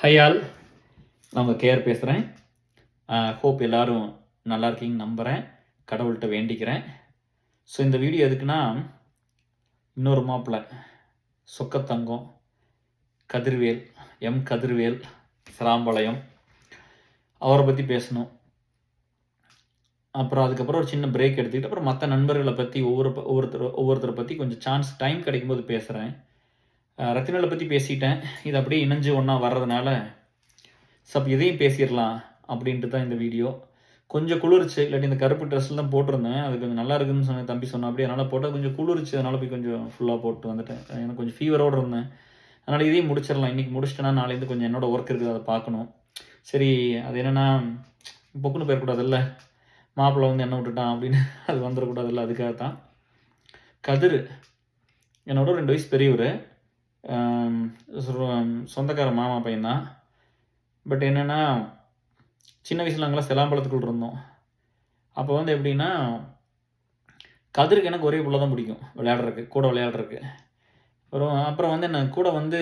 High all, நான் உங்கள் KR பேசுகிறேன். ஹோப் எல்லோரும் நல்லா இருக்கீங்கன்னு நம்புகிறேன். கடவுள்கிட்ட வேண்டிக்கிறேன். ஸோ இந்த வீடியோ எதுக்குன்னா, இன்னொரு மாப்பிள்ளை சொக்கத்தங்கம் கதிர்வேல், கதிர்வேல் சலாம்பாளையம், அவரை பற்றி பேசணும். அப்புறம் அதுக்கப்புறம் ஒரு சின்ன பிரேக் எடுத்துக்கிட்டு அப்புறம் மற்ற நண்பர்களை பற்றி ஒவ்வொருத்தரை பற்றி கொஞ்சம் டைம் கிடைக்கும்போது பேசுகிறேன். ரத்தினலை பற்றி பேசிட்டேன். இது அப்படியே இணைஞ்சு ஒன்றா வர்றதுனால அப்போ இதையும் பேசிடலாம் அப்படின்ட்டு தான் இந்த வீடியோ. கொஞ்சம் குளிர்ச்சு, இல்லாட்டி இந்த கருப்பு ட்ரெஸ்ஸில் தான் போட்டிருந்தேன். அது கொஞ்சம் நல்லா இருக்குதுன்னு சொன்ன தம்பி சொன்ன அப்படியே, அதனால் போட்டால் கொஞ்சம் குளிர்ச்சு, அதனால் போய் கொஞ்சம் ஃபுல்லாக போட்டு வந்துட்டேன். எனக்கு கொஞ்சம் ஃபீவரோடு இருந்தேன். அதனால் இதையும் முடிச்சிடலாம். இன்றைக்கி முடிச்சிட்டேன்னா நாளைலேருந்து கொஞ்சம் என்னோடய ஒர்க் இருக்குது, அதை பார்க்கணும். சரி, அது என்னென்னா பொக்குன்னு போயிடக்கூடாதுல்ல, மாப்பிள்ளை வந்து என்ன விட்டுட்டான் அப்படின்னு அது வந்துடக்கூடாதுல்ல, அதுக்காக தான். கதிர் என்னோட 2 வயசு பெரியவர், சொந்தக்கார மாமா பையன்தான். பட் என்னென்னா, சின்ன வயசில் நாங்களாம் செலாம்பலத்துக்குள்ள இருந்தோம். அப்போ வந்து எப்படின்னா, கதிருக்கு எனக்கு ஒரே புள்ள தான் பிடிக்கும் விளையாடுறதுக்கு, கூட விளையாடுறதுக்கு. அப்புறம் வந்து என்ன கூட வந்து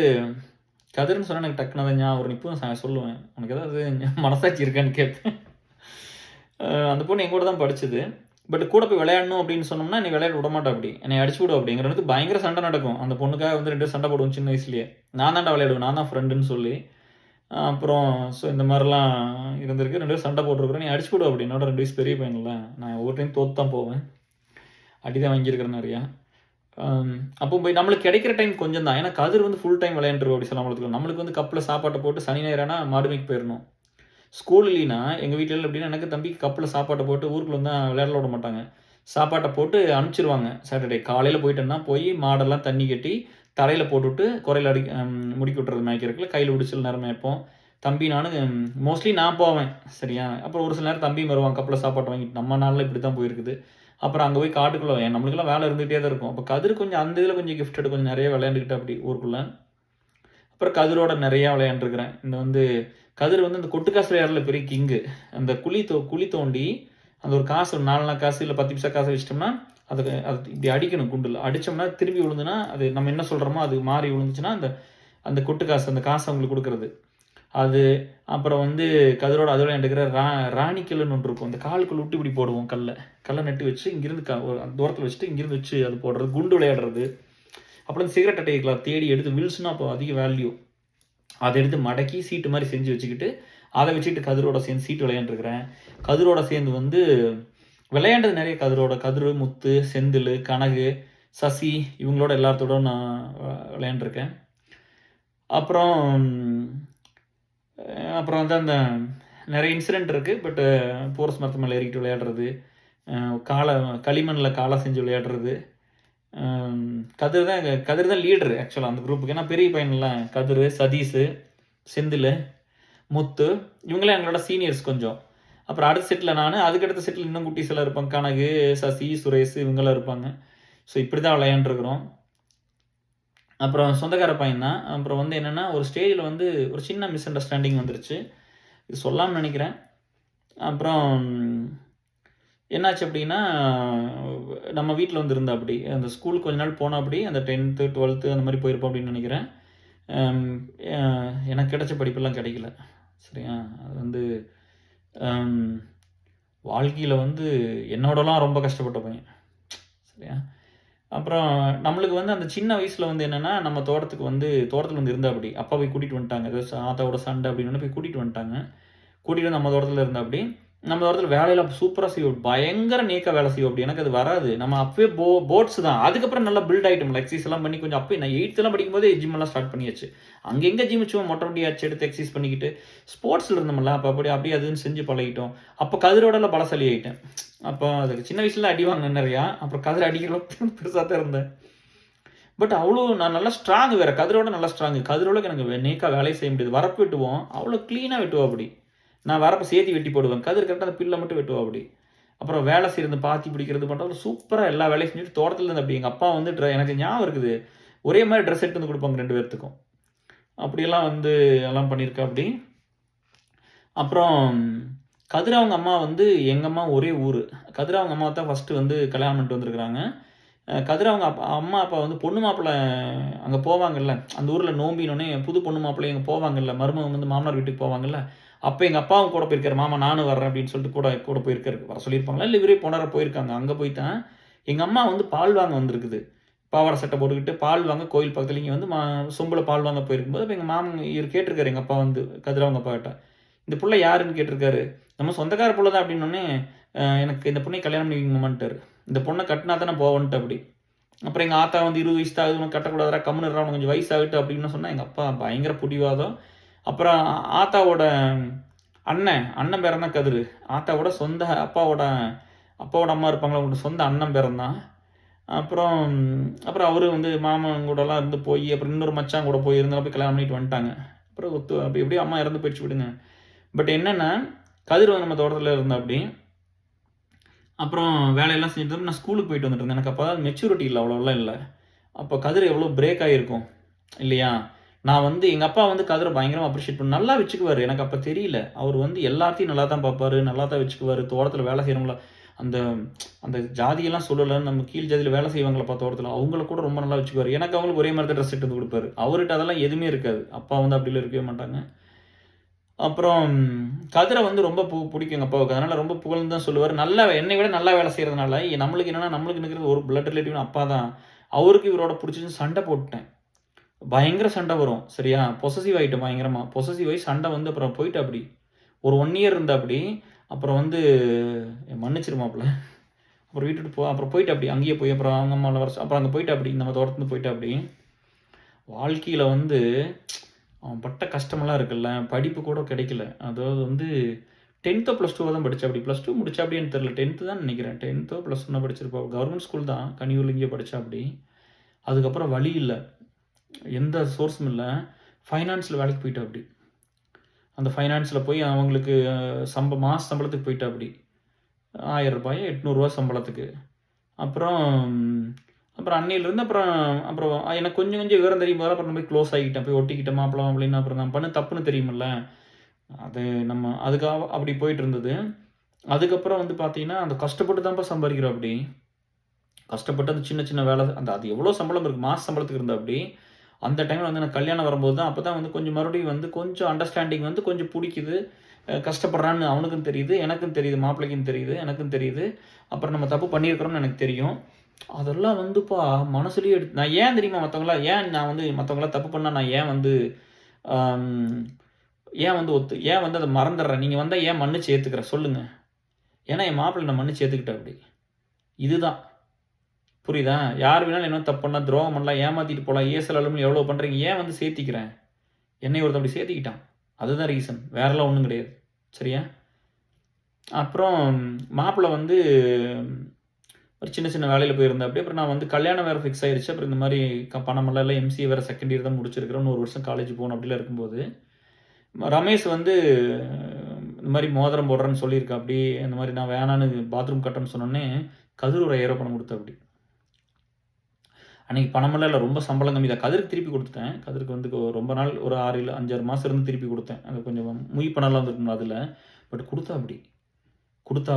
கதிர்னு சொன்னால் எனக்கு டக்குனு தான் ஞாபகம் வரும். இப்பவும் சொல்லுவேன், உனக்கு ஏதாவது மனசாட்சி இருக்கான்னு கேட்பேன். அந்த பொண்ணு என் கூட தான் படித்தது. பட் கூட போய் விளையாடணும் அப்படின்னு சொன்னோம்னா, என்னை விளையாட விட மாட்டா, அப்படி என்னை அடிச்சு விடும். அப்படிங்கிறது பயங்கர சண்டை நடக்கும். அந்த பொண்ணுக்காக வந்து 2 சண்டை போடுவோம் சின்ன வயசுலேயே. நான் தான்டா விளையாடுவேன், நான் தான் ஃப்ரெண்டுன்னு சொல்லி. அப்புறம் இந்த மாதிரிலாம் இருந்திருக்கு. 2 பேரும் சண்டை போட்டிருக்கிறேன். நீ அடிச்சு விடு அப்படி. என்னோட 2 வயசு பெரிய பையன்ல, நான் ஒவ்வொரு டைம் தோற்று தான் போவேன். அடி தான் வாங்கியிருக்கிறேன் நிறையா. அப்போ போய் நம்மளுக்கு கிடைக்கிற டைம் கொஞ்சம் தான். ஏன்னா கதிர் வந்து ஃபுல் டைம் விளையாண்டுருவோம் அப்படி சொல்லலாம். நம்மளுக்கு வந்து கப்பில் சாப்பாட்டை போட்டு சனி ஞாயிறானா மாடுமைக்கு போயிடணும். ஸ்கூல் இல்லைன்னா எங்கள் வீட்டில் எப்படின்னா, எனக்கு தம்பிக்கு கப்பில் சாப்பாட்டை போட்டு ஊருக்குள்ள வந்து விளையாட விட மாட்டாங்க. சாப்பாட்டை போட்டு அனுப்பிச்சிருவாங்க. சாட்டர்டே காலையில் போயிட்டேன்னா போய் மாடெல்லாம் தண்ணி கட்டி தலையில் போட்டுவிட்டு குறையில் முடிக்கி விட்டுறது மேய்க்கிறதுக்குள்ள கையில் பிடிச்சல் நேரம் மேய்ப்போம். தம்பி நானும் மோஸ்ட்லி நான் போவேன். சரியா, அப்புறம் ஒரு சில நேரம் தம்பியும் வருவான் கப்பில் சாப்பாட்டை வாங்கிட்டு. நம்ம நாளில் இப்படி தான் போயிருக்குது. அப்புறம் அங்கே போய் காட்டுக்குள்ளே நம்மளுக்கெல்லாம் வேலை இருந்துகிட்டே தான் இருக்கும். அப்போ கதிர் கொஞ்சம் அந்த இதில் கொஞ்சம் கிஃப்டட் கொஞ்சம் நிறைய விளையாண்டுக்கிட்டு அப்படி ஊருக்குள்ளே. அப்புறம் கதிரோட நிறையா விளையாண்டுருக்கிறேன். இந்த வந்து கதிர் வந்து இந்த கொட்டு காசு விளையாடல பெரிய கிங்கு. அந்த குழி தோண்டி அந்த ஒரு காசு, ஒரு 4 காசு இல்லை 10 பைசா காசை வச்சிட்டோம்னா அது இப்படி அடிக்கணும். குண்டில் அடித்தோம்னா திரும்பி விழுந்துன்னா அது நம்ம என்ன சொல்கிறோமோ அது மாறி விழுந்துச்சுன்னா அந்த கொட்டு காசு, அந்த காசை அவங்களுக்கு கொடுக்குறது அது. அப்புறம் வந்து கதிரோட அதோட எடுக்கிற ராணிக்கல்லுன்னு ஒன்று இருக்கும். அந்த காலுக்குள்ள விட்டு இப்படி போடுவோம். கல்லை நட்டு வச்சு இங்கிருந்து அந்த தூரத்தில் வச்சுட்டு இங்கிருந்து வச்சு அது போடுறது, குண்டு விளையாடுறது. அப்புறம் சிகரெட் அட்டைகளை தேடி எடுத்து வில்ஸ்னா அப்போ அதிக வேல்யூ, அதை எடுத்து மடக்கி சீட்டு மாதிரி செஞ்சு வச்சுக்கிட்டு அதை வச்சுட்டு கதிரோட சேர்ந்து சீட்டு விளையாண்டுருக்கிறேன். கதிரோட சேர்ந்து வந்து விளையாண்டது நிறைய. கதிர், முத்து, செந்தில், கனகு, சசி இவங்களோட எல்லாத்தோட நான் விளையாண்டுருக்கேன். அப்புறம் வந்து அந்த நிறைய இன்சிடெண்ட் இருக்குது. பட்டு போரஸ் மரத்து மேலே ஏறிக்கிட்டு விளையாடுறது, களிமண்ணில் காலை செஞ்சு விளையாடுறது. கதிர் தான் லீடரு ஆக்சுவலாக அந்த குரூப்புக்கு. ஏன்னா பெரிய பையன்லாம் கதிர், சதீஷ், செந்தில், முத்து இவங்களாம் எங்களோட சீனியர்ஸ் கொஞ்சம். அப்புறம் அடுத்த செட்டில் நான், அதுக்கடுத்த செட்டில் இன்னும் குட்டி சில இருப்பாங்க. கனகு, சசி, சுரேஷ் இவங்களாம் இருப்பாங்க. ஸோ இப்படி தான் விளையாண்டுருக்குறோம். அப்புறம் சொந்தக்கார பையன் தான். அப்புறம் வந்து என்னென்னா, ஒரு ஸ்டேஜில் வந்து ஒரு சின்ன மிஸ் அண்டர்ஸ்டாண்டிங் வந்துருச்சு. இது சொல்லாமல் நினைக்கிறேன். அப்புறம் என்னாச்சு அப்படின்னா, நம்ம வீட்டில் வந்து இருந்தா அப்படி அந்த ஸ்கூலுக்கு கொஞ்ச நாள் போனால் அப்படி அந்த 10th 12th அந்த மாதிரி போயிருப்போம் அப்படின்னு நினைக்கிறேன். எனக்கு கிடைச்ச படிப்பெல்லாம் கிடைக்கல. சரியா, அது வந்து வாழ்க்கையில் வந்து என்னோடலாம் ரொம்ப கஷ்டப்பட்ட பையன். சரியா, அப்புறம் நம்மளுக்கு வந்து அந்த சின்ன வயசில் வந்து என்னென்னா, நம்ம தோட்டத்தில் வந்து இருந்தா அப்படி அப்பா போய் கூட்டிகிட்டு வந்துட்டாங்க. ஏதோ ஆத்தாவோட சண்டை அப்படின்னு போய் கூட்டிகிட்டு வந்துட்டாங்க. கூட்டிகிட்டு வந்து நம்ம தோட்டத்தில் இருந்தா அப்படி. நம்ம தோட்டத்தில் வேலையெல்லாம் சூப்பராக செய்வோம். பயங்கர நேக்காக வேலை செய்வோம் அப்படி. எனக்கு அது வராது. நம்ம அப்பவே போட்ஸ் தான். அதுக்கப்புறம் நல்லா பில்ட் ஆகிட்டோம். எக்ஸசைஸ் எல்லாம் பண்ணி கொஞ்சம் அப்போ நான் 8th படிக்கும்போதே ஜிம்மெல்லாம் ஸ்டார்ட் பண்ணியாச்சு. அங்கே எங்கே ஜிம் வச்சுவோம், மொட்டை முடி ஆச்சு எடுத்து எக்ஸசைஸ் பண்ணிக்கிட்டு ஸ்போர்ட்ஸில் இருந்தோம்ல. அப்போ அப்படியே அதுன்னு செஞ்சு பழகிட்டோம். அப்போ கதிரோடலாம் பலசாலி ஆகிட்டேன். அப்போ அதுக்கு சின்ன வயசுல அடி வாங்கினேன் நிறையா. அப்புறம் கதிரை அடிக்கிறோம் பெருசாக தான் இருந்தேன். பட் அவ்வளோ நான் நல்லா ஸ்ட்ராங். வேறு கதிரோட நல்லா ஸ்ட்ராங்கு. கதிரோட எனக்கு நேக்காக வேலையை செய்ய முடியாது. வரப்பு வெட்டுவோம், அவ்வளோ க்ளீனாக வெட்டுவோம் அப்படி. நான் வரப்போ சேர்த்து வெட்டி போடுவேன். கதிர் கரெக்டாக அந்த பில்லை மட்டும் வெட்டுவோம் அப்படி. அப்புறம் வேலை செய்கிறது, பாத்தி பிடிக்கிறது பண்ணுறது சூப்பராக எல்லா வேலையும் செஞ்சுட்டு தோட்டத்தில் இருந்து அப்படி. எங்கள் அப்பா வந்து எனக்கு ஞாபகம் இருக்குது, ஒரே மாதிரி ட்ரெஸ் எடுத்து வந்து கொடுப்பாங்க 2 பேர்த்துக்கும். அப்படியெல்லாம் வந்து எல்லாம் பண்ணியிருக்கேன் அப்படி. அப்புறம் கதிர் அவங்க அம்மா வந்து எங்கள் அம்மா ஒரே ஊர். கதிர் அவங்க அம்மா தான் ஃபஸ்ட்டு வந்து கல்யாணம் பண்ணிட்டு வந்திருக்கிறாங்க. கதிர் அவங்க அம்மா அப்பா வந்து பொண்ணு மாப்பிள்ளை அங்கே போவாங்கல்ல, அந்த ஊரில் நோம்பினோடனே புது பொண்ணு மாப்பிள்ளை அங்கே போவாங்கல்ல, மருமகன் வந்து மாமனார் வீட்டுக்கு போவாங்கல்ல, அப்போ எங்கள் அப்பாவும் கூட போயிருக்காரு. மாமா நானும் வர்றேன் அப்படின்னு சொல்லிட்டு கூட கூட போயிருக்காரு. வர சொல்லியிருப்பாங்களா இல்லை இவரே போனார போயிருக்காங்க. அங்கே போய் தான் எங்கள் அம்மா வந்து பால் வாங்க வந்திருக்குது. பாவாடை சட்டை போட்டுக்கிட்டு பால் வாங்க கோயில் பக்கத்துல இங்கே வந்து சொம்பில் பால் வாங்க போயிருக்கும்போது இப்போ எங்கள் மாமன் இவர் கேட்டிருக்காரு எங்கள் அப்பா வந்து கதிரவங்க அப்பா கிட்ட. இந்த புள்ள யாருன்னு கேட்டிருக்காரு. நம்ம சொந்தக்கார புள்ள தான் அப்படின்னோடனே எனக்கு இந்த பொண்ணை கல்யாணம் பண்ணி வைங்கம்மான்ட்டார். இந்த பொண்ணை கட்டினா தான் நான் போவேன்ட்டு அப்படி. அப்புறம் எங்கள் ஆத்தா வந்து 20 வயசு தான் ஆகுது, உனக்கு கட்டக்கூடாதா, கம்முன்னு இருடா, உனக்கு கொஞ்சம் வயசாகட்டும் அப்படின்னு சொன்னால் எங்கள் அப்பா பயங்கர பிடிவாதம். அப்புறம் ஆத்தாவோட அண்ணன் பேரன் தான் கதிர். ஆத்தாவோட சொந்த அப்பாவோட அம்மா இருப்பாங்களா, அவங்களோட சொந்த அண்ணன் பேரன் தான். அப்புறம் அப்புறம் அவரு வந்து மாமன் கூடலாம் இருந்து போய் அப்புறம் இன்னொரு மச்சான் கூட போய் இருந்தாலும் போய் கல்யாணம் பண்ணிட்டு வந்துட்டாங்க. அப்புறம் அப்படி எப்படியும் அம்மா இறந்து போயிடுச்சு விடுங்க. பட் என்னென்னா கதிர் வந்து நம்ம தோட்டத்தில் இருந்தா அப்படி. அப்புறம் வேலையெல்லாம் செஞ்சுட்டு நான் ஸ்கூலுக்கு போயிட்டு வந்துட்டு இருந்தேன். எனக்கு அப்போ தான் மெச்சூரிட்டி இல்லை, அவ்வளோலாம் இல்லை. அப்போ கதிர் எவ்வளோ பிரேக் ஆகிருக்கும் இல்லையா. நான் வந்து எங்கள் அப்பா வந்து கதிரை பயங்கரமாக அப்ரிஷியேட் பண்ண நல்லா வச்சுக்குவார். எனக்கு அப்போ தெரியல. அவர் வந்து எல்லாத்தையும் நல்லா தான் பார்ப்பார், நல்லா தான் வச்சுக்குவார். தோட்டத்தில் வேலை செய்கிறவங்கள அந்த அந்த ஜாதியெல்லாம் சொல்லலை, நம்ம கீழ் ஜாதியில் வேலை செய்வாங்களா தோட்டத்தில், அவங்கள கூட ரொம்ப நல்லா வச்சுக்குவார். எனக்கு அவங்களுக்கு ஒரே மாதிரி தான் ட்ரெஸ் எடுத்து கொடுப்பாரு. அவர்கிட்ட அதெல்லாம் எதுவுமே இருக்காது. அப்பா வந்து அப்படிலாம் இருக்கவே மாட்டாங்க. அப்புறம் கதிரை வந்து ரொம்ப பிடிக்கும் எங்கள் அப்பாவுக்கு. அதனால் ரொம்ப புகழ்ந்து தான் சொல்லுவார். நல்லா என்னை விட நல்லா வேலை செய்கிறதுனால நம்மளுக்கு என்னென்னா நம்மளுக்கு இருக்கிறது ஒரு பிளட் ரிலேட்டிவ் அப்பா தான். அவருக்கு இவரோட பிடிச்சிருந்து சண்டை போட்டேன். பயங்கர சண்டை வரும் சரியா. பொசசிவ் ஆகிட்டு பயங்கரமாக பொசசிவ் ஆகி சண்டை வந்து அப்புறம் போயிட்டு அப்படி ஒரு 1 இயர் இருந்தா அப்படி. அப்புறம் வந்து மன்னிச்சிருமாப்பில். அப்புறம் வீட்டுட்டு அப்புறம் போயிட்டு அப்படி அங்கேயே போய் அப்புறம் அவங்க அம்மாவில் வர அப்புறம் அங்கே போயிட்டு அப்படி நம்ம தோட்டத்துலேருந்து போயிட்டு அப்படி. வாழ்க்கையில் வந்து அவன் பட்ட கஷ்டமெல்லாம் இருக்குல்ல, படிப்பு கூட கிடைக்கல. அதாவது வந்து 10த்தோ +2 தான் படித்தா அப்படி. +2 முடிச்சா அப்படின்னு தெரில, 10th தான் நினைக்கிறேன். 10த்தோ +1 படிச்சிருப்பா. கவர்மெண்ட் ஸ்கூல் தான், கனியூரில் இங்கே படித்தா அப்படி. அதுக்கப்புறம் வழி இல்லை, எந்த சோர்ஸும் இல்லை. ஃபைனான்ஸில் வேலைக்கு போயிட்டா அப்படி. அந்த ஃபைனான்ஸில் போய் அவங்களுக்கு மாத சம்பளத்துக்கு போயிட்டா அப்படி. 1000 ரூபாய் 800 சம்பளத்துக்கு. அப்புறம் அன்னையிலேருந்து அப்புறம் அப்புறம் எனக்கு கொஞ்சம் கொஞ்சம் விவரம் தெரியும் போது அப்புறம் போய் க்ளோஸ் ஆகிட்டேன், போய் ஒட்டிக்கிட்டேன் மாப்பிளம் அப்படின்னு. அப்புறம் நான் பண்ண தப்புன்னு தெரியுமில்ல, அது நம்ம அதுக்காக அப்படி போயிட்டு இருந்தது. அதுக்கப்புறம் வந்து பார்த்தீங்கன்னா அந்த கஷ்டப்பட்டு தான்ப்பா சம்பாதிக்கிறோம் அப்படி. கஷ்டப்பட்டு அந்த சின்ன சின்ன வேலை அது எவ்வளோ சம்பளம் இருக்குது, மாத சம்பளத்துக்கு இருந்தால் அப்படி. அந்த டைமில் வந்து எனக்கு கல்யாணம் வரும்போது தான் அப்போ தான் வந்து கொஞ்சம் மறுபடியும் வந்து கொஞ்சம் அண்டர்ஸ்டாண்டிங் வந்து கொஞ்சம் பிடிக்குது. கஷ்டப்படுறான்னு அவனுக்கும் தெரியுது, எனக்கும் தெரியுது, மாப்பிள்ளைக்கும் தெரியுது, எனக்கும் தெரியுது. அப்புறம் நம்ம தப்பு பண்ணியிருக்கிறோம்னு எனக்கு தெரியும். அதெல்லாம் வந்துப்பா மனசுலேயே நான் ஏன் தெரியுமா நான் வந்து மற்றவங்களாம் தப்பு பண்ணால் நான் ஏன் வந்து ஏன் வந்து அதை மறந்துடுறேன். நீங்கள் வந்தால் ஏன் மன்னிச்சு ஏற்றுக்கிறேன் சொல்லுங்கள். ஏன்னா என் மாப்பிள்ளை நான் மன்னிச்சு ஏற்றுக்கிட்டேன் அப்படி. இதுதான் புரியுதா. யார் வேணாலும் என்ன தப்பு பண்ணால் துரோகம் பண்ணலாம், ஏமாற்றிட்டு போகலாம், ஏசலும் எவ்வளோ பண்ணுறீங்க, ஏன் வந்து சேர்த்திக்கிறேன். என்னை ஒருத்தர் அப்படி சேர்த்திக்கிட்டான், அதுதான் ரீசன், வேறெல்லாம் ஒன்றும் கிடையாது சரியா. அப்புறம் மாப்பிள்ளை வந்து ஒரு சின்ன சின்ன வேலையில் போயிருந்தேன் அப்படி. அப்புறம் நான் வந்து கல்யாணம் வேறு ஃபிக்ஸ் ஆயிடுச்சு. அப்புறம் இந்த மாதிரி பணமெல்லாம் இல்லை, MCA வேறு செகண்ட் இயர் தான் முடிச்சிருக்கிறேன், 1 வருஷம் காலேஜ் போகணும் அப்படிலாம் இருக்கும்போது ரமேஷ் வந்து இந்த மாதிரி மோதிரம் போடுறேன்னு சொல்லியிருக்கா அப்படி. இந்த மாதிரி நான் வேணான்னு பாத்ரூம் கட்டணும்னு சொன்னோன்னே கதிர் ஒரு 5000 பணம் கொடுத்தேன் அப்படி. அன்றைக்கி பணமெல்லாம் இல்லை, ரொம்ப சம்பளம் கம்மி தான். கதிருக்கு திருப்பி கொடுத்துட்டேன். கதிருக்கு வந்து ரொம்ப நாள் ஒரு 5-6 மாதம் இருந்து திருப்பி கொடுத்தேன். அது கொஞ்சம் பணம்லாம் வந்துருக்கணும் அதில். பட் கொடுத்தா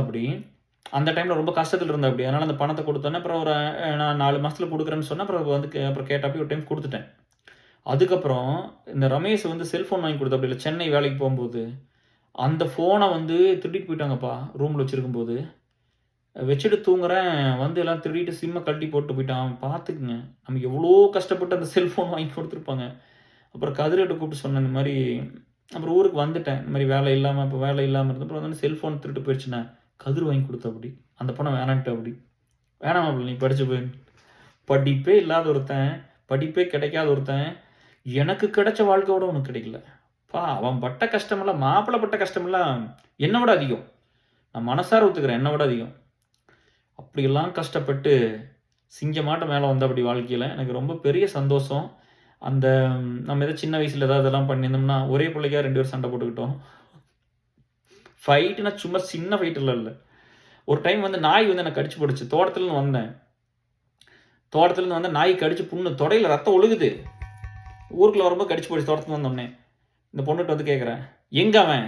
அப்படி அந்த டைமில் ரொம்ப கஷ்டத்தில் இருந்தா அப்படி. அதனால் அந்த பணத்தை கொடுத்தோன்னே அப்புறம் ஒரு நான் 4 மாதத்தில் கொடுக்குறேன்னு சொன்னேன். அப்புறம் வந்து அப்புறம் கேட்டப்படி ஒரு டைம் கொடுத்துட்டேன். அதுக்கப்புறம் இந்த ரமேஷ் வந்து செல்ஃபோன் வாங்கி கொடுத்தா அப்படி இல்லை. சென்னை வேலைக்கு போகும்போது அந்த ஃபோனை வந்து திருடிட்டு போயிட்டாங்கப்பா. ரூமில் வச்சுருக்கும்போது வச்சுட்டு தூங்குறேன், வந்து எல்லாம் திருடிட்டு சிம்மை கழட்டி போட்டு போயிட்டான். பார்த்துக்குங்க, நம்ம எவ்வளோ கஷ்டப்பட்டு அந்த செல்ஃபோன் வாங்கி கொடுத்துருப்பாங்க. அப்புறம் கதிர்கிட்ட கூப்பிட்டு சொன்னேன் இந்த மாதிரி. அப்புறம் ஊருக்கு வந்துட்டேன், இந்த மாதிரி வேலை இல்லாமல். இப்போ வேலை இல்லாமல் இருந்த அப்புறம் வந்து செல்ஃபோன் திருட்டு போயிடுச்சுண்ணே. கதிர் வாங்கி கொடுத்த அப்படி. அந்த பணம் வேணான்ட்டு அப்படி. வேணாம் நீ படிச்சு போய். படிப்பே இல்லாத ஒருத்தன், படிப்பே கிடைக்காத ஒருத்தன், எனக்கு கிடைச்ச வாழ்க்கையோட உனக்கு கிடைக்கல பா. அவன் பட்ட கஷ்டமெல்லாம், மாப்பிள்ளை பட்ட கஷ்டமெல்லாம் என்னை விட அதிகம். நான் மனசார ஒத்துக்கிறேன், என்னை விட அதிகம். அப்படியெல்லாம் கஷ்டப்பட்டு சிங்கமாட்ட மேலே வந்த அப்படி வாழ்க்கையில் எனக்கு ரொம்ப பெரிய சந்தோஷம். அந்த நம்ம ஏதோ சின்ன வயசில் ஏதாவது இதெல்லாம் பண்ணியிருந்தோம்னா ஒரே பிள்ளைக்காக 2 பேரும் சண்டை போட்டுக்கிட்டோம். ஃபைட்டுனா சும்மா சின்ன ஃபைட்டில் இல்லை. ஒரு டைம் வந்து நாய் வந்து என்னை கடிச்சு போடுச்சு. தோட்டத்துலேருந்து வந்தேன், நாய் கடிச்சு புண்ணு, தொடையில் ரத்தம் ஒழுகுது. ஊருக்குள்ள வரும்போது கடிச்சு போடுச்சு. தோட்டத்துலேருந்து வந்தோடனே இந்த பொண்ணுகிட்ட வந்து கேட்குறேன், எங்கே அவன்,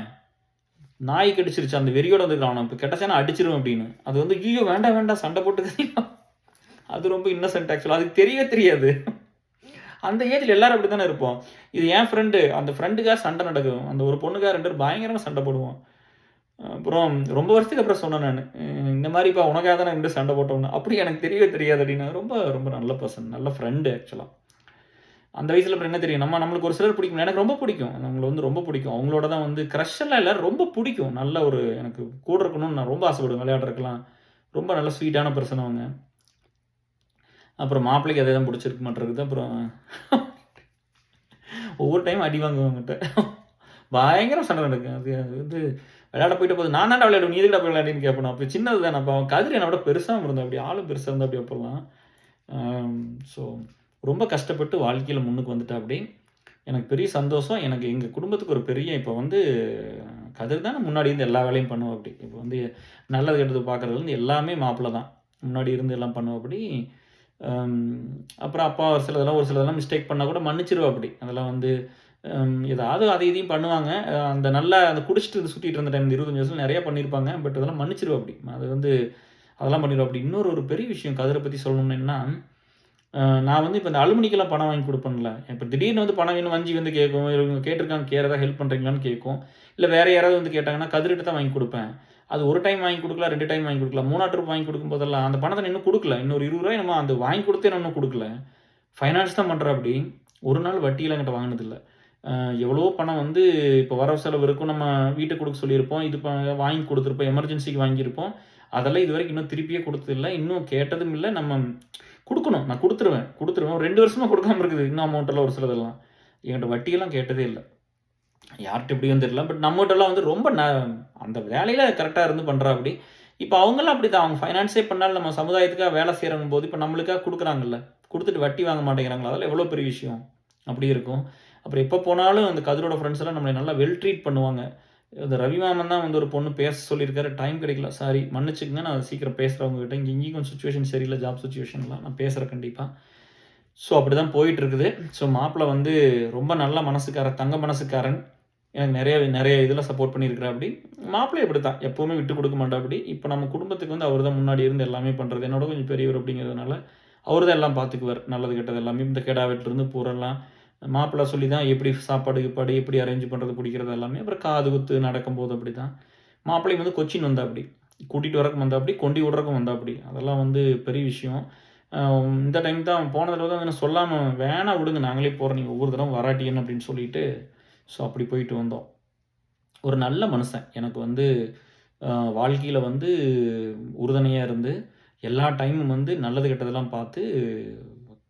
நாய் கடிச்சிருச்சு, அந்த வெறியோட வந்துருக்கான், அவனை இப்போ கெட்டச்சானா அடிச்சிருவேன் அப்படின்னு. அது வந்து ஐயோ வேண்டாம் சண்டை போட்டுக்கிறீங்க அது ரொம்ப இன்னசென்ட் ஆக்சுவலாக. அதுக்கு தெரியவே தெரியாது. அந்த ஏஜ்ல எல்லாரும் அப்படி தானே இருப்போம். இது என் ஃப்ரெண்டு. அந்த ஃப்ரெண்டுக்காக சண்டை நடக்கும். அந்த ஒரு பொண்ணுக்காக 2 பேரும் பயங்கரமா சண்டை போடுவோம். அப்புறம் ரொம்ப வருஷத்துக்கு அப்புறம் சொன்னேன் நானு. இந்த மாரிப்பா உனக்காக தான் 2 சண்டை போட்டோம்னு. அப்படி எனக்கு தெரியவே தெரியாது அப்படின்னாங்க. ரொம்ப ரொம்ப நல்ல பெர்சன். நல்ல ஃப்ரெண்டு ஆக்சுவலா. அந்த வயசுல அப்புறம் என்ன தெரியும்? நம்மளுக்கு ஒரு சிலர் பிடிக்கும். எனக்கு ரொம்ப பிடிக்கும். அவங்கள வந்து ரொம்ப பிடிக்கும். அவங்களோட தான் வந்து கிரஷ் எல்லாம் இல்ல. ரொம்ப பிடிக்கும். நல்ல ஒரு எனக்கு கூட இருக்கணும்னு நான் ரொம்ப ஆசைப்படுவேன் விளையாடுறதுக்கெல்லாம். ரொம்ப நல்ல ஸ்வீட்டான பெர்சன் அவங்க. அப்புறம் மாப்பிள்ளைக்கு அதே தான் பிடிச்சிருக்க மாட்டேங்குது. அப்புறம் ஒவ்வொரு டைம் அடி வாங்குவேன் அவங்ககிட்ட. பயங்கர சண்டை நடக்கும். அது அது வந்து விளையாட போயிட்ட போது நான் தான்டா விளையாடுவேன். நீ எதுக்குடா போய் விளையாடின்னு கேட்பேன். அப்போ சின்னது தானே. அப்போ அவன் கதிர் என்னை விட பெருசாகவும் இருந்தான். அப்படி ஆளும் பெருசா இருந்தா அப்படி அப்போலாம். ஸோ ரொம்ப கஷ்டப்பட்டு வாழ்க்கையில முன்னுக்கு வந்துட்டா அப்படி. எனக்கு பெரிய சந்தோஷம். எனக்கு எங்க குடும்பத்துக்கு ஒரு பெரிய இப்போ வந்து கதிர் தானே முன்னாடி இருந்து எல்லா வேலையும் பண்ணுவான் அப்படி. இப்போ வந்து நல்லது கெட்டது பார்க்குறதுலேருந்து எல்லாமே மாப்பிள்ளை தான். முன்னாடி இருந்து எல்லாம் பண்ணுவாப்படி. அப்புறம் அப்பா ஒரு சிலதெல்லாம் மிஸ்டேக் பண்ணால் கூட மன்னிச்சிருவாப்படி. அதெல்லாம் வந்து ஏதாவது அதை இதையும் பண்ணுவாங்க. அந்த நல்லா அந்த குடிச்சிட்டு சுற்றிட்டு இருந்த டைம் 25 வயசுல நிறையா பண்ணியிருப்பாங்க. பட் அதெல்லாம் மன்னிச்சிருவாப்படி. அது வந்து அதெல்லாம் பண்ணிடுவாப்படி. இன்னொரு ஒரு பெரிய விஷயம் கதிரை பற்றி சொல்லணும்னா என்னன்னா, நான் வந்து இப்போ இந்த அலுமினிக்கெல்லாம் பணம் வாங்கி கொடுப்பேன்ல. இப்போ திடீர்னு வந்து பணம் வேணும் வஞ்சி வந்து கேட்கும். இவங்க கேட்டிருக்காங்க ஏதாவது ஹெல்ப் பண்ணுறீங்களான்னு கேட்கும். இல்லை வேறு யாராவது வந்து கேட்டாங்கன்னா கதிர்கிட்ட தான் வாங்கி கொடுப்பேன். அது ஒரு டைம் வாங்கி கொடுக்கலாம், 2 டைம் வாங்கி கொடுக்கலாம். 3ஆவது ட்ரிப் வாங்கி கொடுக்கும்போதெல்லாம் அந்த பணத்தை நான் இன்னும் கொடுக்கல. இன்னொரு ரூ. 20 அந்த வாங்கி கொடுத்தே நான் இன்னும் கொடுக்கல. ஃபைனான்ஸ் தான் பண்ணுறாப்படி. ஒரு நாள் வட்டியெல்லாம் என்கிட்ட வாங்கினதில்ல. எவ்வளவோ பணம் வந்து இப்போ வரவு செலவு இருக்கும். நம்ம வீட்டுக்கு கொடுக்க சொல்லியிருப்போம். இது வாங்கி கொடுத்துருப்போம். எமர்ஜென்சிக்கு வாங்கியிருப்போம். அதெல்லாம் இதுவரைக்கும் இன்னும் திருப்பியே கொடுத்ததில்ல. இன்னும் கேட்டதும் இல்லை. நம்ம குடுக்கணும். நான் குடுத்துருவேன். ஒரு 2 வருஷமா குடுக்காம இருக்குது. இன்னும் அமௌண்ட்டெல்லாம் ஒரு சிலதெல்லாம். என்கிட்ட வட்டியெல்லாம் கேட்டதே இல்ல. யார்ட்ட எப்படியோன்னு தெரியல. பட் நம்மகிட்டலாம் வந்து ரொம்ப அந்த வேலையில கரெக்ட்டா இருந்து பண்றாப்படி. இப்ப அவங்கலாம் அப்படிதான். அவங்க ஃபைனான்ஸே பண்ணாலும் நம்ம சமுதாயத்துக்காக வேலை செய்றங்கும்போது, இப்ப நம்மளுக்காக குடுக்குறாங்கல்ல. குடுத்துட்டு வட்டி வாங்க மாட்டேங்கிறாங்களா? அதெல்லாம் எவ்வளோ பெரிய விஷயம். அப்படி இருக்கும். அப்புறம் எப்ப போனாலும் அந்த கதிரோட ஃப்ரெண்ட்ஸ் எல்லாம் நம்மள நல்லா வெல் ட்ரீட் பண்ணுவாங்க. இந்த ரவி மாமன் தான் வந்து ஒரு பொண்ணு பேச சொல்லியிருக்காரு. டைம் கிடைக்கல. சாரி மன்னிச்சுக்கங்க. நான் சீக்கிரம் பேசுறேன் உங்ககிட்ட. இங்கேயும் கொஞ்சம் சிச்சுவேஷன் சரியில்ல. ஜாப் சிச்சுவேஷன்லாம். நான் பேசுறேன் கண்டிப்பா. ஸோ அப்படிதான் போயிட்டு இருக்குது. ஸோ மாப்பிள வந்து ரொம்ப நல்ல மனசுக்காரன், தங்க மனசுக்காரன். எனக்கு நெறைய நெறைய இதில சப்போர்ட் பண்ணியிருக்கிறாப்படி. மாப்பிள்ளையும் இப்படித்தான். எப்பவுமே விட்டு குடுக்க மாட்டாப்படி. இப்ப நம்ம குடும்பத்துக்கு வந்து அவர் தான் முன்னாடி இருந்து எல்லாமே பண்றது. என்னோட கொஞ்சம் பெரியவர் அப்படிங்கிறதுனால, அவரு தான் எல்லாம் பார்த்துக்குவார். நல்லது கெட்டது எல்லாமே. இந்த கெடா வெட்டுலேருந்து பூரெல்லாம் மாப்பிள்ளை சொல்லி தான் எப்படி சாப்பாடு கீப்பாடு எப்படி அரேஞ்ச் பண்ணுறது பிடிக்கிறது எல்லாமே. அப்புறம் காது குத்து நடக்கும்போது அப்படிதான். மாப்பிள்ளையும் வந்து கொச்சின் வந்தாப்படி. கூட்டிட்டு வரக்கும் வந்தாப்படி, கொண்டு விடுறக்கும் வந்தாப்படி. அதெல்லாம் வந்து பெரிய விஷயம். இந்த டைம் தான் போன தடவ தான் என்ன சொல்லாம, "வேணா விடுங்க நாங்களே போறோம். நீங்க ஒவ்வொரு தடவ வராட்டி என்ன" அப்படின்னு சொல்லிட்டு, ஸோ அப்படி போயிட்டு வந்தோம். ஒரு நல்ல மனுஷன். எனக்கு வந்து வாழ்க்கையில வந்து உறுதுணையா இருந்து, எல்லா டைமும் வந்து நல்லது கெட்டதெல்லாம் பார்த்து,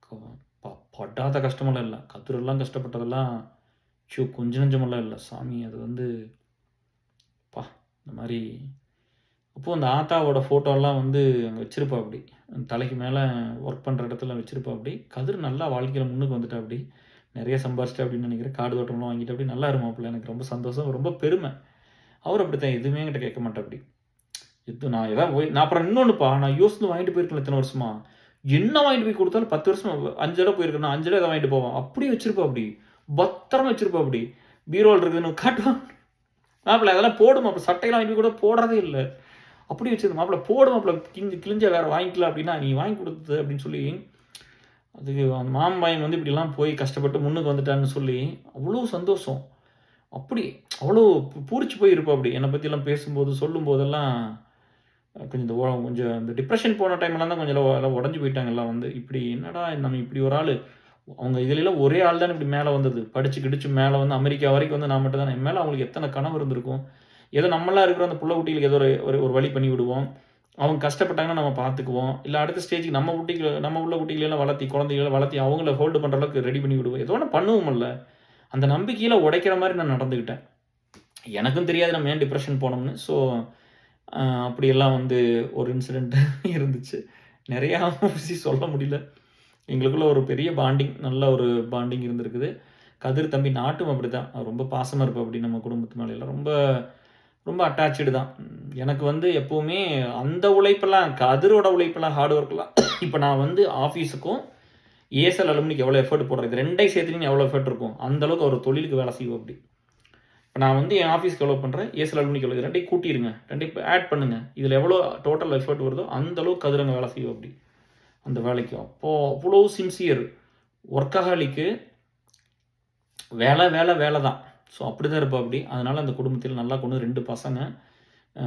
க படாத கஷ்டமெல்லாம் இல்ல. கதிரெல்லாம் கஷ்டப்பட்டதெல்லாம், கொஞ்சம் நெஞ்சமெல்லாம் இல்ல. சாமி அது வந்து அப்பா! இந்த மாரி அப்போ அந்த ஆத்தாவோட ஃபோட்டோலாம் வந்து அங்க வச்சிருப்பாப்படி. தலைக்கு மேல ஒர்க் பண்ற இடத்துல வச்சிருப்பாப்படி. கதிர் நல்லா வாழ்க்கையில முன்னுக்கு வந்துட்டாப்படி. நெறைய சம்பாரிச்சுட்டாப்படின்னு நெனைக்கிறேன். காடு தோட்டம்லாம் வாங்கிட்டாப்படி. நல்லா மாப்பிள்ளை. எனக்கு ரொம்ப சந்தோஷம். ரொம்ப பெருமை. அவரும் அப்படித்தான் எதுவுமே என்கிட்ட கேட்க மாட்டாப்படி. நான் ஏதாவது நான் அப்புறம் இன்னொன்னுப்பா, நான் யோசிச்சு வாங்கிட்டு போயிருக்கேன்ல இத்தன வருஷமா. என்ன வாங்கிட்டு போய் குடுத்தாலும் 10 வருஷமா 5 தடவ போயிருக்கேன்னா, 5 தடவ எதாவது வாங்கிட்டு போவான். அப்படியே வச்சிருப்பாப்படி. பத்திரமா வச்சிருப்பாப்படி. பீரோல இருக்குதுன்னு காட்டுவான். மாப்பிள்ளை அதெல்லாம் போடு மாப்பிள்ளை. சட்டையெல்லாம் வாங்கிட்டு போய் கூட போடுறதே இல்ல. அப்படி வச்சிருந்த மாப்பிள போடு மாப்பிள கிழிஞ்சா வேற வாங்கிக்கலாம் அப்படின்னா நீ வாங்கி கொடுத்தது அப்படின்னு சொல்லி அதுக்கு அந்த மாமன் வந்து இப்படிலாம் போய் கஷ்டப்பட்டு முன்னுக்கு வந்துட்டான்னு சொல்லி அவ்வளோ சந்தோஷம். அப்படி அவ்வளோ பூரிச்சு போய் இருப்பா அப்படி என்னை பற்றிலாம் பேசும்போது சொல்லும் போதெல்லாம் கொஞ்சம் இந்த டிப்ரெஷன் போன டைம்லாம் தான் கொஞ்சம் எல்லாம் உடஞ்சி போயிட்டாங்க எல்லாம் வந்து இப்படி என்னடா நம்ம இப்படி ஒரு ஆள் அவங்க இதுலலாம் ஒரே ஆள் தான் இப்படி மேலே வந்தது படிச்சு கிடிச்சு மேலே வந்து அமெரிக்கா வரைக்கும் வந்து நான் மட்டும் தான் என் மேலே அவங்களுக்கு எத்தனை கனவு இருந்திருக்கும். ஏதோ நம்மளாம் இருக்கிற அந்த புள்ள குட்டிகளுக்கு ஏதோ ஒரு வழி பண்ணி விடுவோம். அவங்க கஷ்டப்பட்டாங்கன்னா நம்ம பார்த்துக்குவோம். இல்லை அடுத்த ஸ்டேஜுக்கு நம்ம உள்ள குட்டிகளெல்லாம் வளர்த்தி குழந்தைகளை வளர்த்தி அவங்கள ஹோல்டு பண்ணுற அளவுக்கு ரெடி பண்ணி விடுவோம். ஏதோ ஒன்று பண்ணுவோம்ல. அந்த நம்பிக்கையில உடைக்கிற மாதிரி நான் நடந்துக்கிட்டேன். எனக்கும் தெரியாது நம்ம ஏன் டிப்ரெஷன் போனோம்னு. ஸோ அப்படியெல்லாம் வந்து ஒரு இன்சிடென்ட் இருந்துச்சு. நிறையா சொல்ல முடியல. எங்களுக்குள்ள ஒரு பெரிய பாண்டிங் நல்ல ஒரு பாண்டிங் இருந்திருக்குது. கதிர் தம்பி நாட்டும் அப்படிதான். ரொம்ப பாசமா இருப்பாப்படி நம்ம குடும்பத்து மேலலாம். ரொம்ப ரொம்ப அட்டாச்டு தான். எனக்கு வந்து எப்பவுமே அந்த உழைப்பெல்லாம் கதிரோட உழைப்பெல்லாம் ஹார்ட் ஒர்க்லாம் இப்போ நான் வந்து ஆஃபீஸுக்கும் ஏஎஸ்எல் அலுமினிக்கு எவ்வளோ எஃபர்ட் போடுறேன். இது 2யும் சேர்த்துன்னு எவ்வளோ எஃபர்ட் இருக்கும். அந்த அளவுக்கு ஒரு தொழிலுக்கு வேலை செய்வோம் அப்படி. இப்போ நான் வந்து என் ஆஃபீஸ்க்கு எவ்வளோ பண்ணுறேன், ஏஎஸ்எல் அலுமினிக்கு எவ்வளோ 2யும் கூட்டிருங்க. 2யும் ஆட் பண்ணுங்க. இதில் எவ்வளோ டோட்டல் எஃபர்ட் வருதோ அந்த அளவுக்கு கதிர் அங்கே வேலை செய்வோம் அப்படி. அந்த வேலைக்கு. அப்போது அவ்வளோ சின்சியர், ஒர்க்கஹாலிக்கு, வேலை வேலை வேலை தான். ஸோ அப்படி தான் இருப்பாப்படி. அதனால் அந்த குடும்பத்தில் நல்லா கொண்டு 2 பசங்க.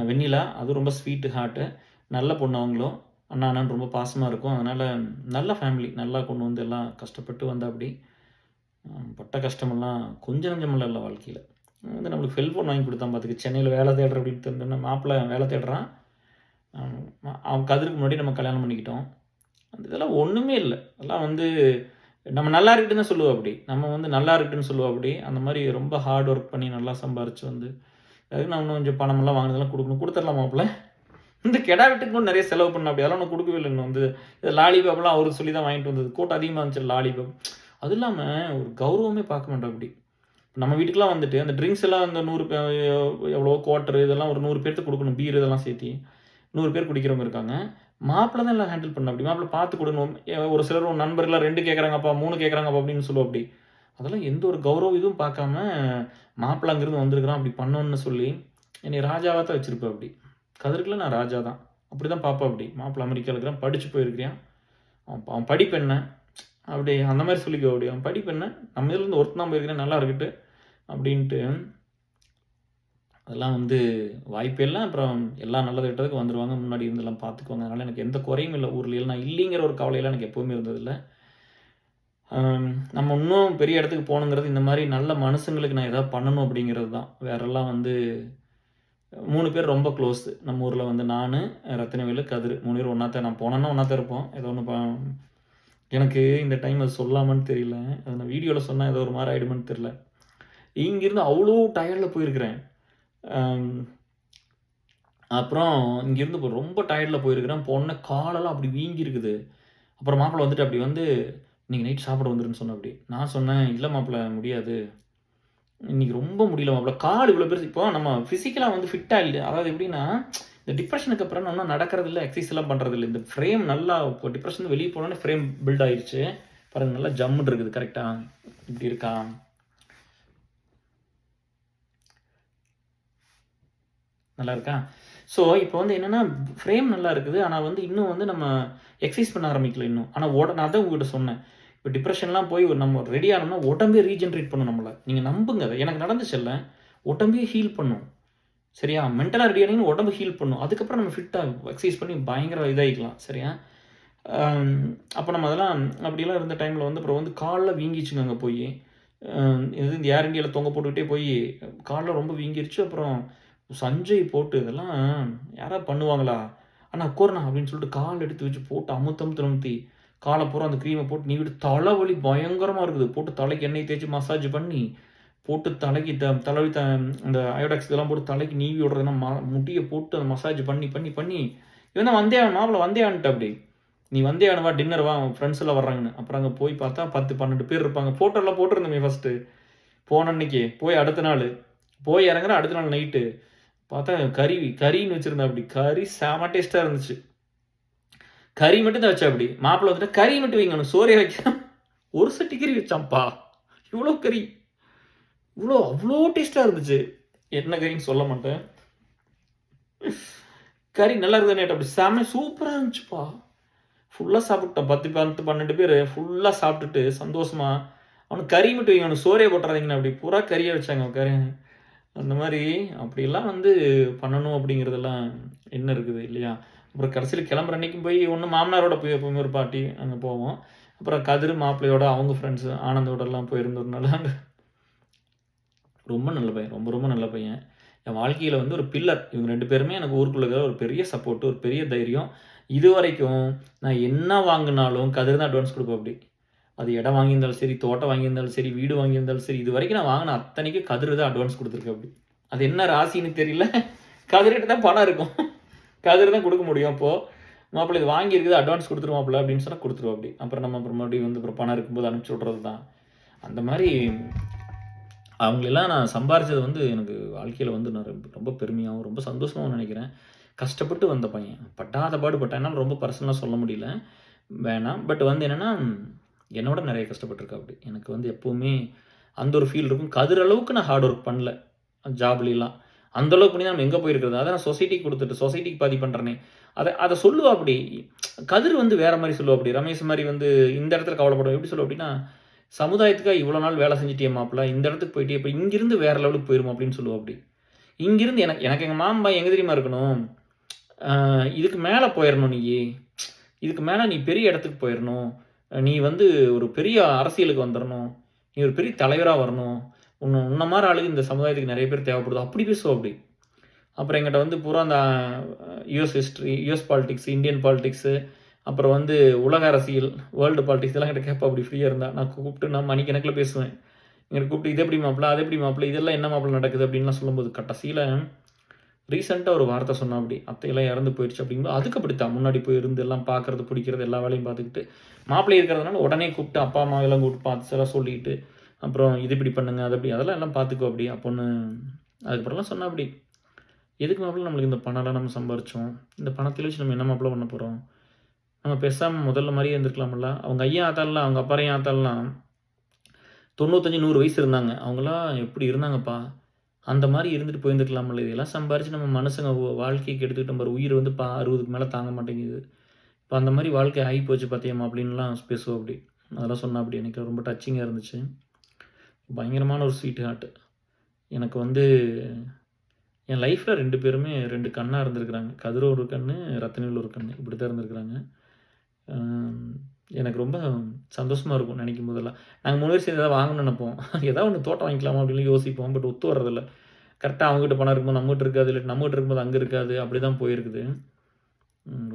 வெண்ணிலா அது ரொம்ப ஸ்வீட்டு ஹார்ட்டு, நல்ல பொண்ணு அவங்களும். அண்ணா அண்ணான்னு ரொம்ப பாசமாக இருக்கும். அதனால் நல்ல ஃபேமிலி, நல்லா கொண்டு வந்து எல்லாம் கஷ்டப்பட்டு வந்தாப்படி. பட்ட கஷ்டமெல்லாம் கொஞ்சம் நஞ்சமெல்லாம் இல்லை வாழ்க்கையில். வந்து நம்மளுக்கு செல்ஃபோன் வாங்கி கொடுத்தான் பார்த்துக்கு. சென்னையில் வேலை தேடுற அப்படின்னு தெரிஞ்சோன்னா மாப்பிள்ளை வேலை தேடுறான். அவன் கதிருக்கு முன்னாடி நம்ம கல்யாணம் பண்ணிக்கிட்டோம். அந்த இதெல்லாம் ஒன்றுமே இல்லை. அதெல்லாம் வந்து நம்ம நல்லா இருக்குன்னு தான் சொல்லுவோம் அப்படி. நம்ம வந்து நல்லா இருக்குன்னு சொல்லுவோம் அப்படி. அந்த மாதிரி ரொம்ப ஹார்ட் ஒர்க் பண்ணி நல்லா சம்பாரிச்சு வந்து அதுக்கு நான் இன்னும் கொஞ்சம் பணமெல்லாம் வாங்கினதெல்லாம் கொடுக்கணும். கொடுத்துடலாம் மாப்பிள்ளை. இந்த கெடா வெட்டுக்கு கூட நிறைய செலவு பண்ண அப்படி. அதெல்லாம் ஒன்றும் கொடுக்கவே இல்லை. இன்னும் வந்து லாலிபாப்லாம் அவருக்கு சொல்லி தான் வாங்கிட்டு வந்தது. கூட்டம் அதிகமாக இருந்துச்சு லாலிபாப். அது இல்லாமல் ஒரு கௌரவமே பார்க்க மாட்டோம் அப்படி. நம்ம வீட்டுக்கெலாம் வந்துட்டு அந்த ட்ரிங்க்ஸ் எல்லாம் அந்த 100 எவ்வளோ குவார்ட்டரு இதெல்லாம் ஒரு 100 பேர்த்துக்கு கொடுக்கணும். பீர் இதெல்லாம் சேர்த்தி 100 பேர் குடிக்கிறவங்க இருக்காங்க. மாப்பிள்ளை தான் எல்லாம் ஹேண்டில் பண்ண அப்படி. மாப்பிள்ளை பார்த்து கொடுக்கணும். ஒரு சிலர் ஒரு நண்பர்களாக 2 கேட்குறாங்கப்பா 3 கேட்குறாங்கப்பா அப்படின்னு சொல்லுவோம் அப்படி. அதெல்லாம் எந்த ஒரு கௌரவ இதுவும் பார்க்காம மாப்பிள்ளை அங்கேருந்து வந்திருக்கிறான் அப்படி பண்ணோன்னு சொல்லி என்னை ராஜாவாக தான் வச்சுருப்பேன் அப்படி. கதிர்க்குள்ள நான் ராஜா தான். அப்படி தான் பார்ப்பேன் அப்படி. மாப்பிள்ளை அமெரிக்காவில் இருக்கிறான், படித்து போயிருக்கிறான். அவன் படிப்பு என்ன அப்படி அந்த மாதிரி சொல்லிக்கோ அப்படி. அவன் படிப்பு என்ன, நம்ம இதுலேருந்து ஒருத்தன் தான் போயிருக்கிறேன், நல்லா இருக்கட்டு அப்படின்ட்டு. அதெல்லாம் வந்து வாய்ப்பெல்லாம் அப்புறம் எல்லாம் நல்லது கெட்டதுக்கு வந்துடுவாங்க. முன்னாடி இருந்தெல்லாம் பார்த்துக்குவாங்க. அதனால் எனக்கு எந்த குறையும் இல்லை ஊரில். நான் இல்லைங்கிற ஒரு கவலையெல்லாம் எனக்கு எப்போவுமே இருந்ததில்லை. நம்ம இன்னும் பெரிய இடத்துக்கு போகணுங்கிறது இந்த மாதிரி நல்ல மனுஷங்களுக்கு நான் எதாவது பண்ணணும் அப்படிங்கிறது தான். வேறெல்லாம் வந்து 3 பேர் ரொம்ப க்ளோஸு நம்ம ஊரில். வந்து நான், ரத்தினவேலு, கதிர் 3 பேர் ஒன்றா தான். நான் போனேன்னா ஒன்றா தான் இருப்போம். ஏதோ ஒன்று எனக்கு இந்த டைம் அது சொல்லாமான்னு தெரியல. அது நான் வீடியோவில் சொன்னால் ஏதோ ஒரு மாதிரி ஆகிடுமான்னு தெரியல. இங்கேருந்து அவ்வளோ டயர்டில் போயிருக்கிறேன். அப்புறம் இங்கேருந்து இப்போ ரொம்ப டயர்டில் போயிருக்கிறேன். போனோன்னே காலெல்லாம் அப்படி வீங்கியிருக்குது. அப்புறம் மாப்பிள்ளை வந்துட்டு அப்படி வந்து இன்றைக்கி நைட் சாப்பிட வந்துருன்னு சொன்னேன் அப்படி. நான் சொன்னேன் இல்லை மாப்பிள்ளை முடியாது, இன்றைக்கி ரொம்ப முடியல மாப்பிள்ளை, கால் இவ்வளோ பெருசு. இப்போ நம்ம ஃபிசிக்கலாக வந்து ஃபிட்டாக இல்லை. அதாவது எப்படின்னா இந்த டிப்ரெஷனுக்கு அப்புறம் ஒன்றும் நடக்கிறது இல்லை, எக்ஸசைஸ் எல்லாம் பண்ணுறது இல்லை. இந்த ஃப்ரேம் நல்லா இப்போ டிப்ரெஷன் வெளியே போனோன்னே ஃப்ரேம் பில்ட் ஆயிடுச்சு பாருங்க. நல்லா ஜம்முன்னு இருக்குது. கரெக்டாக இப்படி இருக்கா? நல்லா இருக்கா? ஸோ இப்போ வந்து என்னென்னா ஃப்ரேம் நல்லா இருக்குது. ஆனால் வந்து இன்னும் வந்து நம்ம எக்ஸசைஸ் பண்ண ஆரம்பிக்கல இன்னும். ஆனால் நான் தான் உங்கள்கிட்ட சொன்னேன், இப்போ டிப்ரெஷன்லாம் போய் நம்ம ரெடி ஆனோம்னா உடம்பே ரீஜென்ரேட் பண்ணும் நம்மளை. நீங்கள் நம்புங்க, அதை எனக்கு நடந்துச்சு இல்லை, உடம்பே ஹீல் பண்ணும். சரியா? மென்டலாக ரெடி ஆனீங்கன்னா உடம்பு ஹீல் பண்ணும். அதுக்கப்புறம் நம்ம ஃபிட்டாக எக்ஸசைஸ் பண்ணி பயங்கர இதாகிக்கலாம். சரியா? அப்போ நம்ம அதெல்லாம் அப்படிலாம் இருந்த டைமில் வந்து அப்புறம் வந்து காலில் வீங்கிச்சுங்க. அங்கே போய் இது இந்த ஏர் இண்டியாவில் தொங்க போட்டுக்கிட்டே போய் காலில் ரொம்ப வீங்கிருச்சு. அப்புறம் சஞ்சய் போட்டு இதெல்லாம் யாராவது பண்ணுவாங்களா? ஆனால் உட்காருண்ணா அப்படின்னு சொல்லிட்டு கால் எடுத்து வச்சு போட்டு அமுத்தி காலை பூரா அந்த க்ரீமை போட்டு நீ விட்டு தலைவலி பயங்கரமாக இருக்குது. போட்டு தலைக்கு எண்ணெய் தேய்ச்சி மசாஜ் பண்ணி போட்டு தலைக்கு தலைவலி அந்த அயோடாக்ஸ் இதெல்லாம் போட்டு தலைக்கு நீவி விடுறதுன்னா முடியை போட்டு அந்த மசாஜ் பண்ணி பண்ணி பண்ணி இவன் தான் வந்தே மாப்பிள்ளை வந்தே ஆன்ட்டு அப்படி. நீ வந்தே ஆனவா டின்னர் வா, ஃப்ரெண்ட்ஸ் எல்லாம் வர்றாங்கன்னு. அப்புறம் அங்கே போய் பார்த்தா 10-12 பேர் இருப்பாங்க. ஃபோட்டோலாம் போட்டிருந்தோமே ஃபஸ்ட்டு போன அன்னைக்கு. போய் அடுத்த நாள் போய் இறங்குற அடுத்த நாள் நைட்டு பார்த்தா கறின்னு வச்சுருந்தா அப்படி. கறி செம டேஸ்ட்டாக இருந்துச்சு. கறி மட்டும் தான் வச்சா அப்படி. மாப்பிள்ளை வந்துட்டு கறி மட்டும் வைங்க, சோறே வைக்கலாம். ஒரு சட்டி கறி வச்சான்ப்பா. இவ்வளோ கறி, அவ்வளோ டேஸ்ட்டாக இருந்துச்சு. என்ன கறின்னு சொல்ல மாட்டேன். கறி நல்லா இருக்குதுன்னு அப்படி செம சூப்பராக இருந்துச்சுப்பா. ஃபுல்லாக சாப்பிட்டோம். 10-12 பேர் ஃபுல்லாக சாப்பிட்டுட்டு சந்தோஷமா அவனுக்கு கறி மட்டும் வைங்க, அவனுக்கு சோறே போட்டுறாதீங்கன்னு அப்படி பூரா கறியை வச்சாங்க. கறி அந்த மாதிரி அப்படிலாம் வந்து பண்ணணும் அப்படிங்கிறதெல்லாம் என்ன இருக்குது இல்லையா? அப்புறம் கடைசியில் கிளம்புற அன்றைக்கும் போய் ஒன்று மாமனாரோட போய் எப்போவுமே ஒரு பார்ட்டி அங்கே போவோம். அப்புறம் கதிர் மாப்பிள்ளையோட அவங்க ஃப்ரெண்ட்ஸு ஆனந்தோடலாம் போயிருந்ததுனால அங்கே ரொம்ப நல்ல பையன், ரொம்ப ரொம்ப நல்ல பையன். என் வாழ்க்கையில் வந்து ஒரு பில்லர். இவங்க 2 பேருமே எனக்கு ஊருக்குள்ள ஒரு பெரிய சப்போர்ட்டு, ஒரு பெரிய தைரியம். இது வரைக்கும் நான் என்ன வாங்கினாலும் கதிர் தான் அட்வான்ஸ் கொடுப்பேன் அப்படி. அது இடம் வாங்கியிருந்தாலும் சரி, தோட்டம் வாங்கியிருந்தாலும் சரி, வீடு வாங்கியிருந்தாலும் சரி, இது வரைக்கும் நான் வாங்கின அத்தனைக்கு கதிர் தான் அட்வான்ஸ் கொடுத்துருக்கேன் அப்படி. அது என்ன ராசின்னு தெரியல, கதிர்கிட்ட தான் பணம் இருக்கும், கதிர் தான் கொடுக்க முடியும். அப்போது மாப்பிள்ளை இது வாங்கியிருக்குது அட்வான்ஸ் கொடுத்துருவோம் மாப்பிள்ளை அப்படின்னு சொன்னால் கொடுத்துருவோம் அப்படி. அப்புறம் நம்ம அப்புறம் மறுபடியும் வந்து அப்புறம் பணம் இருக்கும்போது அனுப்பிச்சி விட்றது தான். அந்த மாதிரி அவங்களெல்லாம் நான் சம்பாரித்தது வந்து எனக்கு வாழ்க்கையில் வந்து நான் ரொம்ப பெருமையாகவும் ரொம்ப சந்தோஷமாகவும் நினைக்கிறேன். கஷ்டப்பட்டு வந்த பையன், பட்டாத பாடுபட்டேன். என்னால் ரொம்ப பர்சனலாக சொல்ல முடியல, வேணாம். பட் வந்து என்னென்னா என்னோட நிறைய கஷ்டப்பட்டுருக்கா அப்படி. எனக்கு வந்து எப்போவுமே அந்த ஒரு ஃபீல் இருக்கும். கதிர் அளவுக்கு நான் ஹார்ட் ஒர்க் பண்ணல ஜாப்லாம். அந்தளவுக்கு பண்ணி நம்ம எங்கே போயிருக்கிறது. அதை நான் சொசைட்டிக்கு கொடுத்துட்டு சொசைட்டிக்கு பாதி பண்ணுறேனே. அதை சொல்லுவா அப்படி. கதிர் வந்து வேற மாதிரி சொல்லுவா அப்படி. ரமேஷ் மாதிரி வந்து இந்த இடத்துல கவலைப்படுவோம். எப்படி சொல்லுவா அப்படின்னா, சமுதாயத்துக்காக இவ்வளோ நாள் வேலை செஞ்சுட்டியே மாப்பிள்ள, இந்த இடத்துக்கு போயிட்டு இப்போ இங்கிருந்து வேற லெவலுக்கு போயிரும் அப்படின்னு சொல்லுவா அப்படி. இங்கிருந்து எனக்கு எனக்கு எங்கள் மாமா எங்கே தெரியுமா இருக்கணும், இதுக்கு மேலே போயிடணும் நீ, இதுக்கு மேலே நீ பெரிய இடத்துக்கு போயிடணும், நீ வந்து ஒரு பெரிய அரசியலுக்கு வந்துடணும், நீ ஒரு பெரிய தலைவராக வரணும், உன்ன மாதிரி ஆளுங்க இந்த சமுதாயத்துக்கு நிறைய பேர் தேவைப்படுது அப்படி பேசுவோம் அப்படி. அப்புறம் எங்கிட்ட வந்து பூரா அந்த US history, US politics, Indian politics, அப்புறம் வந்து உலக அரசியல், வேர்ல்டு பாலிடிக்ஸ் இதெல்லாம் என்கிட்ட கேட்பா அப்படி ஃப்ரீயாக இருந்தால். நான் கூப்பிட்டு நான் மணிக்கணக்கில் பேசுவேன். எங்கிட்ட கூப்பிட்டு இது எப்படி மாப்பிள்ள, அது எப்படி மாப்பிள்ள, இதெல்லாம் என்ன மாப்பிள்ள நடக்குது அப்படின்லாம் சொல்லும்போது கடைசியில் ரீசெண்டாக ஒரு வார்த்தை சொன்னா அப்படி, அத்தையெல்லாம் இறந்து போயிடுச்சு அப்படிங்கும்போது அதுக்கு அப்படித்தான் முன்னாடி போய் இருந்து எல்லாம் பார்க்கறது பிடிக்கிறது எல்லா வேலையும் பார்த்துக்கிட்டு மாப்பிள்ளை இருக்கிறதுனால உடனே கூப்பிட்டு அப்பா அம்மா எல்லாம் கூப்பிட்டு பார்த்து எல்லாம் சொல்லிட்டு அப்புறம் இது இப்படி பண்ணுங்க அது அப்படி அதெல்லாம் எல்லாம் பார்த்துக்கோ அப்படி அப்போன்னு அதுக்கப்புறம்லாம் சொன்னா அப்படி. எதுக்கு மாப்பிள்ள நம்மளுக்கு இந்த பணம்லாம் நம்ம சம்பாரிச்சோம், இந்த பணத்தில் வச்சு நம்ம என்ன மாப்பிள்ள பண்ண போகிறோம், நம்ம பேசாமல் முதல்ல மாதிரியே இருந்திருக்கலாம்ல. அவங்க ஐயா ஆத்தாலாம் அவங்க அப்பாரையும் ஆத்தாலாம் 95-100 வயசு இருந்தாங்க. அவங்களாம் எப்படி இருந்தாங்கப்பா, அந்த மாதிரி இருந்துட்டு போயிருந்துருக்கலாம்ல. இதெல்லாம் சம்பாரிச்சு நம்ம மனுஷங்க வாழ்க்கைக்கு எடுத்துக்கிட்ட பாரு, உயிர் வந்து 60க்கு மேலே தாங்க மாட்டேங்குது. இப்போ அந்த மாதிரி வாழ்க்கை ஆகி போச்சு பார்த்தியம்மா அப்படின்லாம் பேசுவோம் அப்படி. அதெல்லாம் சொன்னா அப்படி. எனக்கு ரொம்ப டச்சிங்காக இருந்துச்சு. பயங்கரமான ஒரு ஸ்வீட் ஹார்ட். எனக்கு வந்து என் லைஃப்பில் 2 பேருமே 2 கண்ணாக இருந்திருக்கிறாங்க. கதிர் ஒரு கண்ணு, ரத்தினில் ஒரு கண்ணு, இப்படி தான் இருந்திருக்கிறாங்க. எனக்கு ரொம்ப சந்தோஷமாக இருக்கும் நினைக்கும் போதெல்லாம். நாங்கள் 3 பேர் சேர்ந்து எதாவது வாங்கணும்னு நினைப்போம். ஏதாவது ஒன்று தோட்டம் வாங்கிக்கலாமா அப்படின்னு யோசிப்போம். பட் ஒத்து வர்றதில்ல. கரெக்டாக அவங்ககிட்ட பணம் இருக்கும்போது நம்மகிட்ட இருக்காது, இல்லை நம்மகிட்ட இருக்கும்போது அங்கே இருக்காது. அப்படி தான் போயிருக்குது.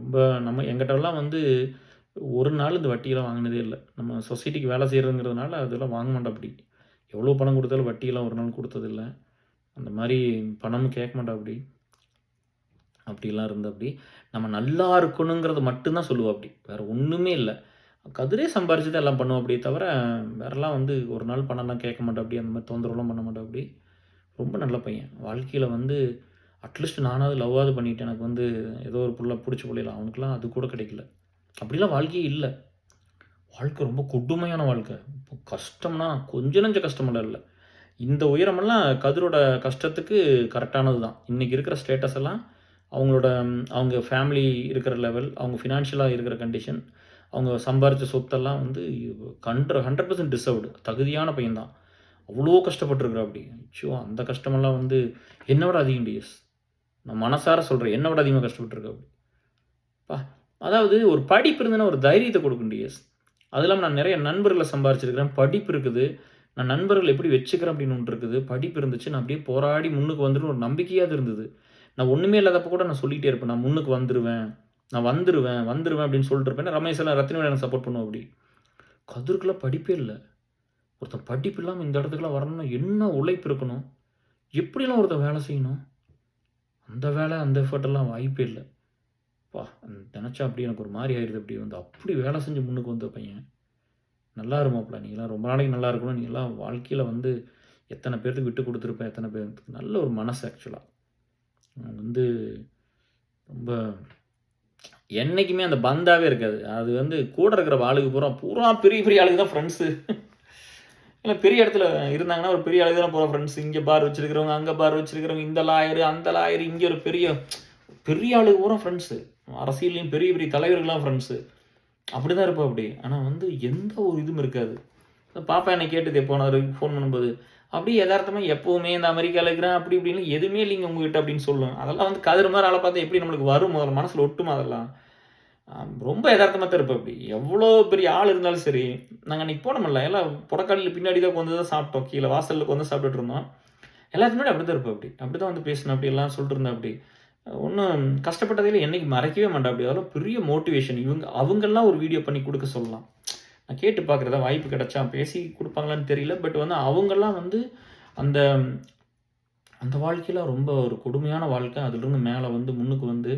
ரொம்ப நம்ம எங்கிட்டலாம் வந்து ஒரு நாள் இந்த வட்டியெல்லாம் வாங்கினதே இல்லை. நம்ம சொசைட்டிக்கு வேலை செய்கிறதுங்கிறதுனால அதெல்லாம் வாங்க மாட்டோம் அப்படி. எவ்வளோ பணம் கொடுத்தாலும் வட்டியெல்லாம் ஒரு நாள் கொடுத்ததில்ல. அந்த மாதிரி பணமும் கேட்க மாட்டோம் அப்படி. அப்படிலாம் இருந்த அப்படி நம்ம நல்லா இருக்கணுங்கிறது மட்டும்தான் சொல்லுவோம் அப்படி. வேறு ஒன்றுமே இல்லை. கதிரே சம்பாரிச்சு தான் எல்லாம் பண்ணுவோம் அப்படியே தவிர வேறெல்லாம் வந்து ஒரு நாள் பணம்லாம் கேட்க மாட்டோம் அப்படி. அந்த மாதிரி தொந்தரவுலாம் பண்ண மாட்டோம் அப்படி. ரொம்ப நல்ல பையன். வாழ்க்கையில் வந்து அட்லீஸ்ட் நானாவது லவ்வாவது பண்ணிவிட்டேன். எனக்கு வந்து ஏதோ ஒரு புள்ள பிடிச்சி பிள்ளைலாம் அவனுக்குலாம் அது கூட கிடைக்கல. அப்படிலாம் வாழ்க்கையே இல்லை. வாழ்க்கை ரொம்ப கொடுமையான வாழ்க்கை. இப்போ கஷ்டம்னா கொஞ்சம் நஞ்ச கஷ்டமெல்லாம் இல்லை. இந்த உயரமெல்லாம் கதிரோட கஷ்டத்துக்கு கரெக்டானது தான். இன்றைக்கி இருக்கிற ஸ்டேட்டஸ் எல்லாம் அவங்க ஃபேமிலி இருக்கிற லெவல், அவங்க ஃபினான்ஷியலாக இருக்கிற கண்டிஷன், அவங்க சம்பாரித்த சொத்தெல்லாம் வந்து 100% டிசர்வ்டு. தகுதியான பையன்தான். அவ்வளோ கஷ்டப்பட்டுருக்குறா அப்படி. ஐயோ அந்த கஷ்டமெல்லாம் வந்து என்னை விட அதிகம் டிஎஸ். நான் மனசார சொல்கிறேன், என்னை விட அதிகமாக கஷ்டப்பட்டுருக்கா அப்படி. அதாவது ஒரு படிப்பு இருந்ததுன்னா ஒரு தைரியத்தை கொடுக்கும் டிஎஸ். அது இல்லாமல் நான் நிறைய நண்பர்களை சம்பாரிச்சிருக்கிறேன். படிப்பு இருக்குது. நான் நண்பர்கள் எப்படி வச்சுக்கிறேன் அப்படின்னு ஒன்று இருக்குது. படிப்பு இருந்துச்சு. நான் அப்படியே போராடி முன்னுக்கு வந்துடும் ஒரு நம்பிக்கையாவது இருந்தது. நான் ஒன்றுமே இல்லாதப்போ கூட நான் சொல்லிகிட்டே இருப்பேன், நான் முன்னுக்கு வந்துடுவேன், நான் வந்துடுவேன் அப்படின்னு சொல்லிட்டு இருப்பேன். ரமேஷ் எல்லாம் ரத்தினி எனக்கு சப்போர்ட் பண்ணுவோம் அப்படி. கதிர்க்கெல்லாம் படிப்பே இல்லை. ஒருத்தன் படிப்பு இல்லாமல் இந்த இடத்துக்குலாம் வரணும்னா என்ன உழைப்பு இருக்கணும், எப்படிலாம் ஒருத்தன் வேலை செய்யணும், அந்த வேலை அந்த எஃபர்ட்டெல்லாம் வாய்ப்பே இல்லை. நினச்சா அப்படி எனக்கு ஒரு மாதிரி ஆயிடுது. அப்படி வந்து அப்படி வேலை செஞ்சு முன்னுக்கு வந்த பையன். நல்லா இருமாப்ல, நீங்களாம் ரொம்ப நாளைக்கு நல்லா இருக்கணும். நீங்களாம் வாழ்க்கையில் வந்து எத்தனை பேர்த்துக்கு விட்டு கொடுத்துருப்பேன், எத்தனை பேருக்கு நல்ல ஒரு மனசு. ஆக்சுவலாக வந்து ரொம்ப என்றைக்குமே அந்த பந்தாவே இருக்காது. அது வந்து கூட இருக்கிற ஆளுக்கு பூரா பெரிய பெரிய ஆளுக்கு தான் ஃப்ரெண்ட்ஸு. இல்லை பெரிய இடத்துல இருந்தாங்கன்னா ஒரு பெரிய ஆளுக்கு தான் போகிற ஃப்ரெண்ட்ஸ். இங்கே பார் வச்சுருக்கிறவங்க, அங்கே பார் வச்சுருக்கிறவங்க, இந்த லாயரு அந்த லாயரு, இங்கே ஒரு பெரிய பெரிய ஆளுக்கு பூரா ஃப்ரெண்ட்ஸு. அரசியல்லையும் பெரிய பெரிய தலைவர்கள்லாம் ஃப்ரெண்ட்ஸு. அப்படி தான் இருப்போம் அப்படி. ஆனால் வந்து எந்த ஒரு இதுவும் இருக்காது. பாப்பா என்னை கேட்டது எப்போ நான் ஃபோன் பண்ணும்போது, அப்படியே யதார்த்தமாக எப்போவுமே இந்த அமெரிக்காவில் இருக்கிறேன் அப்படி இப்படின்னு எதுவுமே இல்லைங்க உங்ககிட்ட அப்படின்னு சொல்லுவேன். அதெல்லாம் வந்து கதிர் மாதிரி ஆளை பார்த்தா எப்படி நம்மளுக்கு வரும், முதல்ல மனசில் ஒட்டுமா அதெல்லாம். ரொம்ப யதார்த்தமாக தான் இருப்பேன் அப்படி. எவ்வளோ பெரிய ஆள் இருந்தாலும் சரி, நாங்கள் அன்றைக்கி போனோம்ல எல்லாம் புடக்காளியில் பின்னாடி தான் வந்து தான் சாப்பிட்டோம். கீழே வாசலில் வந்து சாப்பிட்டுட்டு இருந்தோம். எல்லாத்துக்குமே அப்படி தான் இருப்பேன் அப்படி. அப்படி தான் வந்து பேசினேன் அப்படி எல்லாம் சொல்லிட்டு இருந்தேன் அப்படி. ஒன்றும் கஷ்டப்பட்டதில் என்றைக்கு மறைக்கவே மாட்டேன் அப்படி. அதெல்லாம் பெரிய மோட்டிவேஷன். அவங்கெல்லாம் ஒரு வீடியோ பண்ணி கொடுக்க சொல்லலாம். நான் கேட்டு பார்க்குறதா வாய்ப்பு கிடைச்சா பேசி கொடுப்பாங்களான்னு தெரியல. பட் வந்து அவங்கெல்லாம் வந்து அந்த அந்த வாழ்க்கையில் ரொம்ப ஒரு கொடுமையான வாழ்க்கை. அதுலேருந்து மேலே வந்து முன்னுக்கு வந்து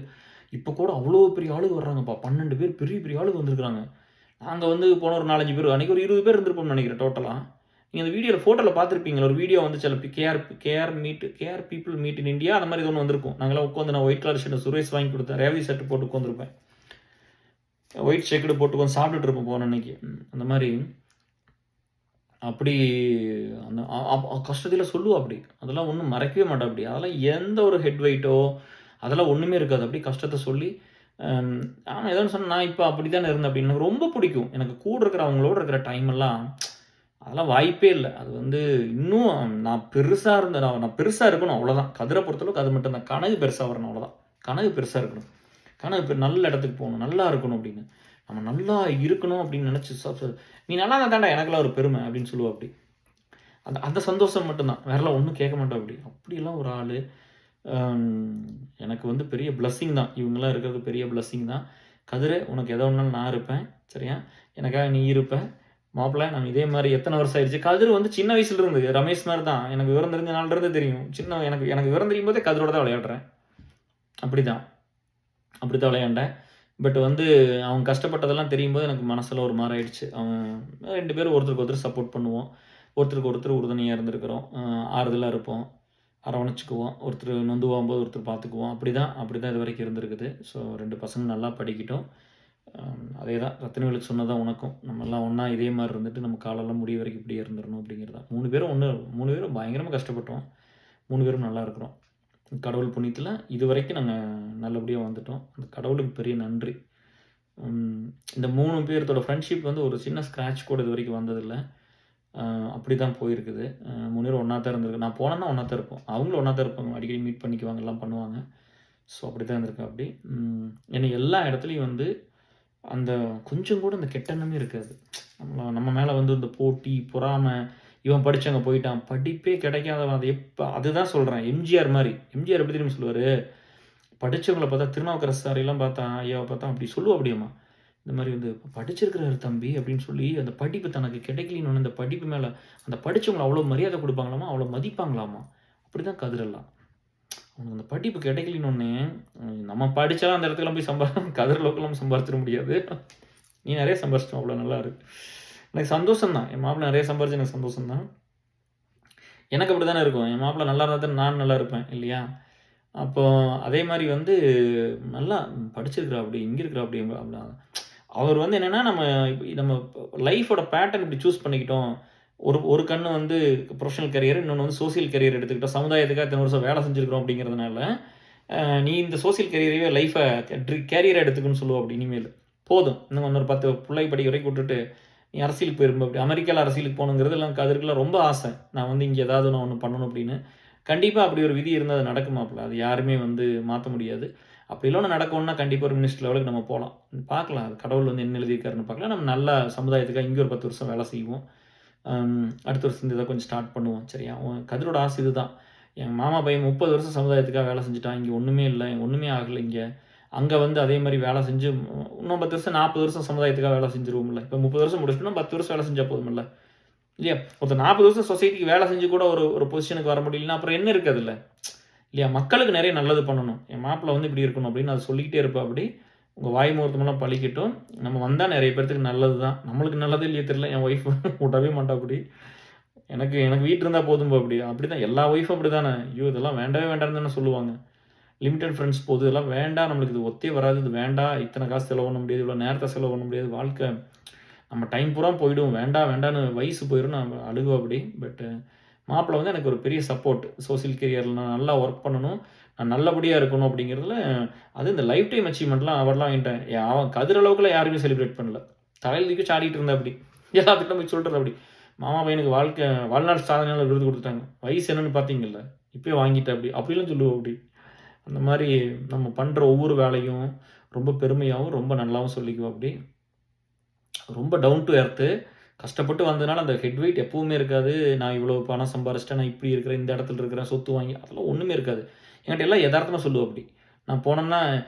இப்போ கூட அவ்வளோ பெரிய ஆளுங்க வர்றாங்கப்பா. 12 பேர் பெரிய பெரிய ஆளுங்க வந்திருக்கிறாங்க. நாங்கள் வந்து போன ஒரு 4-5 பேர், அன்றைக்கி ஒரு 20 பேர் இருந்திருப்போம்னு நினைக்கிறேன் டோட்டலாக. நீங்கள் இந்த வீடியோவில் ஃபோட்டோவில் பார்த்துருப்பீங்களா, ஒரு வீடியோ வந்து சில கேஆர் பீப்புள் மீட் இன் இந்தியா அந்த மாதிரி ஒன்று வந்திருக்கும். நாங்களாம் உட்காந்து நான் ஒயிட் கலர் ஷர்ட் சுரேஷ் வாங்கி கொடுத்தேன், ரேவதி ஷர்ட் போட்டு உட்காந்துருப்பேன், ஒயிட் ஷர்ட்டு போட்டு உட்காந்து சாப்பிட்டுட்டு இருப்போம் போன அன்னைக்கு. அந்த மாதிரி அப்படி அந்த கஷ்டத்தில் சொல்லுவோம் அப்படி. அதெல்லாம் ஒன்றும் மறைக்கவே மாட்டோம் அப்படி. அதெல்லாம் எந்த ஒரு ஹெட் வெயிட்டோ அதெல்லாம் ஒன்றுமே இருக்காது. அப்படி கஷ்டத்தை சொல்லி ஆமா ஏதோ ஒண்ணு சொன்னா, நான் இப்ப அப்படித்தானே இருந்தேன் அப்படின்னு. எனக்கு ரொம்ப பிடிக்கும். எனக்கு கூட இருக்கிற அவங்களோட இருக்கிற டைம் எல்லாம் அதெல்லாம் வாய்ப்பே இல்ல. அது வந்து இன்னும் நான் பெருசா நான் பெருசா இருக்கணும் அவ்வளோதான். கதிர பொறுத்தளவுக்கு அது மட்டும் தான். கனவு பெருசா வரணும் அவ்வளோதான். கனவு பெருசா இருக்கணும். நல்ல இடத்துக்கு போகணும். நல்லா இருக்கணும் அப்படின்னு. நம்ம நல்லா இருக்கணும் அப்படின்னு நினைச்சு "நீ நல்லா இருந்தா தான்டா எனக்கெல்லாம் ஒரு பெருமை" அப்படின்னு சொல்லுவாப்படி. அந்த அந்த சந்தோஷம் மட்டும் தான். வேறலாம் ஒண்ணும் கேட்க மாட்டாப்படி. அப்படியெல்லாம் ஒரு ஆளு. அம் எனக்கு வந்து பெரிய பிளெஸ்ஸிங் தான். இவங்கலாம் இருக்கிறது பெரிய பிளெஸ்ஸிங் தான். "கதிரு உனக்கு எது ஒண்ணுனாலும் நான் இருப்பேன். சரியா? எனக்காக நீ இருப்ப. மாப்பிள நம்ம இதே மாரி எத்தன வருஷம் ஆயிருச்சு." கதிர் வந்து சின்ன வயசுல இருந்து ரமேஷ் மாரி தான். எனக்கு விவரம் தெரிஞ்ச நாள்ல இருந்தே தெரியும். எனக்கு எனக்கு விவரம் தெரியும்போதே கதிரோட தான் விளையாடுறேன். அப்படிதான். அப்படித்தான் விளையாண்டேன். பட் வந்து அவன் கஷ்டப்பட்டதெல்லாம் தெரியும்போது எனக்கு மனசுல ஒரு மாரி ஆயிடுச்சு. அவன் 2 பேரும் ஒருத்தருக்கு ஒருத்தர் சப்போர்ட் பண்ணுவோம். ஒருத்தருக்கு ஒருத்தர் உறுதுணையா இருந்திருக்கிறோம். ஆறுதலா இருப்போம். அரவணைச்சுக்குவோம். ஒருத்தர் நொந்து போகும்போது ஒருத்தர் பார்த்துக்குவோம். அப்படிதான் இதுவரைக்கும் இருந்திருக்குது. ஸோ 2 பசங்க நல்லா படிக்கட்டும். அதேதான் ரத்தினவேலுக்கு சொன்னதுதான் உனக்கும். நம்மலாம் ஒண்ணா இதே மாரி இருந்துட்டு நம்ம காலெல்லாம் முடிய வரைக்கும் இப்படியே இருந்துறணும் அப்படிங்கிறது தான். 3 பேரும் பயங்கரமா கஷ்டப்பட்டோம். 3 பேரும் நல்லா இருக்கிறோம். கடவுள் புண்ணியத்துல இதுவரைக்கும் நாங்க நல்லபடியா வந்துட்டோம். அந்த கடவுளுக்கு பெரிய நன்றி. இந்த 3 பேர்த்தோட ஃப்ரெண்ட்ஷிப் வந்து ஒரு சின்ன ஸ்க்ராட்ச் கூட இதுவரைக்கும் வந்ததில்ல. அப்படிதான் போயிருக்குது. 3 பேரும் ஒண்ணா தான் இருந்திருக்கு. நான் போனேன்னா ஒண்ணா தான் இருப்போம். அவங்களும் ஒண்ணா தான் இருப்பாங்க. அடிக்கடி மீட் பண்ணிக்குவாங்க, எல்லாம் பண்ணுவாங்க. ஸோ அப்படித்தான் இருந்திருக்காப்படி. என்னை எல்லா இடத்துலயும் வந்து அந்த கொஞ்சம் கூட அந்த கெட்ட எண்ணமே இருக்காது. நம்ம மேல வந்து இந்த போட்டி, பொறாமை, இவன் படிச்சு அங்க போயிட்டான். படிப்பே கிடைக்காதவன் அது அதுதான் சொல்றேன். எம்ஜிஆர் மாரி. எம்ஜிஆர் எப்படி தெரியுமா சொல்லுவாரு? படிச்சவங்கள பார்த்தா திருநாவுக்கரசு சாரையெல்லாம் பார்த்தா, ஐயாவ பார்த்தா அப்படி சொல்லுவாப்படியாம்மா. இந்த மாரி வந்து "படிச்சிருக்கிறாரு தம்பி" அப்படின்னு சொல்லி அந்த படிப்பு தனக்கு கிடைக்கலின்னோனே அந்த படிப்பு மேல அந்த படிச்சவங்கள அவ்வளோ மரியாதை குடுப்பாங்களாமா, அவ்வளோ மதிப்பாங்களாமா. அப்படிதான் கதிரெல்லாம். அவனுக்கு அந்த படிப்பு கிடைக்கலின்னோனே, நம்ம படிச்சாலும் அந்த இடத்துக்குலாம் போய் கதிர் அளவுக்குலாம் நம்ம சம்பாரிச்சிட முடியாது. நீ நெறைய சம்பாரிச்சிட்ட அவ்வளோ நல்லா இருக்கு. எனக்கு சந்தோஷம் தான். என் மாப்பிள்ளை நெறைய சம்பாரிச்சா எனக்கு சந்தோஷம் தான். எனக்கு அப்படித்தானே இருக்கும். என் மாப்பிள்ளை நல்லா இருந்தா தானே நானும் நல்லா இருப்பேன் இல்லையா? அப்போ அதே மாரி வந்து நல்லா படிச்சிருக்கிறாப்படி, இங்க இருக்கிறாப்படி அப்படின்னா அவர் வந்து என்னன்னா, நம்ம லைஃபோட பேட்டர்ன் இப்படி சூஸ் பண்ணிக்கிட்டோம். ஒரு கண்ணு வந்து ப்ரொஃபஷனல் கேரியர், இன்னொன்னு வந்து சோசியல் கேரியர் எடுத்துக்கிட்டோம். சமுதாயத்துக்காக இத்தன வருஷம் வேலை செஞ்சிருக்கிறோம் அப்படிங்கிறதுனால, நீ இந்த சோசியல் கேரியரையே லைஃப கேரியரா எடுத்துக்கன்னு சொல்லுவாப்படி இனிமேலு. போதும். இன்னும் இன்னொரு 10 புள்ளை படிக்க வரைக்கும் விட்டுட்டு, நீ அரசியலுக்கு போயிரும்ப அப்படி. அமெரிக்கால அரசியலுக்கு போகணுங்கிறது எல்லாம் கதிருக்குலாம் ரொம்ப ஆசை. நான் வந்து இங்க ஏதாவது நான் ஒண்ணு பண்ணணும் அப்படின்னு. கண்டிப்பா அப்படி ஒரு விதி இருந்தா அது நடக்குமாப்ல. அது யாருமே வந்து மாத்த முடியாது. அப்படிலாம் ஒண்ணு நடக்கணும்னா கண்டிப்பா ஒரு மினிஸ்டர் லெவலுக்கு நம்ம போலாம். பார்க்கலாம். அது கடவுள் வந்து என்ன எழுதியிருக்காருன்னு பார்க்கலாம். நம்ம நல்லா சமுதாயத்துக்காக இங்க ஒரு 10 வருஷம் வேலை செய்வோம். அடுத்த வருஷம் இத கொஞ்சம் ஸ்டார்ட் பண்ணுவோம். சரியா? கதிரோட ஆசை இதுதான். என் மாமா பையன் 30 வருஷம் சமுதாயத்துக்காக வேலை செஞ்சுட்டான். இங்க ஒண்ணுமே இல்ல. ஒண்ணுமே ஆகல இங்க. அங்க வந்து அதே மாரி வேலை செஞ்சு இன்னும் 10 வருஷம் 40 வருஷம் சமுதாயத்துக்காக வேலை செஞ்சுருவோம்ல. இப்ப 30 வருஷம் முடிச்சுட்டோம்னா 10 வருஷம் வேலை செஞ்சா போதும்ல்ல. இல்லையா? ஒருத்தன் 40 வருஷம் சொசைட்டிக்கு வேலை செஞ்சு கூட ஒரு பொசிஷனுக்கு வர முடியலன்னா, அப்புறம் என்ன இருக்கு அதுல? இல்லையா? மக்களுக்கு நெறைய நல்லது பண்ணணும். என் மாப்பிள்ளை வந்து இப்படி இருக்கணும் அப்படின்னு அத சொல்லிக்கிட்டே இருப்பாப்படி. உங்க வாய் முகூர்த்தமெல்லாம் பலிக்கட்டும். நம்ம வந்தா நெறைய பேத்துக்கு நல்லது தான். நம்மளுக்கு நல்லதோ இல்லையோ தெரியல. என் ஒய்ஃப் விடவே மாட்டாப்படி. எனக்கு எனக்கு வீடு இருந்தா போதும்பாப்படி. அப்படிதான் எல்லா ஒய்ஃபும் அப்படிதானே. ஐயோ! இதெல்லாம் வேண்டவே வேண்டாம்ன்னு தானே சொல்லுவாங்க. லிமிட்டட் ஃப்ரெண்ட்ஸ் போதும். இதெல்லாம் வேண்டாம். நம்மளுக்கு இது ஒத்தே வராது. இது வேண்டாம். இத்தனை காசு செலவு பண்ண முடியாது. இவ்வளோ நேரத்த செலவு பண்ண முடியாது. வாழ்க்கை நம்ம டைம் பூரா போயிடும். வேண்டாம் வேண்டான்னு வயசு போயிரும். நான் அழுகுவாப்படி. மாப்பிள்ளை வந்து எனக்கு ஒரு பெரிய சப்போர்ட். சோசியல் கேரியர்ல நான் நல்லா ஒர்க் பண்ணணும். நான் நல்லபடியா இருக்கணும் அப்படிங்கிறதுல, அது இந்த லைஃப் டைம் அச்சீவ்மெண்ட்லாம் அவார்ட்லாம் வாங்கிட்டேன். அவன் கதிர் அளவுக்குலாம் யாருமே செலிப்ரேட் பண்ணல. தலையில தூக்கி வச்சு ஆடிட்டு இருந்தாப்படி. எல்லாத்துக்கிட்ட போய் சொல்றாப்படி. மாமா பையனுக்கு வாழ்நாள் சாதனையாளர் விருது குடுத்துட்டாங்க. வயசு என்னன்னு பார்த்தீங்கல்ல? இப்பயே வாங்கிட்டாப்படி. அப்படிலாம் சொல்லுவாப்படி. அந்த மாரி நம்ம பண்ற ஒவ்வொரு வேலையும் ரொம்ப பெருமையாவும், ரொம்ப நல்லாவும் சொல்லிக்குவாப்படி. ரொம்ப டவுன் டூ எர்த்து. கஷ்டப்பட்டு வந்ததுனால அந்த ஹெட் வெயிட் எப்பவுமே இருக்காது. நான் இவ்வளோ பணம் சம்பாரிச்சுட்டேன், நான் இப்படி இருக்கிறேன், இந்த இடத்துல இருக்கிறேன், சொத்து வாங்கி அதெல்லாம் ஒண்ணுமே இருக்காது. என்கிட்ட எல்லாம் எதார்த்தமா சொல்லுவாப்படி. நான் போனோம்னா,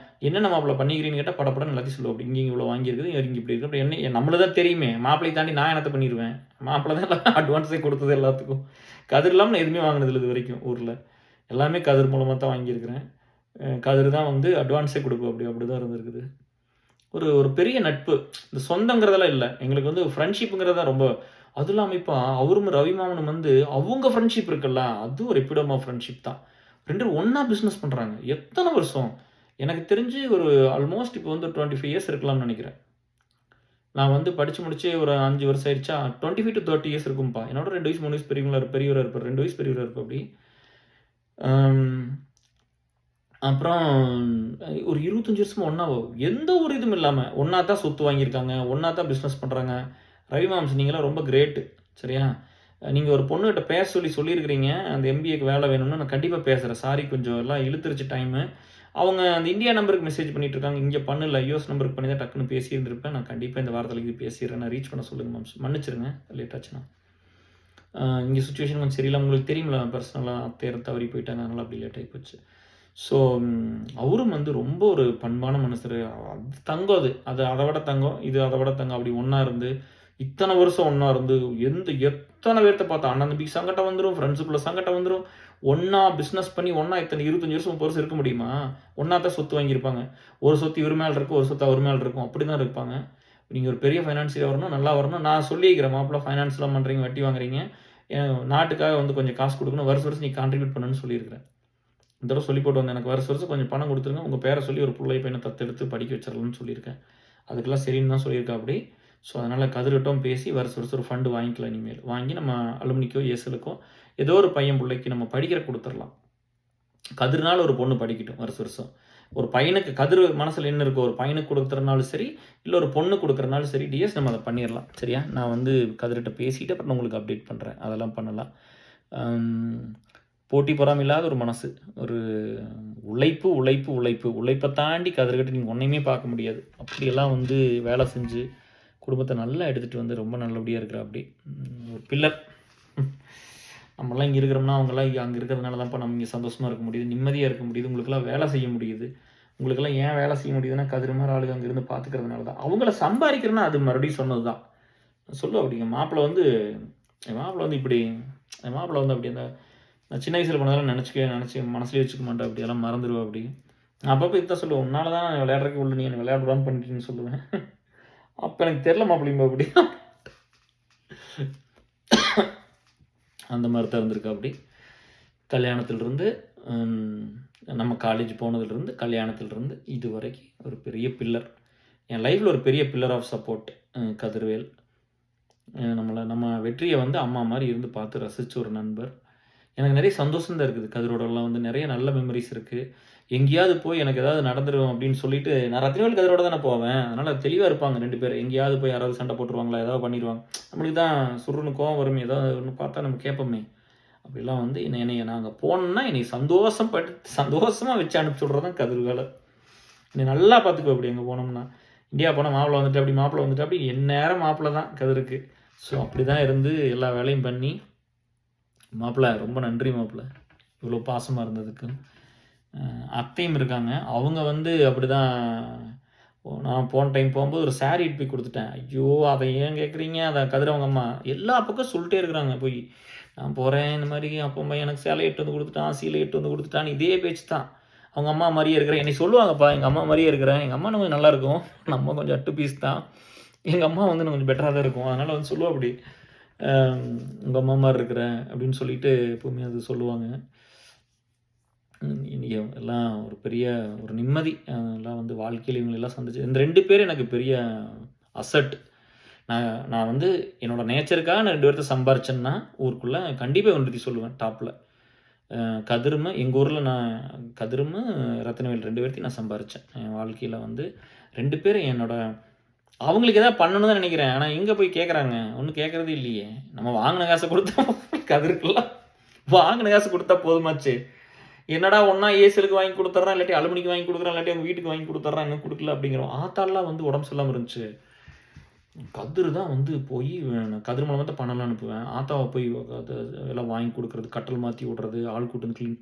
"என்னென்ன மாப்பிள பண்ணிக்கிறீங்கன்னு?" கேட்டா படபடன்னு எல்லாத்தையும் சொல்லுவாப்படி. இங்க இவ்வளோ வாங்கியிருக்குது, இங்க இப்படி இருக்கு. அப்புறம் நம்மளுக்கு தான் தெரியுமே. மாப்பிள்ளைய தாண்டி நான் என்னத்த பண்ணிருவேன்? மாப்பிள தான் எல்லாம் அட்வான்ஸே குடுத்தது எல்லாத்துக்கும். கதிர் இல்லாம நான் எதுவுமே வாங்குனதில்ல இதுவரைக்கும் ஊர்ல. எல்லாமே கதிர் மூலமா தான் வாங்கியிருக்கிறேன். கதிர் தான் வந்து அட்வான்ஸே குடுப்பாப்படி. அப்படிதான் இருந்திருக்குது. ஒரு ஒரு பெரிய நட்பு. இந்த சொந்தங்கிறதெல்லாம் இல்ல. எங்களுக்கு வந்து ஃப்ரெண்ட்ஷிப்ங்கிறது தான் ரொம்ப அதுவும் இல்லாம இப்ப அவரும் ரவிமாமனும் வந்து அவங்க ஃப்ரெண்ட்ஷிப் இருக்குல்ல, அது ஒரு எப்பிடம் ஆஃப் ஃப்ரெண்ட்ஷிப் தான். 2 பேரும் ஒண்ணா பிசினஸ் பண்றாங்க. எத்தன வருஷம்? எனக்கு தெரிஞ்சு ஒரு ஆல்மோஸ்ட் இப்ப வந்து 25 இயர்ஸ் இருக்கலாம்னு நெனைக்கிறேன். நான் வந்து படிச்சு முடிச்சு ஒரு 5 வருஷம் ஆயிருச்சா, 25-30 இயர்ஸ் இருக்கும்பா. என்னோட 2 வயசு, 3 வயசு பெரியவரா இருப்பாரு. 2 வயசு பெரியவரா இருப்பாப்படி. அம் அப்புறம் ஒரு 25 வருஷமா ஒண்ணா எந்த ஒரு இதுவும் இல்லாம, ஒண்ணா தான் சொத்து வாங்கியிருக்காங்க. ஒண்ணா தான் பிசினஸ் பண்றாங்க. ரவி மாம்ஸ் நீங்கலாம் ரொம்ப கிரேட். சரியா? நீங்க ஒரு பொண்ணுகிட்ட பேச சொல்லியிருக்கிறீங்க. அந்த எம்பிஏக்கு வேலை வேணும்னு. நான் கண்டிப்பா பேசுறேன். சாரி கொஞ்சம் எல்லாம் இழுத்துருச்சு டைமு. அவங்க அந்த இந்தியா நம்பருக்கு மெசேஜ் பண்ணிட்டு இருக்காங்க. இங்க பண்ணல. யுஎஸ் நம்பருக்கு பண்ணி தான் டக்குன்னு பேசியிருந்திருப்பேன். நான் கண்டிப்பா இந்த வாரத்தில இது பேசிறேன். நான் ரீச் பண்ண சொல்லுங்க மாம்ஸ். மன்னிச்சிருங்க லேட் ஆச்சுன்னா. இங்க சிச்சுவேஷன் கொஞ்சம் சரியில்ல. உங்களுக்கு தெரியும்ல பெர்சனலா அத்தை தவறி போயிட்டாங்க. அதனால அப்படி லேட் ஆயி போச்சு. ஸோ அவரும் வந்து ரொம்ப ஒரு பண்பான மனுஷரு. அது தங்கம் அது. அது அத விட தங்கம். இது அத விட தங்கம். அப்படி ஒண்ணா இருந்து, இத்தன வருஷம் ஒண்ணா இருந்து, எத்தன பேர்த்த பார்த்தா அண்ணன் தம்பிக்கு சங்கடம் வந்துரும், ஃப்ரெண்ட்ஸுக்குள்ள சங்கடம் வந்துரும். ஒண்ணா பிசினஸ் பண்ணி ஒண்ணா இத்தன 25 வருஷம் 30 வருஷம் இருக்க முடியுமா? ஒண்ணா தான் சொத்து வாங்கியிருப்பாங்க. ஒரு சொத்து இவர் மேல இருக்கும், ஒரு சொத்து அவர் மேல இருக்கும். அப்படிதான் இருப்பாங்க. நீங்க ஒரு பெரிய ஃபைனான்சியரா வரணும், நல்லா வரணும். நான் சொல்லியிருக்கிறேன் மாப்பிள ஃபைனான்ஸ்லாம் பண்றீங்க, வட்டி வாங்குறீங்க. நாட்டுக்காக வந்து கொஞ்சம் காசு குடுக்கணும். வருஷம் வருஷம் நீ கான்ட்ரிபியூட் பண்ணுன்னு சொல்லியிருக்கிறேன். இந்த தடவ சொல்லி போட்டு வந்தேன். எனக்கு வருஷம் வருஷம் கொஞ்சம் பணம் குடுத்துருங்க. உங்க பேர சொல்லி ஒரு புள்ளைய பையன தத்தெடுத்து படிக்க வச்சிரலாம்னு சொல்லியிருக்கேன். அதுக்கெல்லாம் சரின்னு தான் சொல்லியிருக்காப்படி. ஸோ, அதனால கதிர்கிட்டும் பேசி வருஷம் வருஷம் ஒரு ஃபண்ட் வாங்கிக்கலாம் இனிமேல். வாங்கி நம்ம அலுமினிக்கோ, ஏசலுக்கோ ஏதோ ஒரு பையன் புள்ளைக்கு நம்ம படிக்கிறக்கு குடுத்துரலாம். கதிர்னால ஒரு பொண்ணு படிக்கட்டும் வருஷம் வருஷம். ஒரு பையனுக்கு கதிர் மனசுல என்ன இருக்கோ, ஒரு பையனுக்கு குடுக்குறனாலும் சரி, இல்ல ஒரு பொண்ணு குடுக்குறனாலும் சரி, டிஎஸ் நம்ம அத பண்ணிறலாம். சரியா? நான் வந்து கதிர்ட்ட பேசிட்டு அப்புறம் உங்களுக்கு அப்டேட் பண்றேன். அதெல்லாம் பண்ணலாம். போட்டி பொறாமை இல்லாத ஒரு மனசு. ஒரு உழைப்பு, உழைப்பு, உழைப்பு. உழைப்ப தாண்டி கதிர்கிட்ட நீங்க ஒண்ணுமே பார்க்க முடியாது. அப்படியெல்லாம் வந்து வேலை செஞ்சு, குடும்பத்த நல்லா எடுத்துட்டு வந்து ரொம்ப நல்லபடியா இருக்கிறாப்படி. ஒரு பில்லர். நம்மலாம் இங்க இருக்கிறோம்னா, அவங்கலாம் அங்க இருக்கிறதுனால தான்ப்பா நம்ம இங்க சந்தோஷமா இருக்க முடியுது, நிம்மதியா இருக்க முடியுது. உங்களுக்கெல்லாம் வேலை செய்ய முடியுது. உங்களுக்கெல்லாம் ஏன் வேலை செய்ய முடியுதுன்னா, கதிர் மாரி ஆளுங்க அங்க இருந்து பார்த்துக்கிறதுனால தான். அவங்கள சம்பாரிக்கிறேன்னா அது மறுபடியும் சொன்னது தான். சொல்லுவா அப்படி என் மாப்பிள வந்து இப்படி என் மாப்பிள வந்து அப்படி அந்த நான் சின்ன வயசுல பண்ணதெல்லாம் நெனச்சு மனசுலயே வச்சுக்க மாட்டேன். அப்படியெல்லாம் மறந்துருவா அப்படி. நான் அப்பப்ப இதுதான் சொல்லுவேன். உன்னால தான் நான் விளையாடுறதுக்கே உள்ள நீ என்ன விளையாட விடாம பண்ணிட்டீங்கன்னு சொல்லுவேன். அப்ப எனக்கு தெரியல மாப்பிள்ளைம்பா அப்படி. அந்த மாரி தான் இருந்திருக்கா அப்படி. கல்யாணத்திலிருந்து நம்ம காலேஜ் போனதிலிருந்து, கல்யாணத்திலிருந்து இதுவரைக்கும் ஒரு பெரிய பில்லர். என் லைஃப்ல ஒரு பெரிய பில்லர் ஆஃப் சப்போர்ட் கதிர்வேல். நம்ம வெற்றிய வந்து அம்மா மாரி இருந்து பார்த்து ரசிச்ச ஒரு நண்பர். எனக்கு நிறைய சந்தோஷம் தான் இருக்குது. கதிரோடலாம் வந்து நிறைய நல்ல மெமரீஸ் இருக்கு. எங்கேயாவது போய் எனக்கு ஏதாவது நடந்துரும் அப்படின்னு சொல்லிட்டு நான் ரத்தினவேல் கதிரோட தானே போவேன். அதனால தெளிவா இருப்பாங்க 2 பேரும். எங்கேயாவது போய் யாராவது சண்டை போட்டுருவாங்களா? ஏதாவது பண்ணிருவாங்க. நம்மளுக்கு தான் சுர்ருன்னு கோவம் வருமே. ஏதாவது ஒண்ணு பார்த்தா நம்ம கேட்போமே. அப்படிலாம் வந்து என்னைய நான் அங்க போனேன்னா என்னைய சந்தோஷமா வச்சு அனுப்பிச்சு விடுறது தான் கதிர் வேலை. என்னைய நல்லா பார்த்துக்குவா அப்படி அங்க போனோம்னா. இந்தியா போனா மாப்பிள வந்துட்டாப்படி, மாப்பிள வந்துட்டாப்படி எந்நேரம் மாப்பிள தான் கதிருக்கு. ஸோ அப்படிதான் இருந்து எல்லா வேலையும் பண்ணி மாப்பிள ரொம்ப நன்றி மாப்பிள. இவ்வளோ பாசமா இருந்ததுக்கு. அத்தையும் இருக்காங்க. அவங்க வந்து அப்படிதான் நான் போன டைம் போகும்போது ஒரு சாரி எடுத்து போய் குடுத்துட்டேன். ஐயோ! அத ஏன் கேட்குறீங்க? அத கதிர் அவங்க அம்மா எல்லா பக்கம் சொல்லிட்டே இருக்கிறாங்க போய். நான் போறேன் இந்த மாரி அப்பா பையன் எனக்கு சேலை எட்டு வந்து குடுத்துட்டான், சீலை எட்டு வந்து குடுத்துட்டான்னு இதே பேச்சு தான். அவங்க அம்மா மாரியே இருக்கிறேன். என்னைய சொல்லுவாங்கப்பா, எங்க அம்மா மாரியே இருக்கிறேன். எங்க அம்மா கொஞ்சம் நல்லாயிருக்கும். நம்ம கொஞ்சம் அட்டு பீஸ் தான். எங்க அம்மா வந்து இன்னும் கொஞ்சம் பெட்டரா தான் இருக்கும். அதனால வந்து சொல்லுவாப்படி. உங்க அம்மா மாரி இருக்கிறேன் அப்படின்னு சொல்லிட்டு எப்பவுமே அது சொல்லுவாங்க. இன்னைக்கு எல்லாம் ஒரு பெரிய ஒரு நிம்மதி. எல்லாம் வந்து வாழ்க்கையில இவங்களெல்லாம் சந்திச்சு இந்த 2 பேரும் எனக்கு பெரிய அசட். நான் வந்து என்னோட நேச்சருக்காக நான் 2 பேர்த்த சம்பாரிச்சேன்னா, ஊருக்குள்ள கண்டிப்பா இவங்கள சொல்லுவேன் டாப்ல. கதிரும் எங்க ஊர்ல நான் கதிரும், ரத்தினவேல் 2 பேர்த்தையும் நான் சம்பாரிச்சேன். என் வாழ்க்கையில வந்து 2 பேரும் என்னோட அவங்களுக்கு ஏதாவது பண்ணணும்னு தான் நெனைக்கிறேன். ஆனா எங்க போய் கேட்கறாங்க? ஒண்ணும் கேட்கறதே இல்லையே. நம்ம வாங்குன காச குடுத்தா கதிருக்குலாம் வாங்குன காசு குடுத்தா போதுமாச்சே. என்னடா ஒண்ணா ஏசிலுக்கு வாங்கி குடுத்துர்றான், இல்லாட்டி அலுமினிக்கு வாங்கி குடுக்குறான், இல்லாட்டி அவங்க வீட்டுக்கு வாங்கி குடுத்துர்றான், இன்னும் குடுக்கல அப்படிங்கிறோம். ஆத்தால்லாம் வந்து உடம்பு சரியில்லாம இருந்துச்சு. கதிரு தான் வந்து போய் கதிர் மூலமா தான் பணம்லாம் அனுப்புவேன். ஆத்தாவ போய் எல்லாம் வாங்கி குடுக்குறது, கட்டில் மாத்தி விடுறது, ஆள் கூட்டு வந்து கிளீன்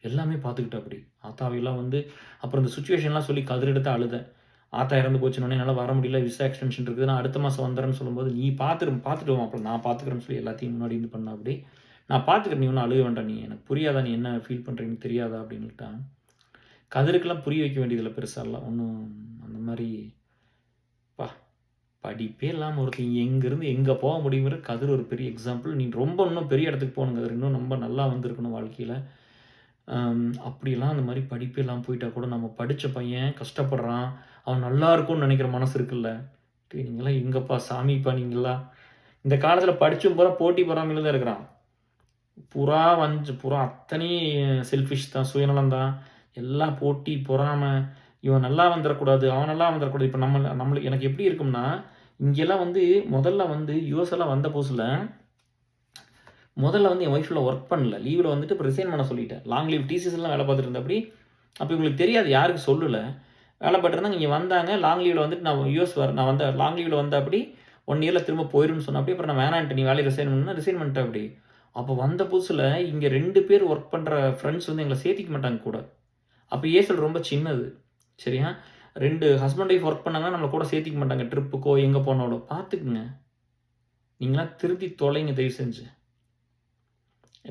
எல்லாமே பார்த்துக்கிட்டாப்படி. ஆத்தாவையெல்லாம் வந்து அப்புறம் இந்த சிச்சுவேஷன்லாம் சொல்லி கதிரிட்ட அழுதேன். ஆத்தா இறந்து போச்சுன்னோனே என்னால வர முடியல. விசா எக்ஸ்டென்ஷன் இருக்குது. நான் அடுத்த மாசம் வந்துர்றேன்னு சொல்லும்போது, நீ பார்த்துட்டு வா மாப்ள நான் பார்த்துக்கிறேன்னு சொல்லி எல்லாத்தையும் முன்னாடி இருந்து பண்ணாப்படி. நான் பார்த்துக்கிறேன். நீ ஒண்ணும் அழுக வேண்டாம். நீ எனக்கு புரியாதா? நீ என்ன ஃபீல் பண்றீங்கன்னு தெரியாதா? அப்படின்னுட்டான். கதிருக்கெல்லாம் புரிய வைக்க வேண்டியதில்ல பெருசாலாம். ஒண்ணும் அந்த மாரி ப்பா படிப்பே இல்லாம ஒருத்தன் எங்கேருந்து எங்க போக முடியுங்கிற கதிர் ஒரு பெரிய எக்ஸாம்பிள். நீ ரொம்ப இன்னும் பெரிய இடத்துக்கு போகணும் கதிர். இன்னும் ரொம்ப நல்லா வந்திருக்கணும் வாழ்க்கையில. அப்படியெல்லாம் அந்த மாரி படிப்பே இல்லாம போயிட்டா கூட நம்ம படிச்ச பையன் கஷ்டப்படுறான். அவன் நல்லா இருக்கும்னு நெனைக்கிற மனசு இருக்குல்ல. டேய் நீங்கலாம் எங்கப்பா சாமிப்பா நீங்கலாம். இந்த காலத்தில படிச்சும் பூரா போட்டி பொறாமையில தான் இருக்கிறான். புறா அத்தனையும் செல்ஃபிஷ் தான், சுயநலம் தான். எல்லாம் போட்டி, பொறாமை, இவன் நல்லா வந்துடக்கூடாது, அவன் நல்லா வந்துடக்கூடாது. இப்போ நம்மளுக்கு எனக்கு எப்படி இருக்கும்னா, இங்கெல்லாம் வந்து முதல்ல வந்து யுஎஸ் எல்லாம் வந்த புதுசுல, முதல்ல வந்து என் ஒய்ஃப்ல ஒர்க் பண்ணல. லீவ்ல வந்துட்டு இப்போ ரிசைன் பண்ண சொல்லிட்டேன். லாங் லீவ் டிசிஎஸ்லாம் வேலை பார்த்துட்டு இருந்தபடி, அப்போ இவங்களுக்கு தெரியாது, யாருக்கு சொல்லல. வேலை பார்த்துருந்தாங்க. இங்கே வந்தாங்க. லாங் லீவ்ல வந்துட்டு நான் யுஎஸ் நான் வந்த லாங் லீவ்ல வந்தபடி 1 இயர்ல திரும்ப போயிருன்னு சொன்னப்படி, அப்புறம் நான் வேணான்ட்டு, நீ வேலையை ரிசைன் பண்ணா ரிசைன் பண்ணிட்டேன் அப்படி. அப்போ வந்த புதுசுல இங்கே 2 பேர் ஒர்க் பண்ணுற ஃப்ரெண்ட்ஸ் வந்து எங்களை சேர்த்திக்க மாட்டாங்க கூட. அப்போ ஏசல் ரொம்ப சின்னது. சரியா? 2 ஹஸ்பண்ட் ஒய்ஃப் ஒர்க் பண்ணாங்கன்னா நம்மள கூட சேர்த்திக்க மாட்டாங்க. ட்ரிப்புக்கோ எங்கே போனாலும். பார்த்துக்குங்க. நீங்களாம் திருத்தி தொலைங்க தயவு செஞ்சு.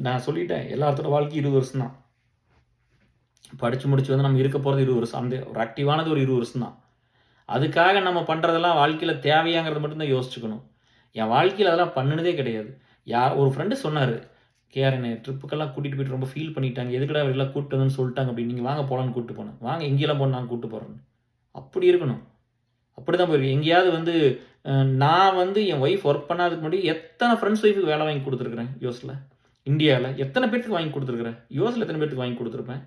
நான் சொல்லிட்டேன், எல்லாத்தோட வாழ்க்கை 20 வருஷம் தான். படித்து முடிச்சு வந்து நம்ம இருக்க போகிறது 20 வருஷம். அந்த ஒரு ஆக்டிவானது ஒரு 20 வருஷம் தான். அதுக்காக நம்ம பண்ணுறதெல்லாம் வாழ்க்கையில் தேவையாங்கிறத மட்டும்தான் யோசிச்சுக்கணும். என் வாழ்க்கையில் அதெல்லாம் பண்ணினதே கிடையாது. ஒரு ஃப்ரெண்டு சொன்னார், கேஆர் என்னை ட்ரிப்புக்கெல்லாம் கூட்டிகிட்டு போயிட்டு ரொம்ப ஃபீல் பண்ணிட்டாங்க, எதுக்குடா எல்லாம் கூப்பிட்டு வந்துன்னு சொல்லிட்டாங்க அப்படி. நீங்கள் வாங்க போகலான்னு கூப்பிட்டு போனேன். வாங்க எங்கேயெல்லாம் போகணும், நான் கூப்பிட்டு போகிறேன்னு. அப்படி இருக்கணும். அப்படி தான் போயிருக்கேன். எங்கேயாவது வந்து நான் வந்து என் ஒய்ஃப் ஒர்க் பண்ணாததுக்கு முன்னாடி எத்தனை ஃப்ரெண்ட்ஸ் ஒய்ஃபுக்கு வேலை வாங்கி கொடுத்துருக்குறேன் யூஎஸில். இந்தியாவில் எத்தனை பேர்த்துக்கு வாங்கி கொடுத்துருக்குறேன். யூஎஸில் எத்தனை பேர்த்துக்கு வாங்கி கொடுத்துருப்பேன்.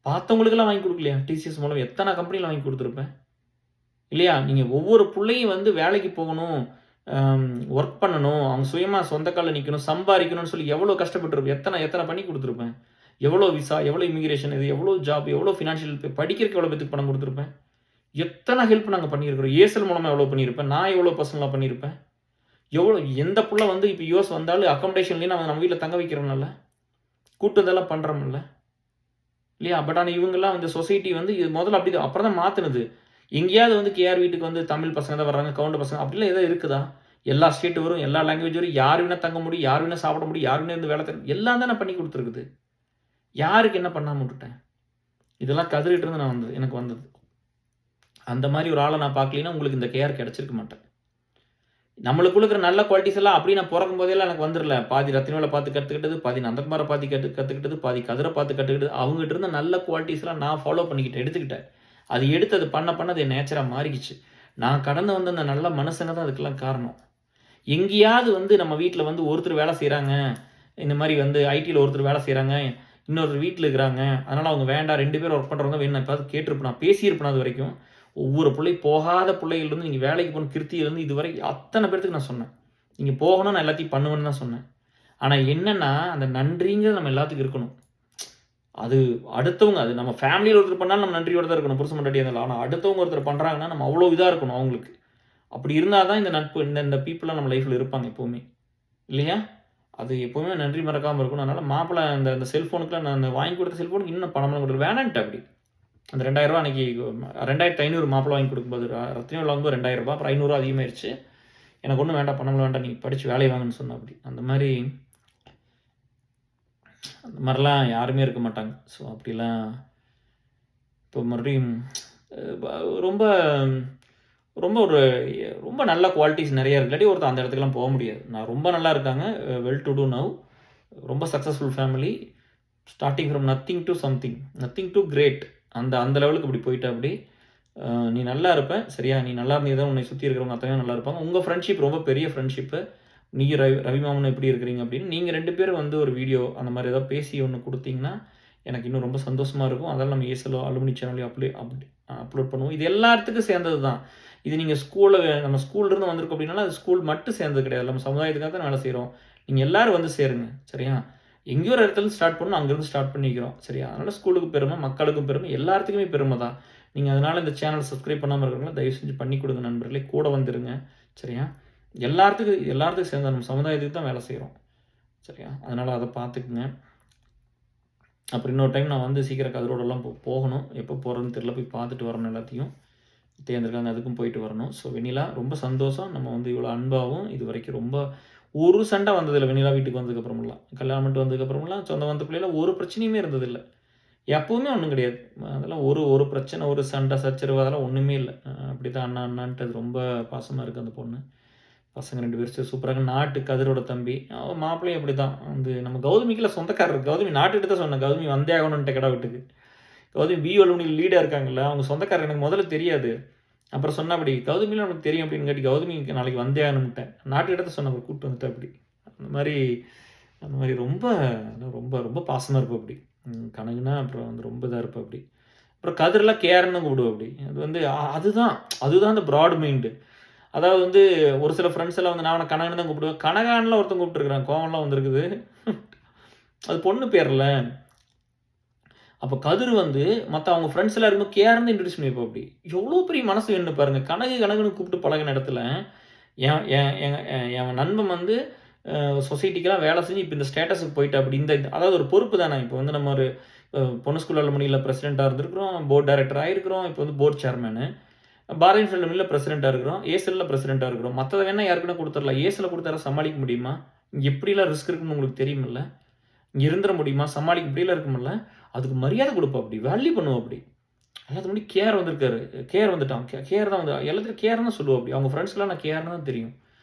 பார்த்தவங்களுக்கெல்லாம் வாங்கி கொடுக்கலையா? டிசிஎஸ் மூலம் எத்தனை கம்பெனியில் வாங்கி கொடுத்துருப்பேன் இல்லையா? நீங்கள் ஒவ்வொரு பிள்ளையும் வந்து வேலைக்கு போகணும், ஒர்க் பண்ணணும், அவங்க சுயமாக சொந்த காலில் நிற்கணும், சம்பாதிக்கணும்னு சொல்லி எவ்வளோ கஷ்டப்பட்டுருப்பேன். எத்தனை பண்ணி கொடுத்துருப்பேன். எவ்வளோ விசா, எவ்வளோ இமிகிரேஷன், இது எவ்வளோ ஜாப், எவ்வளோ ஃபினான்ஷியல், படிக்கிறதுக்கு எவ்வளோ பேத்துக்கு பணம் கொடுத்துருப்பேன். எத்தனை ஹெல்ப் நாங்கள் பண்ணியிருக்கிறோம். ஏசல் மூலமாக எவ்வளோ பண்ணியிருப்பேன். நான் எவ்வளோ பர்சனலாக பண்ணியிருப்பேன். எவ்வளோ எந்த புள்ள வந்து இப்போ யூஎஸ் வந்தாலும் அக்கமடேஷன்லேயும் நம்ம வீட்டில் தங்க வைக்கிறோம்ல, கூட்டு இதெல்லாம் பண்ணுறோம்ல இல்லையா? பட் ஆனால் இவங்கெல்லாம் வந்து சொசைட்டி வந்து இது முதல்ல அப்படி அப்புறம் தான் மாற்றினது. எங்கேயாவது வந்து கேஆர் வீட்டுக்கு வந்து தமிழ் பசங்க தான் வர்றாங்க, கவுண்டர் பசங்க அப்படிலாம் எதாவது இருக்குதா? எல்லா ஸ்டேட்டு வரும், எல்லா லாங்குவேஜ் வரும், யார் வேணால் தங்க முடியும், யார் வேணால் சாப்பிட முடியும், யார் வேணால் இருந்து வேலை தர, எல்லாம் தான் நான் பண்ணி கொடுத்துருக்குது. யாருக்கு என்ன பண்ணாமல் விட்டுட்டேன்? இதெல்லாம் கதறிட்டு இருந்து நான் எனக்கு வந்தது. அந்த மாதிரி ஒரு ஆளை நான் பார்க்கலன்னா உங்களுக்கு இந்த கேஆர் கிடச்சிருக்க மாட்டேன். நம்மளுக்குள்ள இருக்கிற நல்ல குவாலிட்டிஸ் எல்லாம் அப்படி நான் பிறக்கும் போதெல்லாம் எனக்கு வந்துடல. பாதி ரத்தினவேலை பார்த்து கற்றுக்கிட்டது, பாதி நந்தகுமாரை பார்த்து கற்றுக்கிட்டது, பாதி கதிரை பார்த்து கற்றுக்கிட்டது. அவங்ககிட்ட இருந்த நல்ல குவாலிட்டிஸ்லாம் நான் ஃபாலோ பண்ணிக்கிட்டேன், எடுத்துக்கிட்டேன். அது எடுத்து அது பண்ண அது என் நேச்சராக மாறிக்கிச்சு. நான் கடந்து வந்த அந்த நல்ல மனுஷங்க தான் அதுக்கெல்லாம் காரணம். எங்கேயாவது வந்து நம்ம வீட்டில் வந்து ஒருத்தர் வேலை செய்கிறாங்க, இந்த மாதிரி வந்து ஐடியில் ஒருத்தர் வேலை செய்கிறாங்க, இன்னொருத்தர் வீட்டில் இருக்கிறாங்க, அதனால் அவங்க வேண்டாம், 2 பேர் ஒர்க் பண்ணுறவங்க வேணும், நான் எப்போது கேட்டிருப்பேன், நான் பேசியிருப்பேன். அது வரைக்கும் ஒவ்வொரு பிள்ளை போகாத பிள்ளைகள்லேருந்து நீங்கள் வேலைக்கு போகணும் கிருத்தியிலேருந்து இதுவரை அத்தனை பேர்த்துக்கு நான் சொன்னேன். நீங்கள் போகணும், நான் எல்லாத்தையும் பண்ணுவேன்னு தான் சொன்னேன். ஆனால் என்னென்னா அந்த நன்றிங்கிறது நம்ம எல்லாத்துக்கும் இருக்கணும். அது அடுத்தவங்க, அது நம்ம ஃபேமிலியில் ஒருத்தர் பண்ணாலும் நம்ம நன்றியோடு தான் இருக்கணும், புருஷன் பொண்டாட்டியாக இருந்தாலும். ஆனால் அடுத்தவங்க ஒருத்தர் பண்ணுறாங்கன்னா நம்ம அவ்வளோ இதாக இருக்கணும் அவங்களுக்கு. அப்படி இருந்தால் தான் இந்த நட்பு, இந்த பீப்புளாக நம்ம லைஃப்பில் இருப்பாங்க எப்போவுமே இல்லையா? அது எப்போவுமே நன்றி மறக்காமல் இருக்கணும். அதனால் மாப்பிள்ளை அந்த செல்ஃபோனுக்குலாம் நான் வாங்கி கொடுத்த செல்ஃபோனுக்கு இன்னும் பணம்லாம் கொடுத்து வேணான்ட்டு அப்படி. அந்த 2000 அன்றைக்கி 2500 மாப்பிள்ளை வாங்கி கொடுக்கும்போது ரத்தினம் வாங்கும்போது 2000, அப்புறம் 500 அதிகமாகிடுச்சு. எனக்கு ஒன்றும் வேண்டாம், பணம்லாம் வேண்டாம், நீங்கள் படித்து வேலையை வாங்கன்னு சொன்ன அப்படி. அந்த மாதிரிலாம் யாருமே இருக்க மாட்டாங்க. ஸோ அப்படிலாம் இப்போ மறுபடியும் ரொம்ப ரொம்ப ஒரு ரொம்ப நல்ல குவாலிட்டிஸ் நிறைய இருக்கு. இல்லாட்டி ஒருத்தர் அந்த இடத்துக்குலாம் போக முடியாது. நான் ரொம்ப நல்லா இருக்காங்க, வெல் டு டூ நவ், ரொம்ப successful family, starting from nothing to something, nothing to great. அந்த லெவலுக்கு இப்படி போயிட்டா அப்படி. நீ நல்லா இருப்ப சரியா? நீ நல்லா இருந்தீங்க, உன்னை சுற்றி இருக்கிறவங்க அத்தனையும் நல்லா இருப்பாங்க. உங்கள் ஃப்ரெண்ட்ஷிப் ரொம்ப பெரிய ஃப்ரெண்ட்ஷிப்பு. நீங்கள் ரவிமாமன் எப்படி இருக்கிறீங்க அப்படின்னு நீங்கள் 2 பேரும் வந்து ஒரு வீடியோ அந்த மாதிரி ஏதாவது பேசி ஒன்று கொடுத்தீங்கன்னா எனக்கு இன்னும் ரொம்ப சந்தோஷமாக இருக்கும். அதெல்லாம் நம்ம ஏசலோ அலுமினி சேனலையும் அப்லோட் பண்ணுவோம். இது எல்லாத்துக்கும் சேர்ந்தது தான். இது நீங்கள் நம்ம ஸ்கூல்லேருந்து வந்திருக்கோம் அப்படின்னாலும் அது ஸ்கூல் மட்டும் சேர்ந்தது கிடையாது. நம்ம சமுதாயத்துக்காக தான் வேலை செய்கிறோம். நீங்கள் எல்லோரும் வந்து சேருங்க சரியா? எங்கேயோ ஒரு இடத்துல ஸ்டார்ட் பண்ணணும், அங்கேருந்து ஸ்டார்ட் பண்ணிக்கிறோம் சரியா? அதனால் ஸ்கூலுக்கு பெருமை, மக்களுக்கும் பெருமை, எல்லாத்துக்குமே பெருமை தான். நீங்கள் அதனால் இந்த சேனல் சப்ஸ்கிரைப் பண்ணாமல் இருக்கிறவங்கள தயவு செஞ்சு பண்ணி கொடுங்க நண்பர்களே, கூட வந்துடுங்க சரியா? எல்லாத்துக்கும் சேர்ந்த நம்ம சமுதாயத்துக்கு தான் வேலை செய்கிறோம் சரியா? அதனால் அதை பார்த்துக்குங்க. அப்புறம் இன்னொரு டைம் நான் வந்து சீக்கிரம் கதிரோடெல்லாம் போகணும். எப்போ போகிறதுன்னு தெரியல, போய் பார்த்துட்டு வரணும், எல்லாத்தையும் தேர்ந்திருக்காங்க, அதுக்கும் போயிட்டு வரணும். ஸோ வெண்ணிலா ரொம்ப சந்தோஷம். நம்ம வந்து இவ்வளோ அன்பாகவும் இது வரைக்கும் ரொம்ப ஒரு சண்டை வந்ததில்லை. வெண்ணிலா வீட்டுக்கு வந்ததுக்கப்புறமெல்லாம், கல்யாணம் பண்ணிட்டு வந்ததுக்கப்புறமெல்லாம், சொந்த வந்தக்குள்ளே ஒரு பிரச்சனையுமே இருந்ததில்லை. எப்போவுமே ஒன்றும் கிடையாது. அதெல்லாம் ஒரு பிரச்சனை, ஒரு சண்டை சச்சரவு அதெல்லாம் ஒன்றுமே இல்லை. அப்படி தான் அண்ணான்ட்டு அது ரொம்ப பாசமாக இருக்குது அந்த பொண்ணு. பசங்க 2 பேரும் சூப்பராக. நாட்டு கதிரோட தம்பி மாப்பிள்ளையும் அப்படி தான். வந்து நம்ம கௌதமிக்கெல்லாம் சொந்தக்காரர். கௌதமி நாட்டுக்கிட்ட தான் சொன்னேன், கௌதமி வந்தே ஆகணுன்ட்டு கடை வீட்டுக்கு. கௌதமி பிஓலுமி லீடாக இருக்காங்கல்ல, அவங்க சொந்தக்காரர் எனக்கு முதல்ல தெரியாது. அப்புறம் சொன்னால் அப்படி கௌதமிலாம் நமக்கு தெரியும் அப்படின்னு கேட்டி கௌதமிக்கு நாளைக்கு வந்தே ஆகணும்ட்டேன். நாட்டுக்கிட்ட சொன்ன கூப்பிட்டு வந்துட்டேன் அப்படி. அந்த மாதிரி ரொம்ப ரொம்ப ரொம்ப பாசமாக இருப்போம் அப்படி. கனகுனா அப்புறம் வந்து ரொம்ப இதாக இருப்பேன் அப்படி. அப்புறம் கதிரெல்லாம் கேர்ன்னு கூப்பிடுவோம் அப்படி. அது வந்து அதுதான் அதுதான் அந்த ப்ராட் மைண்டு. அதாவது வந்து ஒரு சில ஃப்ரெண்ட்ஸ் எல்லாம் வந்து நான் அவனை கனகன்னு தான் கூப்பிடுவேன். கனகான்லாம் ஒருத்தன் கூப்பிட்டுருக்கான். கோவம்லாம் வந்திருக்குது. அது பொண்ணு பேர்ல. அப்போ கதிர் வந்து மற்ற அவங்க ஃப்ரெண்ட்ஸ் எல்லாம் இருக்கும்போது கேர்ன்னு இன்ட்ரடியூஸ் பண்ணியிருப்போம் அப்படி. எவ்வளோ பெரிய மனசு வேணும்னு பாருங்க. கனகு கனகுன்னு கூப்பிட்டு பழகின இடத்துல என் என் என் என் நண்பன் வந்து சொசைட்டிக்கெல்லாம் வேலை செஞ்சு இப்போ இந்த ஸ்டேட்டஸுக்கு போயிட்டு அப்படி அதாவது ஒரு பொறுப்பு தானே. இப்போ வந்து நம்ம ஒரு பொண்ணு ஸ்கூல் அலுமினியில் பிரசிடெண்ட்டாக இருந்திருக்கிறோம், போர்ட் டைரக்டர் ஆகிருக்கிறோம், இப்போ வந்து போர்ட் சேர்மேனு, பாரதிய ஃபில்மில் பிரசிடெண்ட்டாக இருக்கிறோம், ஏசலில் பிரசிடெண்ட்டாக இருக்கிறோம். மற்றதை வேணால் யாருக்குன்னா கொடுத்துடலாம். ஏசில் கொடுத்தார சமாளிக்க முடியுமா? இங்கே எப்படிலாம் ரிஸ்க் இருக்குன்னு உங்களுக்கு தெரியுமில்ல? இங்கே இருந்துட முடியுமா? சமாளிக்க இப்படிலாம் இருக்குமில்ல? அதுக்கு மரியாதை கொடுப்போம் அப்படி, வேல்யூ பண்ணுவோம் அப்படி. எல்லாத்துக்கு முன்னாடி கேர் வந்திருக்காரு, கேர் வந்துட்டான், கேர் தான் வந்து எல்லாத்துக்கும் கேர் தான் சொல்லுவோம் அப்படி. அவங்க ஃப்ரெண்ட்ஸ்க்குலாம் நான் கேர்னு தான் தெரியும்.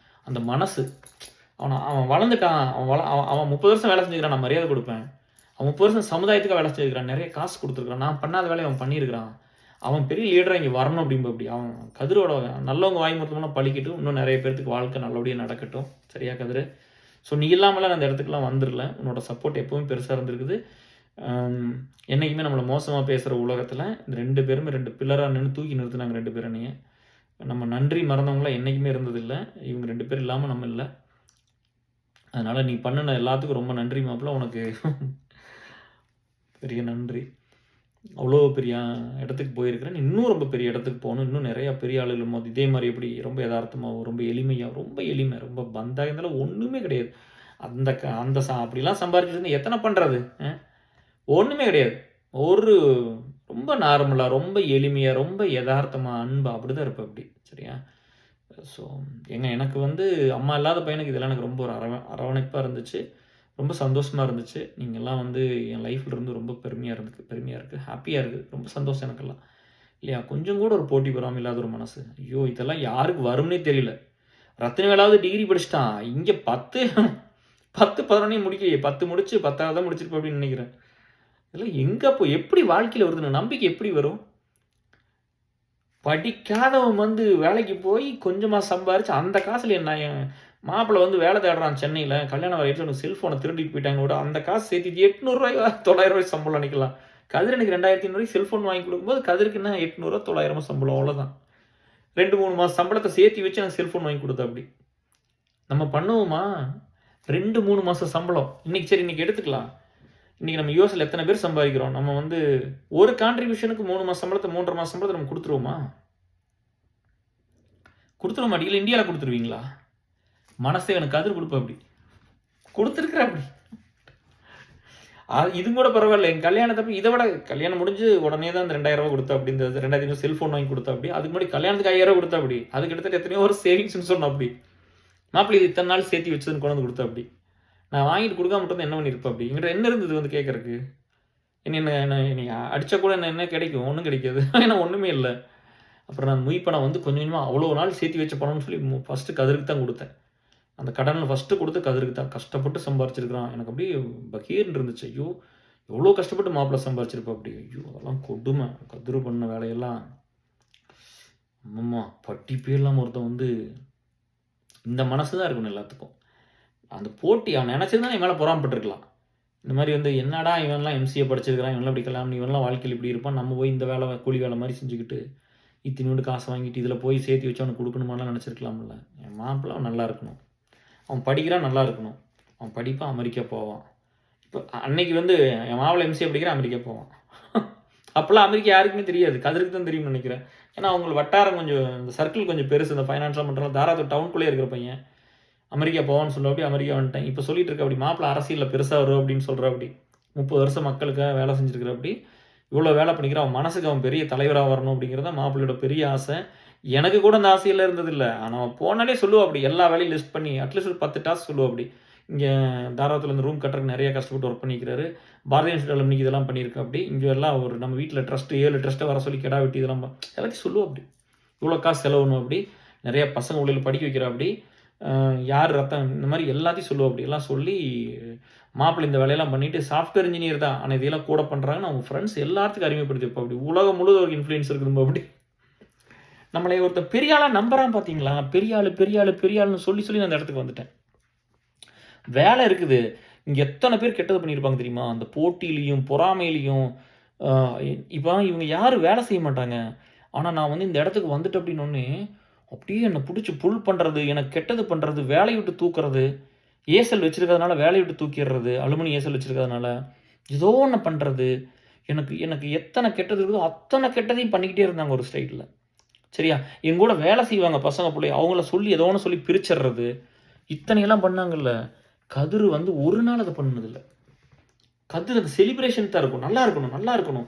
அந்த மனசு அவன் வளர்ந்துட்டான், அவன் 30 வருஷம் வேலை செஞ்சுக்கிறான், நான் மரியாதை கொடுப்பேன். அவன் 30 வருஷம் சமுதாயத்துக்காக வேலை செஞ்சுருக்கிறான், நிறைய காசு கொடுத்துருக்கான், நான் பண்ணாத வேலையை அவன் பண்ணியிருக்கிறான், அவன் பெரிய லீடராக இங்கே வரணும் அப்படிம்ப அப்படி. அவன் கதிரோட நல்லவங்க வாங்கி மொத்தமாக பழிக்கட்டும், இன்னும் நிறைய பேர்த்துக்கு வாழ்க்கை நல்லபடியாக நடக்கட்டும். சரியா கதிர்? ஸோ நீ இல்லாமலாம் அந்த இடத்துக்குலாம் வந்துடல. உன்னோட சப்போர்ட் எப்பவும் பெருசாக இருந்திருக்குது. என்றைக்குமே நம்மளை மோசமாக பேசுகிற உலகத்தில் இந்த 2 பேருமே 2 பில்லராக நின்று தூக்கி நிறுத்தினாங்க 2 பேரனையே. நம்ம நன்றி மறந்தவங்களாம் என்றைக்குமே இருந்ததில்லை. இவங்க 2 பேர் இல்லாமல் நம்ம இல்லை. அதனால் நீ பண்ணின எல்லாத்துக்கும் ரொம்ப நன்றி மாப்பிள்ள. உனக்கு பெரிய நன்றி. அவ்வளோ பெரிய இடத்துக்கு போயிருக்கிறேன். இன்னும் ரொம்ப பெரிய இடத்துக்கு போகணும். இன்னும் நிறையா பெரிய ஆளுகள் போது இதே மாதிரி எப்படி ரொம்ப யதார்த்தமாகவும் ரொம்ப எளிமையாக ரொம்ப எளிமை ரொம்ப பந்தாக இருந்தாலும் ஒன்றுமே கிடையாது. அந்த அப்படிலாம் சம்பாதிச்சிருந்து எத்தனை பண்ணுறது? ஒன்றுமே கிடையாது. ஒரு ரொம்ப நார்மலாக ரொம்ப எளிமையாக ரொம்ப யதார்த்தமாக அன்பாக அப்படி தான் இருப்பேன் அப்படி. சரியா? ஸோ எனக்கு வந்து அம்மா இல்லாத பையனுக்கு இதெல்லாம் எனக்கு ரொம்ப ஒரு அரவணைப்பாக இருந்துச்சு. ரொம்ப சந்தோஷமாக இருந்துச்சு. நீங்கள்லாம் வந்து என் லைஃப்பில் இருந்து ரொம்ப பெருமையாக இருக்குது, ஹாப்பியாக இருக்குது. ரொம்ப சந்தோஷம் எனக்கெல்லாம். இல்லையா? கொஞ்சம் கூட ஒரு போட்டி பொறாமை இல்லாத ஒரு மனசு. ஐயோ! இதெல்லாம் யாருக்கு வரும்னே தெரியல. ரத்தினவேலாவது டிகிரி படிச்சுட்டான். இங்கே 10 11 முடிக்கலையே. 10 முடிச்சு 10வது தான் முடிச்சிருப்பேன் அப்படின்னு நினைக்கிறேன். இதெல்லாம் எங்கே எப்படி வாழ்க்கையில் வருதுன்னு நம்பிக்கை எப்படி வரும்? படிக்காதவன் வந்து வேலைக்கு போய் கொஞ்சமாக சம்பாரிச்சு அந்த காசில் என்ன என் மாப்பிள்ளை வந்து வேலை தேடுறான் சென்னையில். கல்யாணம் வரைக்கும் எனக்கு செல்ஃபோனை திருடிட்டு போயிட்டாங்க கூட. அந்த காசு சேர்த்து 800 900 சம்பளம் நினைக்கலாம். கதிர் எனக்கு 2500 செல்ஃபோன் வாங்கி கொடுக்கும்போது கதிருக்கு என்ன 800 900 சம்பளம் அவ்வளோதான். 2-3 மாதம் சம்பளத்தை சேர்த்து வச்சு எனக்கு செல்ஃபோன் வாங்கி கொடுத்தா அப்படி. நம்ம பண்ணுவோமா? 2-3 மாதம் சம்பளம். இன்றைக்கி எடுத்துக்கலாம். இன்றைக்கி நம்ம யூஎஸில் எத்தனை பேர் சம்பாதிக்கிறோம்? நம்ம வந்து ஒரு கான்ட்ரிபியூஷனுக்கு 3 மாதம் சம்பளத்தை 3.5 மாதம் சம்பளத்தை நம்ம கொடுத்துருவோமா? கொடுத்துட மாட்டீங்களா? இந்தியாவில் கொடுத்துருவீங்களா? மனசே எனக்கு கதிர் கொடுப்பேன் அப்படி. கொடுத்துருக்குற அப்படி. இது கூட பரவாயில்ல. என் கல்யாணத்தப்ப இதை விட கல்யாணம் முடிஞ்சு உடனே தான் அந்த 2000 கொடுத்தா அப்படி. இந்த 2500 செல்ஃபோன் வாங்கி கொடுத்தா அப்படி. அதுக்கு முன்னாடி கல்யாணத்துக்கு 5000 கொடுத்தா அப்படி. அதுக்கு கிட்டத்தட்ட எத்தனையோ ஒரு சேவிங்ஸ்னு சொன்ன அப்படி. மாப்பிள்ளை இது இத்தனை நாள் சேர்த்து வச்சதுன்னு கொண்டு வந்து கொடுத்தா அப்படி. நான் வாங்கிட்டு கொடுக்காம மட்டும் என்ன பண்ணியிருப்பேன் அப்படி. என்கிட்ட என்ன இருந்தது வந்து கேட்கறக்கு? என்னை அடித்தா கூட என்ன கிடைக்கும்? ஒன்றும் கிடைக்காது. ஏன்னா ஒன்றுமே இல்லை. அப்புறம் நான் பணம் வந்து கொஞ்சம் கொஞ்சமாக அவ்வளோ நாள் சேர்த்து வச்ச பணம்னு சொல்லி ஃபஸ்ட்டு கதிருக்கு தான் கொடுத்தேன். அந்த கடனில் ஃபஸ்ட்டு கொடுத்து கதிருக்கு தான். கஷ்டப்பட்டு சம்பாரிச்சிருக்கிறான். எனக்கு அப்படியே பகீர்னு இருந்துச்சு. ஐயோ! எவ்வளோ கஷ்டப்பட்டு மாப்பிள்ளை சம்பாரிச்சிருப்பா அப்படி. ஐயோ! அதெல்லாம் கொடுமை. கதிர் பண்ண வேலையெல்லாம் ஆமாம்மா படிப்பே இல்லாமல் ஒருத்தன் வந்து இந்த மனசு தான் இருக்கணும் எல்லாத்துக்கும். அந்த போட்டி அவன் நினச்சிருந்தா என் மேலே பொறாமப்பட்டிருக்கலாம். இந்த மாதிரி வந்து என்னடா இவன்லாம் எம்சிஏ படிச்சிருக்கிறான், இவன்லாம் இப்படி கல்யாணம், இவன்லாம் வாழ்க்கையில் இப்படி இருப்பான், நம்ம போய் இந்த வேலை கூலி வேலை மாதிரி செஞ்சுக்கிட்டு இத்தினோண்டு காசு வாங்கிட்டு இதில் போய் சேர்த்து வச்சு அவனுக்கு கொடுக்கணுமாலாம் நினச்சிருக்கலாம்ல. என் மாப்பிள்ளை அவன் நல்லா இருக்கணும், அவன் படிக்கிறான் நல்லா இருக்கணும், அவன் படிப்பான், அமெரிக்கா போவான். இப்போ அன்னைக்கு வந்து என் மாப்பிள்ளை எம்சிஏ படிக்கிறான், அமெரிக்கா போவான். அப்போல்லாம் அமெரிக்கா யாருக்குமே தெரியாது, கதிருக்கு தான் தெரியும்னு நினைக்கிறேன். ஏன்னா அவங்க வட்டாரம் கொஞ்சம் இந்த சர்க்கிள் கொஞ்சம் பெருசு. இந்த ஃபைனான்ஸாக பண்ணுறோம் தாராத்தூர் டவுனுக்குள்ளே இருக்கிற பையன் அமெரிக்கா போவான்னு சொல்ல அப்படி அமெரிக்கா வந்துட்டேன். இப்போ சொல்லிட்டு இருக்க அப்படி மாப்பிள்ளை அரசியலில் பெருசாக வரும் அப்படின்னு சொல்கிற அப்படி 30 வருஷம் மக்களுக்காக வேலை செஞ்சுருக்கிற அப்படி இவ்வளோ வேலை பண்ணிக்கிறான். அவன் மனசுக்கு அவன் பெரிய தலைவராக வரணும் அப்படிங்கிறத மாப்பிள்ளையோட பெரிய ஆசை. எனக்கு கூட அந்த ஆசையெல்லாம் இருந்ததில்லை. ஆனால் அவன் போனாலே சொல்லுவோம் அப்படி எல்லா வேலையும் லிஸ்ட் பண்ணி அட்லீஸ்ட் ஒரு 10 டாஸ்க் சொல்லுவோம் அப்படி. இங்கே தாராளத்தில் இந்த ரூம் கட்டுறதுக்கு நிறைய கஷ்டப்பட்டு ஒர்க் பண்ணிக்கிறாரு. பாரதிய இன்ஸ்டியூட் அலுமினிக்கு இதெல்லாம் பண்ணியிருக்கா அப்படி. இங்கே எல்லாம் ஒரு நம்ம வீட்டில் ட்ரஸ்ட்டு 7 ட்ரஸ்ட்டை வர சொல்லி கெடா வெட்டி இதெல்லாம் எல்லாத்தையும் சொல்லுவோம் அப்படி. இவ்வளோ காசு செலவுணும் அப்படி. நிறைய பசங்க உள்ளே படிக்க வைக்கிறா அப்படி. யார் ரத்தம் இந்த மாதிரி எல்லாத்தையும் சொல்லுவோம் அப்படி. எல்லாம் சொல்லி மாப்பிள்ளை இந்த வேலையெல்லாம் பண்ணிவிட்டு சாஃப்ட்வேர் இன்ஜினியர் தான் ஆனால் இதெல்லாம் கூட பண்ணுறாங்கன்னு அவங்க ஃப்ரெண்ட்ஸ் எல்லாத்துக்கும் அறிமுகப்படுத்திப்போ அப்படி. உலகம் முழுவதும் ஒரு இன்ஃப்ளூயன்ஸ் இருக்குதும்போ அப்படி. நம்மளை ஒருத்தர் பெரிய ஆளாக நம்புறான் பார்த்தீங்களா? பெரிய ஆளுன்னு சொல்லி நான் அந்த இடத்துக்கு வந்துட்டேன். வேலை இருக்குது, இங்கே எத்தனை பேர் கெட்டது பண்ணியிருப்பாங்க தெரியுமா? அந்த போட்டியிலையும், பொறாமையிலையும். அ இப்போ இவங்க யாரும் வேலை செய்ய மாட்டாங்க. ஆனா நான் வந்து இந்த இடத்துக்கு வந்துட்டேன் அப்படின்னோனே, அப்படியே என்ன புடிச்சு புல் பண்றது, எனக்கு கெட்டது பண்றது, வேலைய விட்டு தூக்குறது, ஏசல் வச்சிருக்கிறதுனால வேலைய விட்டு தூக்கிர்றது, அலுமினியம் ஏசல் வச்சிருக்கிறதுனால. ஏதோ ஒண்ணு பண்றது. எனக்கு எனக்கு எத்தனை கெட்டது இருக்குதோ, அத்தனை கெட்டதையும் பண்ணிக்கிட்டே இருந்தாங்க ஒரு ஸ்டைல்ல. சரியா? என் கூட வேலை செய்வாங்க பசங்க புள்ளைக. அவங்கள சொல்லி ஏதோ ஒண்ணு சொல்லி பிரிச்சர்றது. இத்தனையெல்லாம் பண்ணாங்கல்ல. கதிரு வந்து ஒரு நாள் அத பண்ணதில்ல. கதிர் அந்த செலிப்ரேஷன் தான் இருக்கும். நல்லா இருக்கணும், நல்லா இருக்கணும்.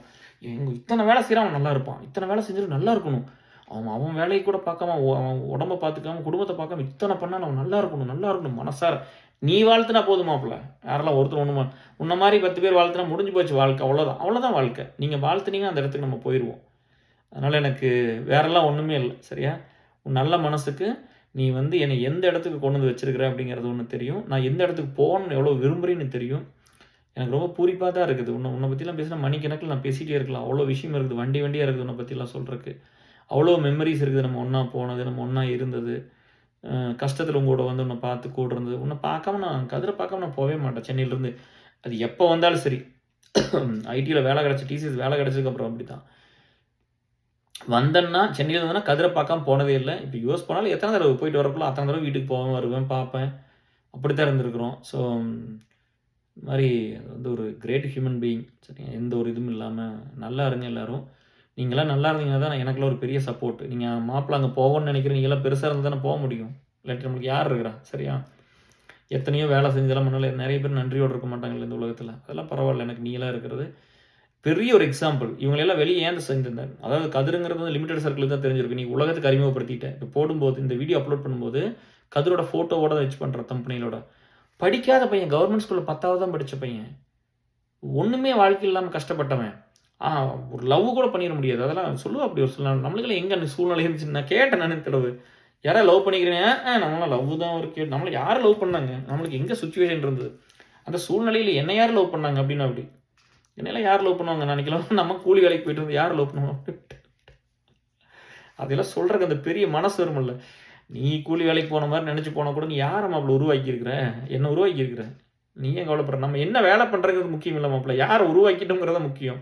இத்தனை வேலை செய்றான் அவன் நல்லா இருப்பான். இத்தனை வேலை செஞ்சுட்டு நல்லா இருக்கணும். அவன் அவன் வேலைய கூட பார்க்காம, அவன் உடம்ப பார்த்துக்காம, குடும்பத்த பார்க்காம இத்தனை பண்ணாலும் அவன் நல்லா இருக்கணும், நல்லா இருக்கணும் மனசார. நீ வாழ்த்துனா போதும் மாப்ள. யாரெல்லாம் ஒருத்தர் ஒண்ணுமா உன்ன மாரி 10 பேர் வாழ்த்துனா முடிஞ்சு போச்சு வாழ்க்கை. அவ்வளோதான். அவ்வளோதான் வாழ்க்கை. நீங்க வாழ்த்துனீங்கன்னா அந்த இடத்துக்கு நம்ம போயிருவோம். அதனால எனக்கு வேறெல்லாம் ஒண்ணுமே இல்ல. சரியா? உன் நல்ல மனசுக்கு நீ வந்து என்னை எந்த இடத்துக்கு கொண்டு வந்து வச்சிருக்கிற அப்படிங்கிறது ஒண்ணு தெரியும். நான் எந்த இடத்துக்கு போகணும்னு எவ்வளோ விரும்புறேன்னு தெரியும். எனக்கு ரொம்ப பூரிப்பா தான் இருக்குது. உன்ன பத்திலாம் பேசினா மணிக்கணக்கில நான் பேசிட்டே இருக்கலாம். அவ்வளோ விஷயம் இருக்குது. வண்டியா இருக்குது உன்ன பத்திலாம் சொல்றக்கு. அவ்வளோ மெமரீஸ் இருக்குது. நம்ம ஒண்ணா போனது, நம்ம ஒண்ணா இருந்தது. அ கஷ்டத்தில உங்க கூட வந்து உன்ன பார்த்து கூட இருந்தது. உன்ன பார்க்காம நான் கதிர பார்க்காம நான் போவே மாட்டேன் சென்னையிலருந்து. அது எப்போ வந்தாலும் சரி. ஐடில வேலை கிடைச்சு டிசிஎஸ் வேலை கிடைச்சதுக்கப்புறம் அப்படித்தான். வந்தேன்னா சென்னையில இருந்தேன்னா கதிர பார்க்காம போனதே இல்ல. இப்ப யுஎஸ் போனாலும் எத்தன தடவ போயிட்டு வரக்குள்ள அத்தன தடவ வீட்டுக்கு போவேன், வருவேன், பார்ப்பேன். அப்படித்தான் இருந்திருக்கிறோம். ஸோ இது மாரி அது வந்து ஒரு கிரேட் ஹியூமன் பீயிங். சரியா? எந்த ஒரு இதுவும் இல்லாம நல்லா இருங்க எல்லாரும். நீங்கலாம் நல்லா இருந்தீங்கன்னா தான் எனக்கெல்லாம் ஒரு பெரிய சப்போர்ட். நீங்க மாப்பிள அங்க போகணும்னு நெனைக்கிறீங்க. நீங்கலாம் பெருசா இருந்தா தானே போ முடியும். இல்லாட்டி நம்மளுக்கு யார் இருக்கிறா? சரியா? எத்தனையோ வேலை செஞ்சதெல்லாம் முன்னால நெறைய பேர் நன்றியோட இருக்க மாட்டாங்கல்ல இந்த உலகத்தில. அதெல்லாம் பரவால்ல. எனக்கு நீங்கலாம் இருக்கிறது பெரிய ஒரு எக்ஸாம்பிள். இவங்களெல்லாம் வெளிய ஏன் செஞ்சிருந்தாரு? அதாவது கதிருங்கிறது வந்து லிமிட்டட் சர்க்கிளுக்கு தான் தெரிஞ்சிருக்கும். நீ உலகத்துக்கு அறிமுகப்படுத்திட்ட. இப்ப போடும்போது இந்த வீடியோ அப்லோட் பண்ணும்போது கதிரோட ஃபோட்டோவோட தான் வச்சு பண்றேன் தம்பனெயிலோட. படிக்காத பையன். கவர்ன்மென்ட் ஸ்கூல்ல 10வது தான் படிச்ச பையன். ஒண்ணுமே வாழ்க்கையில இல்லாம கஷ்டப்பட்டவன். ஆ ஒரு லவ் கூட பண்ணிற முடியாது. அதெல்லாம் சொல்லுவா அப்படி ஒரு சில நாள். நம்மளுக்கெல்லாம் எங்க அந்த சூழ்நிலை இருந்துச்சு. நான் கேட்டேன் நானே தடவ. யாராவது லவ் பண்ணிக்கிறீங்க? நம்மலாம் லவ் தான் ஒரு நம்மள யாரு லவ் பண்ணாங்க? நம்மளுக்கு எங்க சிச்சுவேஷன் இருந்தது? அந்த சூழ்நிலையில என்ன யார் லவ் பண்ணாங்க? அப்படின்னா அப்படி. என்னையெல்லாம் யார் லவ் பண்ணுவாங்க? நான் அன்னைக்கெல்லாம் நம்ம கூலி வேலைக்கு போயிட்டு வந்து யார் லவ் பண்ணுவோம்? அதெல்லாம் சொல்றதுக்கு அந்த பெரிய மனசு வரும்ல. நீ கூலி வேலைக்கு போன மாரி நெனச்சு போனா கூட நீ யார மாப்ள உருவாக்கியிருக்கிற? என்ன உருவாக்கியிருக்கிற? நீ ஏன் கவலைப்படுற? நம்ம என்ன வேலை பண்றோங்கிறது முக்கியம் இல்ல மாப்ள. யார உருவாக்கிட்டோம்ங்கிறது தான் முக்கியம்.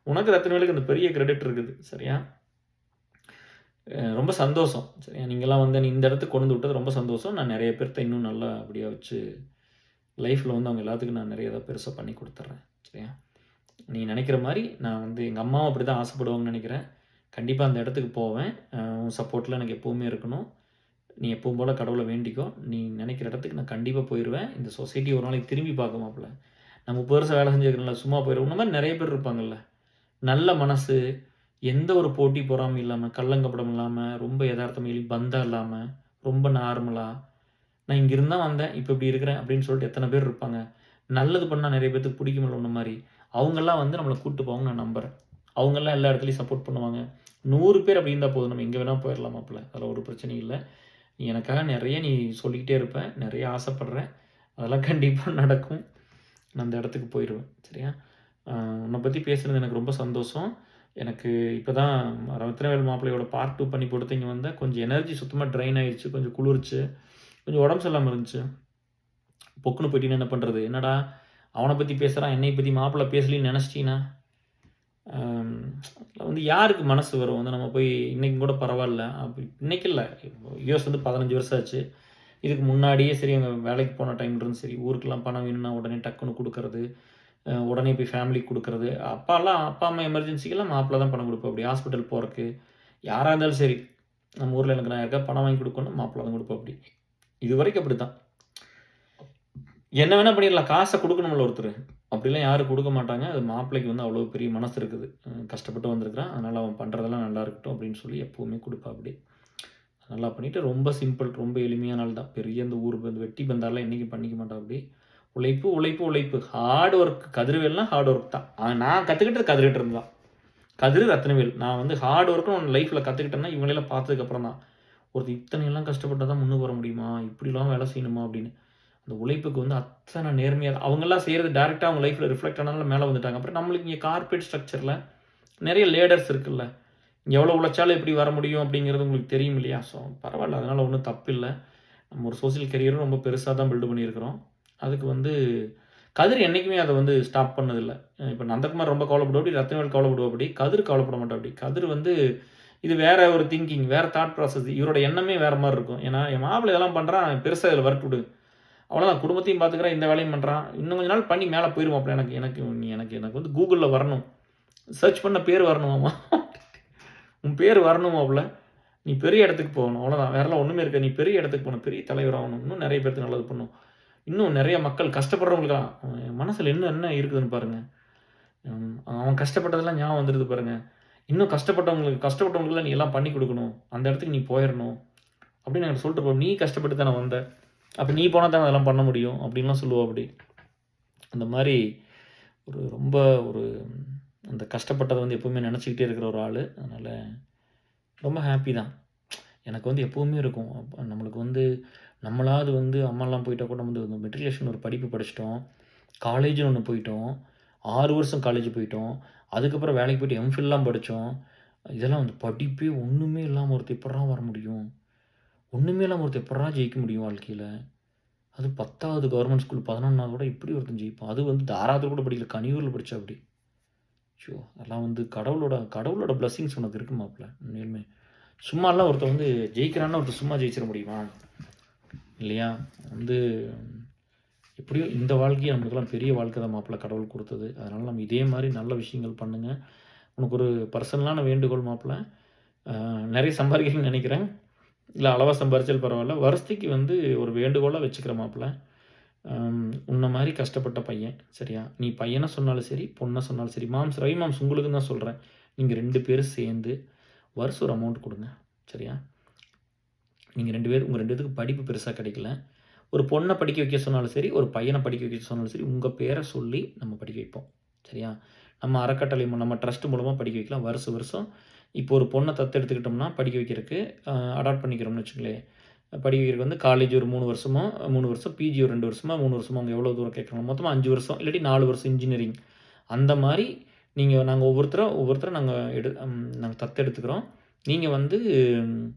உனக்கு ரத்தினவேலுக்கு அந்த பெரிய கிரெடிட் இருக்குது. சரியா? ரொம்ப சந்தோஷம். சரியா? நீங்கலாம் வந்து இந்த இடத்துக்கு கொண்டு வந்து விட்டது ரொம்ப சந்தோஷம். நான் நெறைய பேர்த்த இன்னும் நல்லபடியா வச்சு லைஃப்ல வந்து அவங்க எல்லாத்துக்கும் நான் நெறைய பெருசா பண்ணி குடுத்துர்றேன். சரியா? நீ நெனைக்கிற மாரி நான் வந்து எங்க அம்மாவும் அப்படிதான் ஆசைப்படுவாங்கன்னு நெனைக்கிறேன். கண்டிப்பா அந்த இடத்துக்கு போவேன். உன் சப்போர்ட்லாம் எனக்கு எப்பவுமே இருக்கணும். நீ எப்பவும் போல கடவுள வேண்டிக்கோ. நீ நெனைக்கிற இடத்துக்கு நான் கண்டிப்பா போயிருவேன். இந்த சொசைட்டி ஒரு நாளைக்கு திரும்பி பார்க்கும் மாப்ள. நான் 30 வருஷம் வேலை செஞ்சிருக்கேன்ல, சும்மா போயிருவேன். உன்ன மாரி நெறைய பேர் இருப்பாங்கல்ல. நல்ல மனசு, எந்த ஒரு போட்டி பொறாமை இல்லாம, கள்ளங்கபடம் இல்லாம, ரொம்ப எதார்த்தமா பந்தம் இல்லாம, ரொம்ப நார்மலா, நான் இங்கிருந்து தான் வந்தேன். இப்ப இப்படி இருக்கிறேன் அப்படின்னு சொல்லிட்டு எத்தன பேர் இருப்பாங்க. நல்லது பண்ணா நெறைய பேத்துக்கு பிடிக்கும்ல உன்ன மாரி. அவங்கலாம் வந்து நம்மள கூட்டு போவாங்கன்னு நான் நம்புறேன். அவங்கலாம் எல்லா இடத்துலயும் சப்போர்ட் பண்ணுவாங்க. 100 பேர் அப்படி இருந்தா போதும். நம்ம எங்க வேணா போயிரலாம் மாப்ள. அதுல ஒரு பிரச்சனையும் இல்ல. நீ எனக்காக நெறைய நீ சொல்லிக்கிட்டே இருப்ப. நெறைய ஆசைப்படுறேன். அதெல்லாம் கண்டிப்பா நடக்கும். நான் அந்த இடத்துக்கு போயிருவேன். சரியா? உன்ன பத்தி பேசுனது எனக்கு ரொம்ப சந்தோஷம். எனக்கு இப்ப தான் ரத்தினவேல் மாப்பிள்ளையோட பார்ட் 2 பண்ணி போட்டு இங்க வந்தேன். கொஞ்சம் எனர்ஜி சுத்தமா ட்ரெயின் ஆயிருச்சு. கொஞ்சம் குளிர்ச்சு. கொஞ்சம் உடம்பு சரியில்லாம இருந்துச்சு. பொக்குன்னு போயிட்டீன்னா என்ன பண்றது? என்னடா அவன பத்தி பேசுறான், என்னைய பத்தி மாப்பிள்ளை பேசலன்னு நெனச்சிட்டீன்னா, அம் வந்து யாருக்கு மனசு வரும்? வந்து நம்ம போய் இன்னைக்கு கூட பரவால்ல. இன்னைக்கு இல்ல. யுஎஸ் வந்து 15 வருஷம் ஆச்சு. இதுக்கு முன்னாடியே சரி அங்க வேலைக்கு போன டைம்ல இருந்து சரி, ஊருக்கெல்லாம் பணம் வேணும்னா உடனே டக்குன்னு குடுக்கறது. உடனே போய் ஃபேமிலிக்கு குடுக்கறது. அப்பா, அம்மா எமர்ஜென்சிக்கெல்லாம் மாப்பிள்ளை தான் பணம் குடுப்பாப்படி. ஹாஸ்பிட்டல் போறக்கு. யாரா இருந்தாலும் சரி. நம்ம ஊர்ல எனக்கு நான் யாருக்காவது பணம் வாங்கி குடுக்கணும்னா மாப்பிள்ளை தான் குடுப்பாப்படி. இதுவரைக்கும் அப்படித்தான். என்ன வேணா பண்ணிடலாம். காச குடுக்கணும்ல ஒருத்தரு. அப்படிலாம் யாரும் குடுக்க மாட்டாங்க. அது மாப்பிள்ளைக்கு வந்து அவ்வளோ பெரிய மனசு இருக்குது. கஷ்டப்பட்டு வந்திருக்கிறான். அதனால அவன் பண்றதெல்லாம் நல்லா இருக்கட்டும் அப்படின்னு சொல்லி எப்பவுமே குடுப்பாப்படி. நல்லா பண்ணிட்டு ரொம்ப சிம்பிள், ரொம்ப எளிமையான ஆள் தான். பெரிய இந்த ஊர் வெட்டி பந்தாலாம் என்னைக்கும் பண்ணிக்க மாட்டாப்படி. உழைப்பு, உழைப்பு, உழைப்பு. Hard work. கதிர்வேல்னா ஹார்ட் ஒர்க் தான். நான் கத்துக்கிட்டது கதிர்கிட்ட இருந்து தான். கதிர், ரத்தினவேல். நான் வந்து ஹார்ட் ஒர்க்னு லைஃப்ல கத்துக்கிட்டேன்னா இவங்களெல்லாம் பார்த்ததுக்கு அப்புறம் தான். ஒருத்தன் இத்தனையெல்லாம் கஷ்டப்பட்டா தான் முன்னுக்கு வர முடியுமா? இப்படிலாம் வேலை செய்யணுமா? அப்படின்னு. அந்த உழைப்புக்கு வந்து அத்தனை நேர்மையா அவங்கலாம் செய்றது டைரக்ட்டா அவங்க லைஃப்ல ரிஃப்ளெக்ட் ஆனனால மேல வந்துட்டாங்க. அப்புறம் நம்மளுக்கு இங்க கார்ப்பரேட் ஸ்ட்ரக்சர்ல நெறைய லேடர்ஸ் இருக்குல்ல. எவ்வளோ உழைச்சாலும் எப்படி வர முடியும் அப்படிங்கிறது உங்களுக்கு தெரியும் இல்லையா? ஸோ பரவால்ல. அதனால ஒண்ணும் தப்பில்ல. நம்ம ஒரு சோசியல் கேரியரும் ரொம்ப பெருசா தான் பில்ட் பண்ணியிருக்கிறோம். அதுக்கு வந்து கதிர் என்றைக்குமே அதை வந்து ஸ்டாப் பண்ணதில்லை. இப்போ நந்தகுமார் ரொம்ப கவலைப்படுவாப்படி, ரத்னவேல் கவலைப்படுவாப்படி, கதிர் கவலைப்பட மாட்டாப்படி. கதிர் வந்து இது வேற ஒரு திங்கிங், வேற தாட் ப்ராசஸ். இவரோட எண்ணமே வேற மாதிரி இருக்கும். ஏன்னா என் மாப்பிள்ளை இதெல்லாம் பண்ணுறான், பெருசாக இதில் வரட்டு விடு, அவ்வளோதான், குடும்பத்தையும் பார்த்துக்கிறேன், இந்த வேலையும் பண்ணுறான், இன்னும் கொஞ்ச நாள் பண்ணி மேலே போயிடுவாப்புல. எனக்கு எனக்கு எனக்கு எனக்கு வந்து கூகுளில் வரணும், சர்ச் பண்ண பேர் வரணுமாம்மா, உன் பேர் வரணுமாப்புல, நீ பெரிய இடத்துக்கு போகணும், அவ்வளோதான், வேறெல்லாம் ஒன்றுமே இருக்க, நீ பெரிய இடத்துக்கு போகணும், பெரிய தலைவர் ஆகணும், இன்னும் நிறைய பேருக்கு நல்லது பண்ணணும், இன்னும் நிறைய மக்கள் கஷ்டப்படுறவங்களுக்காக அவன் மனசில் இன்னும் என்ன இருக்குதுன்னு பாருங்கள். அவன் கஷ்டப்பட்டதெல்லாம் ஞாபகம் வந்துடுது பாருங்கள். இன்னும் கஷ்டப்பட்டவங்களுக்கு நீ எல்லாம் பண்ணி கொடுக்கணும், அந்த இடத்துக்கு நீ போயிடணும் அப்படின்னு எனக்கு சொல்லிட்டு போ. நீ கஷ்டப்பட்டு தானே வந்த, அப்போ நீ போனால் தானே அதெல்லாம் பண்ண முடியும் அப்படின்லாம் சொல்லுவோம். அப்படி அந்த மாதிரி ஒரு ரொம்ப ஒரு அந்த கஷ்டப்பட்டதை வந்து எப்போவுமே நினச்சிக்கிட்டே இருக்கிற ஒரு ஆள். அதனால் ரொம்ப ஹாப்பி தான். எனக்கு வந்து எப்போவுமே இருக்கும், நம்மளுக்கு வந்து நம்மளாவது வந்து அம்மாலாம் போயிட்டால் கூட வந்து மெட்ரிகுலேஷன் ஒரு படிப்பு படிச்சிட்டோம், காலேஜ்னு ஒன்று போயிட்டோம், 6 வருஷம் காலேஜ் போயிட்டோம், அதுக்கப்புறம் வேலைக்கு போய்ட்டு எம்ஃபில்லாம் படித்தோம். இதெல்லாம் வந்து படிப்பே ஒன்றுமே இல்லாமல் ஒருத்தர் எப்பட்றா வர முடியும், ஒன்றுமே இல்லாமல் ஒருத்தர் எப்பட்றா ஜெயிக்க முடியும் வாழ்க்கையில். அது 10வது கவர்மெண்ட் ஸ்கூல் 11வது கூட இப்படி ஒருத்தன் ஜெயிப்பான். அது வந்து தாராளத்தில் கூட படிக்கல, கனியூரில் படித்தா அப்படி. ஷோ, அதெல்லாம் வந்து கடவுளோட பிளஸ்ஸிங்ஸ் உனக்கு இருக்கு மாப்பிள்ள. உண்மையுமே சும்மாலாம் ஒருத்தர் வந்து ஜெயிக்கிறான்னா ஒருத்தர் சும்மா ஜெயிச்சிட முடியுமா இல்லையா? வந்து எப்படியோ இந்த வாழ்க்கையை நம்மளுக்கெல்லாம் பெரிய வாழ்க்கை தான் மாப்பிள்ள கடவுள் கொடுத்தது. அதனால் நம்ம இதே மாதிரி நல்ல விஷயங்கள் பண்ணுங்கள். உனக்கு ஒரு பர்சனலான வேண்டுகோள் மாப்பிள்ள, நிறைய சம்பாதிக்கணும்னு நினைக்கிறேன், இல்லை அளவாக சம்பாரிச்சாலும் பரவாயில்ல, வருஷத்துக்கு வந்து ஒரு வேண்டுகோளாக வச்சுக்கிற மாப்பிள்ள, உன்னை மாதிரி கஷ்டப்பட்ட பையன், சரியா? நீ பையனை சொன்னாலும் சரி, பொண்ணை சொன்னாலும் சரி, ரவி மாம்ஸ் உங்களுக்கு தான் சொல்கிறேன், நீங்கள் 2 பேரும் சேர்ந்து வருஷம் ஒரு அமௌண்ட் கொடுங்க, சரியா? நீங்கள் 2 பேர், உங்கள் 2 பேத்துக்கு படிப்பு பெருசாக கிடைக்கல, ஒரு பொண்ணை படிக்க வைக்க சொன்னாலும் சரி, ஒரு பையனை படிக்க வைக்க சொன்னாலும் சரி, உங்கள் பேரை சொல்லி நம்ம படிக்க வைப்போம், சரியா? நம்ம அறக்கட்டளை, நம்ம ட்ரஸ்ட் மூலமாக படிக்க வைக்கலாம். வருஷம் இப்போ ஒரு பொண்ணை எடுத்துக்கிட்டோம்னா படிக்க வைக்கிறதுக்கு அடாப்ட் பண்ணிக்கிறோம்னு வச்சுங்களேன், படிக்க வைக்கிறதுக்கு வந்து காலேஜ் ஒரு 3 வருஷமோ 3 வருஷம், பிஜி ஒரு 2 வருஷமோ 3 வருஷமோ, அவங்க எவ்வளோ தூரம் கேட்குறாங்க, மொத்தமாக 5 வருஷம் இல்லாட்டி 4 வருஷம் இன்ஜினியரிங், அந்த மாதிரி நாங்கள் ஒவ்வொருத்தரும் நாங்கள் தத்தெடுத்துக்கிறோம். நீங்கள் வந்து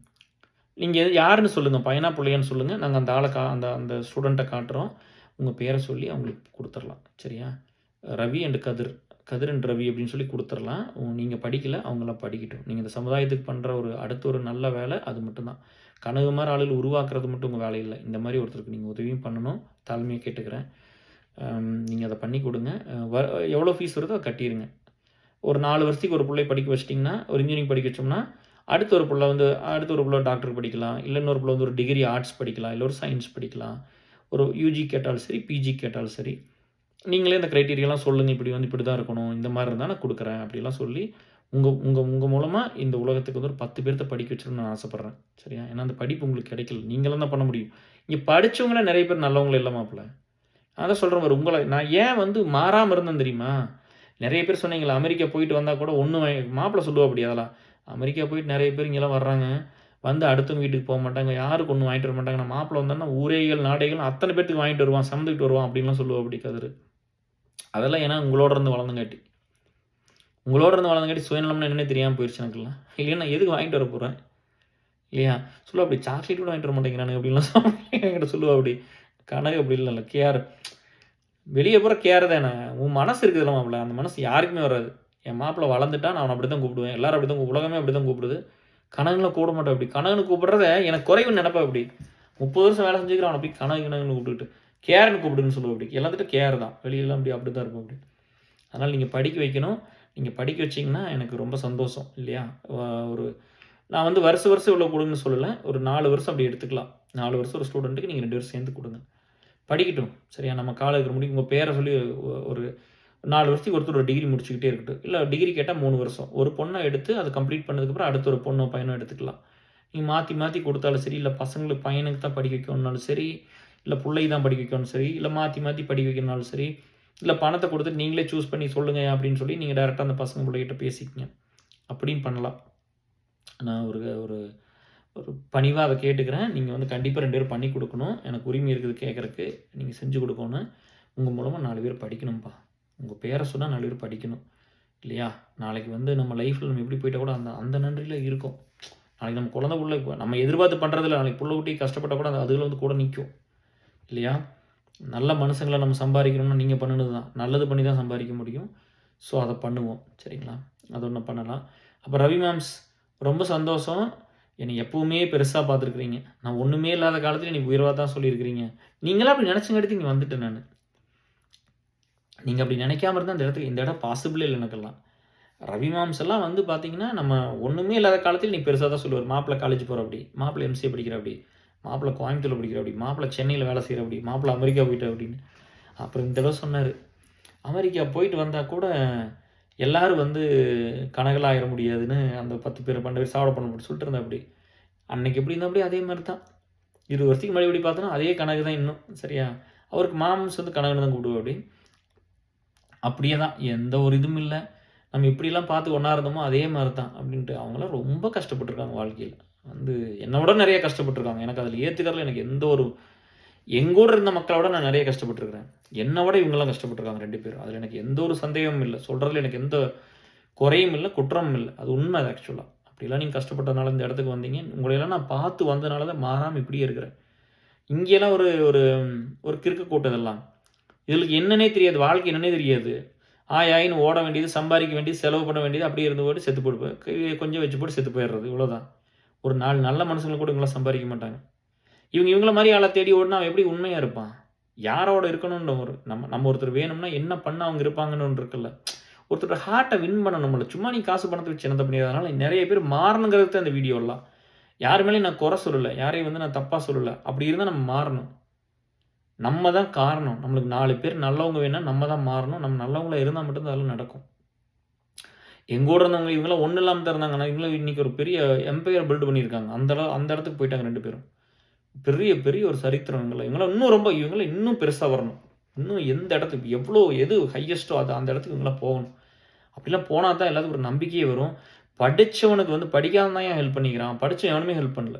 நீங்கள் யாருன்னு சொல்லுங்கள், பையனா பிள்ளையான்னு சொல்லுங்கள், நாங்கள் அந்த ஆளை அந்த ஸ்டூடெண்ட்டை காட்டுறோம், உங்கள் பேரை சொல்லி அவங்களுக்கு கொடுத்துடலாம், சரியா? Ravi and Kathir and Ravi அப்படின்னு சொல்லி கொடுத்துடலாம். நீங்கள் படிக்கலை, அவங்களாம் படிக்கட்டும். நீங்கள் இந்த சமுதாயத்துக்கு பண்ணுற அடுத்த ஒரு நல்ல வேலை அது மட்டும்தான். கனவு மாதிரி ஆளுகள் உருவாக்குறது மட்டும் உங்கள் வேலை இல்லை. இந்த மாதிரி ஒருத்தருக்கு நீங்கள் உதவியும் பண்ணணும், தாழ்மையாக கேட்டுக்கிறேன். நீங்கள் அதை பண்ணி கொடுங்க. எவ்வளோ ஃபீஸ் வருதோ அதை கட்டிடுங்க. ஒரு 4 வருஷத்துக்கு ஒரு பிள்ளை படிக்க வச்சிட்டிங்கன்னா, ஒரு இன்ஜினியரிங் படிக்க வச்சோம்னா, அடுத்த ஒரு பிள்ளை டாக்டர் படிக்கலாம், இல்லை இன்னொரு பிள்ளை வந்து ஒரு டிகிரி ஆர்ட்ஸ் படிக்கலாம், இல்லை ஒரு சயின்ஸ் படிக்கலாம். ஒரு யூஜி கேட்டாலும் சரி, பிஜி கேட்டாலும் சரி, நீங்களே இந்த க்ரைட்டீரியாலாம் சொல்லுங்கள், இப்படி தான் இருக்கணும், இந்த மாதிரி இருந்தால் நான் கொடுக்குறேன் அப்படிலாம் சொல்லி உங்கள் மூலமாக இந்த உலகத்துக்கு வந்து ஒரு 10 பேர்த்த படிக்க வச்சிடணும்னு நான் ஆசைப்பட்றேன், சரியா? ஏன்னா அந்த படிப்பு உங்களுக்கு கிடைக்கல, நீங்களும் தான் பண்ண முடியும். இங்கே படித்தவங்களே நிறைய பேர் நல்லவங்களே இல்லை மாப்பிள்ள. அதான் சொல்கிறேன் பாரு, உங்களை நான் ஏன் வந்து மாறாமல் இருந்தேன் தெரியுமா? நிறைய பேர் சொன்னீங்களா, அமெரிக்கா போயிட்டு வந்தால் கூட ஒன்றும் மாப்பிள்ள சொல்லுவா அப்படி, அதெல்லாம் அமெரிக்கா போயிட்டு நிறைய பேர் இங்கெல்லாம் வர்றாங்க, வந்து அடுத்தவங்க வீட்டுக்கு போக மாட்டாங்க, யாருக்கு ஒன்றும் வாங்கிட்டு வர மாட்டாங்க. நான் மாப்பிள்ள வந்தோன்னா ஊரேகள் நாடைகள் அத்தனை பேர்த்துக்கு வாங்கிட்டு வருவான், சமந்துக்கிட்டு வருவான் அப்படின்லாம் சொல்லுவா அப்படி கதிர். அதெல்லாம் ஏன்னா உங்களோட இருந்து வளர்ந்தங்காட்டி சுயநலம்னு என்னன்னே தெரியாமல் போயிடுச்சு எனக்குலாம். இல்லையா நான் எதுக்கு வாங்கிட்டு வர போகிறேன் இல்லையா? சொல்லுவா அப்படி, சாக்லேட் கூட வாங்கிட்டு வர மாட்டேங்கிறானு அப்படின்லாம் என்கிட்ட சொல்லுவா அப்படி. கனகு அப்படி இல்லை, கேர் வெளியே போகிற கேர் தானே, உன் மனசு இருக்குது இல்லை மாப்பிள்ள, அந்த மனசு யாருக்குமே வராது. என் மாப்பிள்ள வளர்ந்துட்டா நான் அவனை அப்படி தான் கூப்பிடுவேன், எல்லோரும் அப்படி தான், உலகமே அப்படி தான் கூப்பிடுது. கனகுலாம் கூப்பிட மாட்டேன் அப்படி, கனகுன்னு கூப்பிட்றத எனக்கு குறைவுன்னு நினைப்பேன் அப்படி. 30 வருஷம் வேலை செஞ்சுக்கிறேன், அவனை போய் கனகுன்னு கூப்பிட்டுட்டு கேர்னு கூப்பிடுன்னு சொல்லுவோம் அப்படி. எல்லாத்துட்டும் கேர் தான், வெளியெல்லாம் அப்படி தான் இருக்கும் அப்படி. அதனால் நீங்கள் படிக்க வைக்கணும். நீங்கள் படிக்க வச்சிங்கன்னா எனக்கு ரொம்ப சந்தோஷம் இல்லையா? நான் வந்து வருஷம் இவ்வளோ கொடுங்கன்னு சொல்லலை, ஒரு 4 வருஷம் அப்படி எடுத்துக்கலாம். 4 வருஷம் ஒரு ஸ்டூடெண்ட்டுக்கு நீங்கள் 2 பேரும் சேர்ந்து கொடுங்க, படிக்கட்டும், சரியா? நம்ம காலேஜ் இருக்கிற முடியும், உங்கள் பேரை சொல்லி ஒரு 4 வருஷத்துக்கு ஒருத்தர் ஒரு டிகிரி முடிச்சுக்கிட்டே இருக்கட்டும். இல்லை டிகிரி கேட்டால் 3 வருஷம், ஒரு பொண்ணை எடுத்து அதை கம்ப்ளீட் பண்ணதுக்கப்புறம் அடுத்த ஒரு பொண்ணோ பையனோ எடுத்துக்கலாம். நீங்கள் மாற்றி கொடுத்தாலும் சரி, இல்லை பசங்களுக்கு பையனுக்கு தான் படிக்க வைக்கணுன்னாலும் சரி, இல்லை பிள்ளை தான் படிக்க வைக்கணும் சரி, இல்லை மாற்றி படிக்க வைக்கணுனாலும் சரி, இல்லை பணத்தை கொடுத்துட்டு நீங்களே சூஸ் பண்ணி சொல்லுங்கள் அப்படின்னு சொல்லி நீங்கள் டேரெக்டாக அந்த பசங்க பிள்ளைகிட்ட பேசிக்கங்க, அப்படியும் பண்ணலாம். நான் ஒரு ஒரு ஒரு பணிவாக அதை கேட்டுக்கிறேன். நீங்கள் வந்து கண்டிப்பாக 2 பேரும் பண்ணி கொடுக்கணும், எனக்கு உரிமை இருக்குது கேட்குறக்கு, நீங்கள் செஞ்சு கொடுக்கணும். உங்கள் மூலமாக 4 பேர் படிக்கணும்ப்பா, உங்கள் பேரை சொன்னால் 4 பேர் படிக்கணும் இல்லையா? நாளைக்கு வந்து நம்ம லைஃப்பில் நம்ம எப்படி போயிட்டால் கூட அந்த நன்றியில் இருக்கும். நாளைக்கு நம்ம குழந்தை பிள்ளை நம்ம எதிர்பார்த்து பண்ணுறதில்ல, நாளைக்கு பிள்ளை குட்டி கஷ்டப்பட்டால் கூட அதில் வந்து கூட நிற்கும் இல்லையா? நல்ல மனுஷங்களை நம்ம சம்பாதிக்கணும்னா நீங்கள் பண்ணினது தான், நல்லது பண்ணி தான் சம்பாதிக்க முடியும். ஸோ அதை பண்ணுவோம், சரிங்களா? அது ஒன்று பண்ணலாம். அப்போ ரவி மேம்ஸ் ரொம்ப சந்தோஷம். என்னை எப்பவுமே பெருசாக பார்த்துருக்குறீங்க. நான் ஒன்றுமே இல்லாத காலத்தில் எனக்கு உயர்வாக தான் சொல்லியிருக்கிறீங்க. நீங்களாம் அப்படி நினச்சிங்காட்டி இங்கே வந்துட்டேன் நான். நீங்கள் அப்படி நினைக்காம இருந்தால் இந்த இடத்துக்கு இந்த இடம் பாசிபிளே இல்லை எனக்கெல்லாம். ரவி மாம்ஸ் எல்லாம் வந்து பார்த்தீங்கன்னா, நம்ம ஒன்றுமே இல்லாத காலத்தில் நீ பெருசாக தான் சொல்லுவார். மாப்பிள்ளை காலேஜ் போகிற அப்படி, மாப்பிள்ளை எம்சிஏ படிக்கிற அப்படி, மாப்பிள்ளை கோயம்புத்தூரில் படிக்கிற அப்படி, மாப்பிள்ளை சென்னையில் வேலை செய்கிற அப்படி, மாப்பிள்ளை அமெரிக்கா போயிட்டு அப்படின்னு. அப்புறம் இந்த தடவை சொன்னார், அமெரிக்கா போயிட்டு வந்தால் கூட எல்லோரும் வந்து கனகலாயிட முடியாதுன்னு அந்த 10 பேர் 12 பேர் சாப்பிட பண்ண முடியும் சொல்லிட்டு இருந்தேன். அப்படி அன்னைக்கு எப்படி இருந்தால் அப்படி அதே மாதிரி தான் 20 வருஷத்துக்கு முன்னாடி எப்படி பார்த்தோன்னா அதே கணக்கு தான் இன்னும். சரியா? அவருக்கு மாம்ஸ் வந்து கனகுன்னு தான் கூப்பிடுவோம். அப்படி அப்படியே தான், எந்த ஒரு இதுவும் இல்லை. நம்ம எப்படிலாம் பார்த்து ஒன்றா இருந்தோமோ அதே மாதிரி தான் அப்படின்ட்டு. அவங்களாம் ரொம்ப கஷ்டப்பட்டுருக்காங்க வாழ்க்கையில். வந்து என்னை விட நிறைய கஷ்டப்பட்டுருக்காங்க. எனக்கு அதில் ஏற்றுக்கிறதுல எனக்கு எந்த ஒரு எங்கூட இருந்த மக்களை விட நான் நிறைய கஷ்டப்பட்டுருக்கிறேன். என்னை விட இவங்கெல்லாம் கஷ்டப்பட்டுருக்காங்க 2 பேரும். அதில் எனக்கு எந்த ஒரு சந்தேகமும் இல்லை. சொல்கிறதுல எனக்கு எந்த குறையும் இல்லை, குற்றமும் இல்லை. அது உண்மை. அது ஆக்சுவலாக அப்படிலாம் நீங்கள் கஷ்டப்பட்டதுனால இந்த இடத்துக்கு வந்தீங்க. உங்களையெல்லாம் நான் பார்த்து வந்ததுனால தான் மாறாமல் இப்படியே இருக்கிறேன். இங்கேலாம் ஒரு ஒரு ஒரு கிறுக்கு கூட்டம் இதெல்லாம். இதுக்கு என்னன்னே தெரியாது, வாழ்க்கை என்னன்னே தெரியாது. ஆயின்னு ஓட வேண்டியது, சம்பாதிக்க வேண்டியது, செலவு பண்ண வேண்டியது, அப்படியே இருந்து போட்டு செத்து போட்டு கொஞ்சம் வச்சு போட்டு செத்து போயிடுறது, இவ்வளோதான். ஒரு 4 நல்ல மனுஷங்களை கூட இவங்களாம் சம்பாதிக்க மாட்டாங்க. இவங்கள மாதிரி ஆளை தேடி ஓடினா அவன் எப்படி உண்மையாக இருப்பான்? யாரோட இருக்கணும்னு ஒரு நம்ம ஒருத்தர் வேணும்னா என்ன பண்ண அவங்க இருப்பாங்கன்னு ஒன்று இருக்குல்ல. ஒருத்தரோட ஹார்ட்டை வின் பண்ணணும்ல. சும்மா நீ காசு பணத்தை வச்சு என்ன பண்ணியதுனால நிறைய பேர் மாறணுங்கிறது தான் இந்த வீடியோலாம். யார் மேலேயும் நான் குறை சொல்லலை, யாரையும் வந்து நான் தப்பாக சொல்லலை. அப்படி இருந்தால் நம்ம மாறணும். நம்ம தான் காரணம். நம்மளுக்கு 4 பேர் நல்லவங்க வேணும்னா நம்ம தான் மாறணும். நம்ம நல்லவங்களா இருந்தால் மட்டும்தான் அதெல்லாம் நடக்கும். எங்கூட இருந்தவங்க இவங்களாம் ஒன்றும் இல்லாமல் தான் இருந்தாங்க. ஆனால் இவங்களும் இன்றைக்கி ஒரு பெரிய எம்பையர் பில்ட் பண்ணியிருக்காங்க. அந்த இடத்துக்கு போயிட்டாங்க 2 பேரும். பெரிய பெரிய ஒரு சரித்திரம் இவங்களாம் இவங்களாம் இன்னும் பெருசாக வரணும். இன்னும் எந்த இடத்துக்கு எது ஹையஸ்ட்டோ அந்த இடத்துக்கு இவங்களாம் போகணும். அப்படிலாம் போனால் தான் எல்லாத்துக்கும் ஒரு நம்பிக்கையே வரும். படித்தவனுக்கு வந்து படிக்காம தான் ஹெல்ப் பண்ணிக்கிறான். படித்த எவனுமே ஹெல்ப் பண்ணல.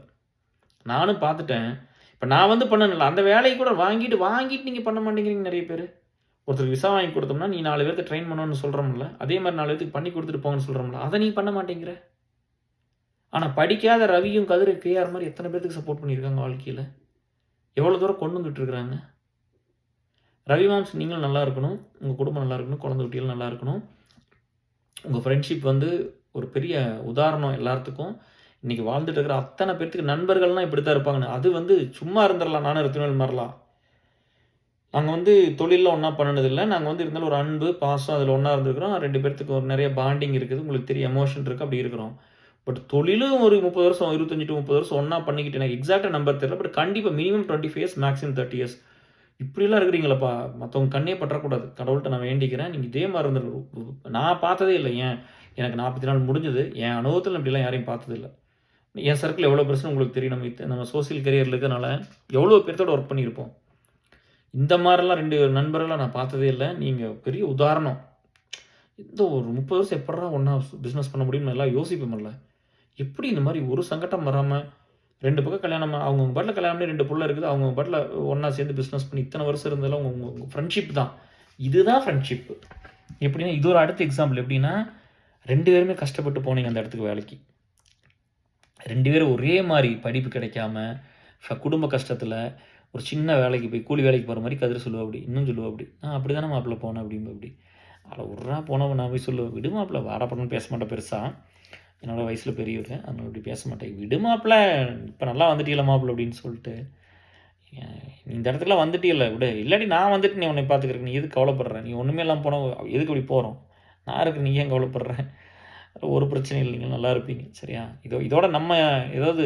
நானும் பார்த்துட்டேன். இப்போ நான் வந்து பண்ணல, அந்த வேலையை கூட வாங்கிட்டு நீங்கள் பண்ண மாட்டேங்கிறீங்க நிறைய பேர். ஒருத்தருக்கு விசா வாங்கி கொடுத்தோம்னா நீ 4 பேருக்கு ட்ரெயின் பண்ணணும்னு சொல்கிறோம்ல, அதே மாதிரி 4 பேருக்கு பண்ணி கொடுத்துட்டு போங்கன்னு சொல்கிறோம்ல, அதை நீ பண்ண மாட்டேங்கிற. ஆனால் படிக்காத ரவியும் கதிர் கேஆர் மாதிரி எத்தனை பேருக்கு சப்போர்ட் பண்ணியிருக்காங்க வாழ்க்கையில். எவ்வளோ தூரம் கொண்டு வந்துட்டு இருக்கிறாங்க. ரவி மாம்ஸ் நீங்களும் நல்லா இருக்கணும், உங்கள் குடும்பம் நல்லா இருக்கணும், குழந்தை குட்டிகள் நல்லா இருக்கணும். உங்கள் ஃப்ரெண்ட்ஷிப் வந்து ஒரு பெரிய உதாரணம் எல்லாத்துக்கும். இன்றைக்கி வாழ்ந்துட்டு இருக்கிற அத்தனை பேர்த்துக்கு நண்பர்கள்லாம் இப்படி தான் இருப்பாங்கன்னு. அது வந்து சும்மா இருந்துடலாம், நானும் ரத்தினவேல் மாறலாம். நாங்கள் வந்து தொழிலில் ஒன்றா பண்ணினதில்லை. நாங்கள் வந்து இருந்தாலும் ஒரு அன்பு, பாசம் அதில் ஒன்றா இருந்துருக்கிறோம். 2 பேர்த்துக்கு ஒரு நிறைய பாண்டிங் இருக்குது. உங்களுக்கு தெரியும், எமோஷன் இருக்குது, அப்படி இருக்கிறோம். பட் தொழிலும் ஒரு 30 வருஷம் 25 to 30 வருஷம் ஒன்றா பண்ணிக்கிட்டு எனக்கு எக்ஸாக்டாக நம்பர் தெரியல. பட் கண்டிப்பாக மினிமம் 25 இயர்ஸ், மேக்ஸிமம் 30 இயர்ஸ். இப்படிலாம் இருக்கிறீங்களப்பா, மற்றவங்க கண்ணே பற்றக்கூடாது. கடவுள்கிட்ட நான் வேண்டிக்கிறேன். நீங்கள் இதே மாதிரி இருந்துருக்கு. நான் பார்த்ததே இல்லை. எனக்கு 44 முடிஞ்சது. என் அனுபவத்தில் இப்படிலாம் யாரையும் பார்த்ததில்லை. என் சர்க்கிள் எவ்வளோ பெருசுன்னு உங்களுக்கு தெரியும். நம்ம சோசியல் கரியரில் இருக்கிறனால எவ்வளோ பேர்த்தோட ஒர்க் பண்ணியிருப்போம். இந்த மாதிரிலாம் 2 நண்பர்களாக நான் பார்த்ததே இல்லை. நீங்கள் பெரிய உதாரணம். இந்த ஒரு 30 வருஷம் எப்படா ஒன்றா பிஸ்னஸ் பண்ண முடியும்னு எல்லாம் யோசிப்போம்ல. எப்படி இந்த மாதிரி ஒரு சங்கடம் வராமல் 2 பக்கம் கல்யாணம், அவங்கவுங்க பாட்டில் கல்யாணம் பண்ணி 2 பிள்ளை இருக்குது, அவங்கவுங்க பாட்டில் ஒன்றா சேர்ந்து பிஸ்னஸ் பண்ணி இத்தனை வருஷம் இருந்தாலும் உங்கள் ஃப்ரெண்ட்ஷிப் தான். இதுதான் ஃப்ரெண்ட்ஷிப்பு. எப்படின்னா இது ஒரு அடுத்த எக்ஸாம்பிள். எப்படின்னா 2 பேருமே கஷ்டப்பட்டு போனீங்க அந்த இடத்துக்கு வேலைக்கு. 2 பேரும் ஒரே மாதிரி படிப்பு கிடைக்காம குடும்ப கஷ்டத்தில் ஒரு சின்ன வேலைக்கு போய் கூலி வேலைக்கு போகிற மாதிரி கதிர் சொல்லுவா. அப்படி இன்னும் சொல்லுவா. அப்படி தானே மாப்பிள்ளை போனேன் அப்படிம்பா. அப்படி அதில் விட்றா போனவன் நான் போய் சொல்லுவேன், விடு மாப்பிள்ளை, வாடா பண்ணணும்னு பேச மாட்டேன். பெருசாக என்னோடய வயசில் பெரியவர், அதனால் அப்படி பேச மாட்டேன். விடு மாப்பிள்ளை, இப்போ நல்லா வந்துட்டீங்களா மாப்பிள்ளை அப்படின்னு சொல்லிட்டு, இந்த இடத்துக்குலாம் வந்துட்டீல்ல விடு, இல்லாட்டி நான் வந்துட்டு நீ உன்னை பார்த்துக்கிறேன், நீ எதுக்கு கவலைப்படுற, நீ ஒன்றுமே இல்லாமல் போனோம், எதுக்கு அப்படி போகிறோம், நான் இருக்கு, நீ ஏன் கவலைப்படுறேன், ஒரு பிரச்சனையும் இல்லை, நீங்கள் நல்லா இருப்பீங்க. சரியா? இதோட நம்ம ஏதாவது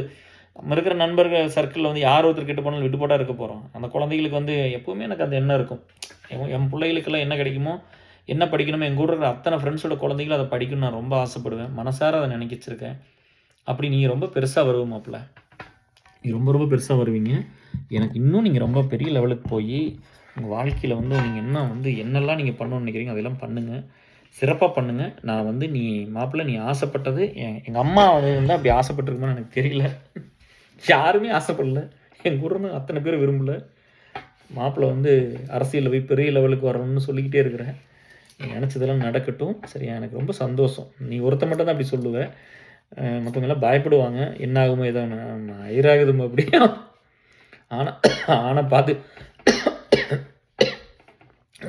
நம்ம இருக்கிற நண்பர்கள் சர்க்கிளில் வந்து யார் ஒருத்தர் கெட்டு போனாலும் விட்டு போட்டால் இருக்க போகிறோம். அந்த குழந்தைகளுக்கு வந்து எப்போவுமே எனக்கு அந்த எண்ணம் இருக்கும். என் பிள்ளைகளுக்கெல்லாம் என்ன கிடைக்குமோ, என்ன படிக்கணுமோ, எங்கள் கூட இருக்கிற அத்தனை ஃப்ரெண்ட்ஸோட குழந்தைகளும் அதை படிக்கணும்னு நான் ரொம்ப ஆசைப்படுவேன். மனசார அதை நினைக்கிச்சிருக்கேன். அப்படி நீங்கள் ரொம்ப பெருசாக வருவோம் மாப்பிள்ள, நீ ரொம்ப ரொம்ப பெருசாக வருவீங்க. எனக்கு இன்னும் நீங்கள் ரொம்ப பெரிய லெவலுக்கு போய் உங்கள் வாழ்க்கையில் வந்து நீங்கள் இன்னும் வந்து என்னெல்லாம் நீங்கள் பண்ணணும்னு நினைக்கிறீங்க அதெல்லாம் பண்ணுங்கள், சிறப்பாக பண்ணுங்கள். நான் வந்து நீ மாப்பிள்ளை, நீ ஆசைப்பட்டது எங்கள் அம்மா வந்து அப்படி ஆசைப்பட்டிருக்குமான்னு எனக்கு தெரியல. யாருமே ஆசைப்படல, என் குடும்பம் அத்தனை பேர் விரும்பலை. மாப்பிள்ளை வந்து அரசியலில் போய் பெரிய லெவலுக்கு வரணும்னு சொல்லிக்கிட்டே இருக்கிறேன். நீ நினச்சதெல்லாம் நடக்கட்டும். சரியா? எனக்கு ரொம்ப சந்தோஷம். நீ ஒருத்த மட்டும் தான் அப்படி சொல்லுவேன், மற்றவங்கெல்லாம் பயப்படுவாங்க, என்ன ஆகுமோ ஏதோ ஐராகுதுமோ அப்படியும். ஆனால் பார்த்து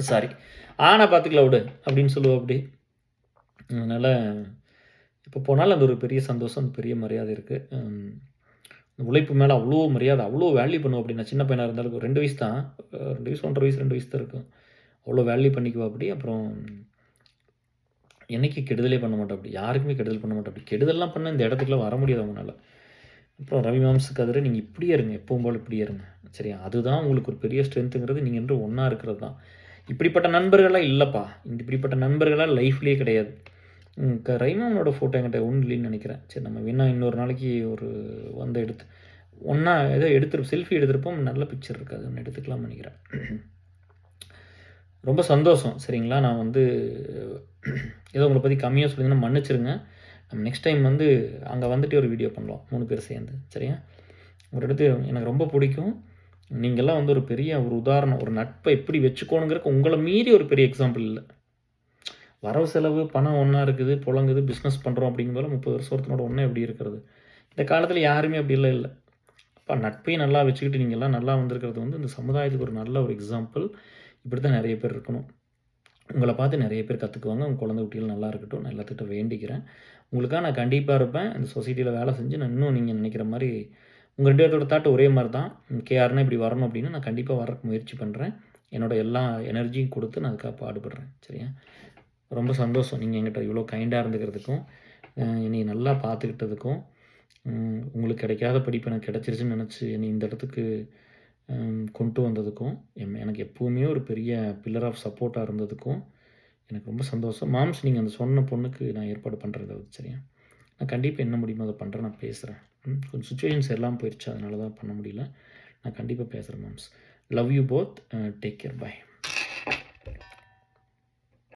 சாரி, ஆனா பார்த்துக்கலாம் விடு அப்படின்னு சொல்லுவோம் அப்படி. அதனால் இப்போ போனாலும் அது ஒரு பெரிய சந்தோஷம், அந்த பெரிய மரியாதை இருக்குது. உழைப்பு மேலே அவ்வளோ மரியாதை, அவ்வளோ வேல்யூ பண்ணுவோம் அப்படி. நான் சின்ன பையனாக இருந்தாலும் 2 வயசு தான், 2 வயசு 1.5 வயசு 2 வயசு தான் இருக்கும். அவ்வளோ வேல்யூ பண்ணிக்குவோம் அப்படி. அப்புறம் என்னைக்கு கெடுதலே பண்ண மாட்டோம் அப்படி, யாருக்குமே கெடுதல் பண்ண மாட்டோம் அப்படி. கெடுதல்லாம் பண்ண இந்த இடத்துக்குலாம் வர முடியாது அவங்களால. அப்புறம் ரவி மாம்ஸ் கதிர், நீங்கள் இப்படியே இருங்க, எப்பவும் போல் இப்படியே இருங்க, சரியா? அதுதான் உங்களுக்கு ஒரு பெரிய ஸ்ட்ரென்த்துங்கிறது. நீங்கள் என்று ஒன்றா இருக்கிறது தான். இப்படிப்பட்ட நண்பர்களாக இல்லைப்பா, இப்படிப்பட்ட நண்பர்களாக லைஃப்லேயே கிடையாது. ரஹிமானோட ஃபோட்டோ என்கிட்ட ஒன்றும் இல்லைன்னு நினைக்கிறேன். சரி, நம்ம வேணா இன்னொரு நாளைக்கு ஒரு வந்து எடுத்து ஒன்றா ஏதோ செல்ஃபி எடுத்திருப்போம். நல்ல பிக்சர் இருக்குது, அது ஒன்று எடுத்துக்கலாம்னு நினைக்கிறேன். ரொம்ப சந்தோஷம், சரிங்களா? நான் வந்து ஏதோ உங்களை பற்றி கம்மியாக சொல்லிங்கன்னா மன்னிச்சிருங்க. நம்ம நெக்ஸ்ட் டைம் வந்து அங்கே வந்துட்டு ஒரு வீடியோ பண்ணலாம் 3 பேர் சேர்ந்து, சரியா? ஒரு இடத்து எனக்கு ரொம்ப பிடிக்கும். நீங்கள்லாம் வந்து ஒரு பெரிய ஒரு உதாரணம், ஒரு நட்பை எப்படி வச்சுக்கோணுங்கிறக்கு உங்களை மீறி ஒரு பெரிய எக்ஸாம்பிள் இல்லை. வரவு செலவு பணம் ஒன்றா இருக்குது, புழங்குது, பிஸ்னஸ் பண்ணுறோம் அப்படிங்கும்போது 30 வருஷத்தோட ஒன்றா எப்படி இருக்கிறது? இந்த காலத்தில் யாருமே அப்படிலாம் இல்லை. அப்போ நட்பையும் நல்லா வச்சுக்கிட்டு நீங்கள்லாம் நல்லா வந்திருக்கிறது வந்து இந்த சமுதாயத்துக்கு ஒரு நல்ல ஒரு எக்ஸாம்பிள். இப்படி தான் நிறைய பேர் இருக்கணும். உங்களை பார்த்து நிறைய பேர் கற்றுக்குவாங்க. உங்கள் குழந்தை குட்டிகள் நல்லா இருக்கட்டும், நான் எல்லாத்துக்கிட்ட வேண்டிக்கிறேன். உங்களுக்காக நான் கண்டிப்பாக இருப்பேன். இந்த சொசைட்டியில் வேலை செஞ்சு நான் இன்னும் நீங்கள் நினைக்கிற மாதிரி உங்கள் 2 பேர்த்தோட தாட் ஒரே மாதிரி தான். கேஆர்னா இப்படி வரணும் அப்படின்னு நான் கண்டிப்பாக வரக்கு முயற்சி பண்ணுறேன். என்னோடய எல்லா எனர்ஜியும் கொடுத்து நான் அதுக்காக பாடுபடுறேன், சரியா? ரொம்ப சந்தோஷம் நீங்கள் என்கிட்ட இவ்வளோ கைண்டாக இருந்துக்கிறதுக்கும், என்னை நல்லா பார்த்துக்கிட்டதுக்கும், உங்களுக்கு கிடைக்காத படிப்பு எனக்கு கிடச்சிருச்சுன்னு நினச்சி என்னை இந்த இடத்துக்கு கொண்டு வந்ததுக்கும், எனக்கு எப்போவுமே ஒரு பெரிய பில்லர் ஆஃப் சப்போர்ட்டாக இருந்ததுக்கும் எனக்கு ரொம்ப சந்தோஷம். மாம்ஸ், நீங்கள் அந்த சொன்ன பொண்ணுக்கு நான் ஏற்பாடு பண்ணுறது அது, சரியா? நான் கண்டிப்பாக என்ன முடியுமோ அதை பண்ணுறேன், நான் பேசுகிறேன். கொஞ்சம் சுச்சுவேஷன்ஸ் எல்லாம் போயிடுச்சு, அதனால தான் பண்ண முடியல. நான் கண்டிப்பாக பேசுகிறேன் moms. Love you both. Take care. By.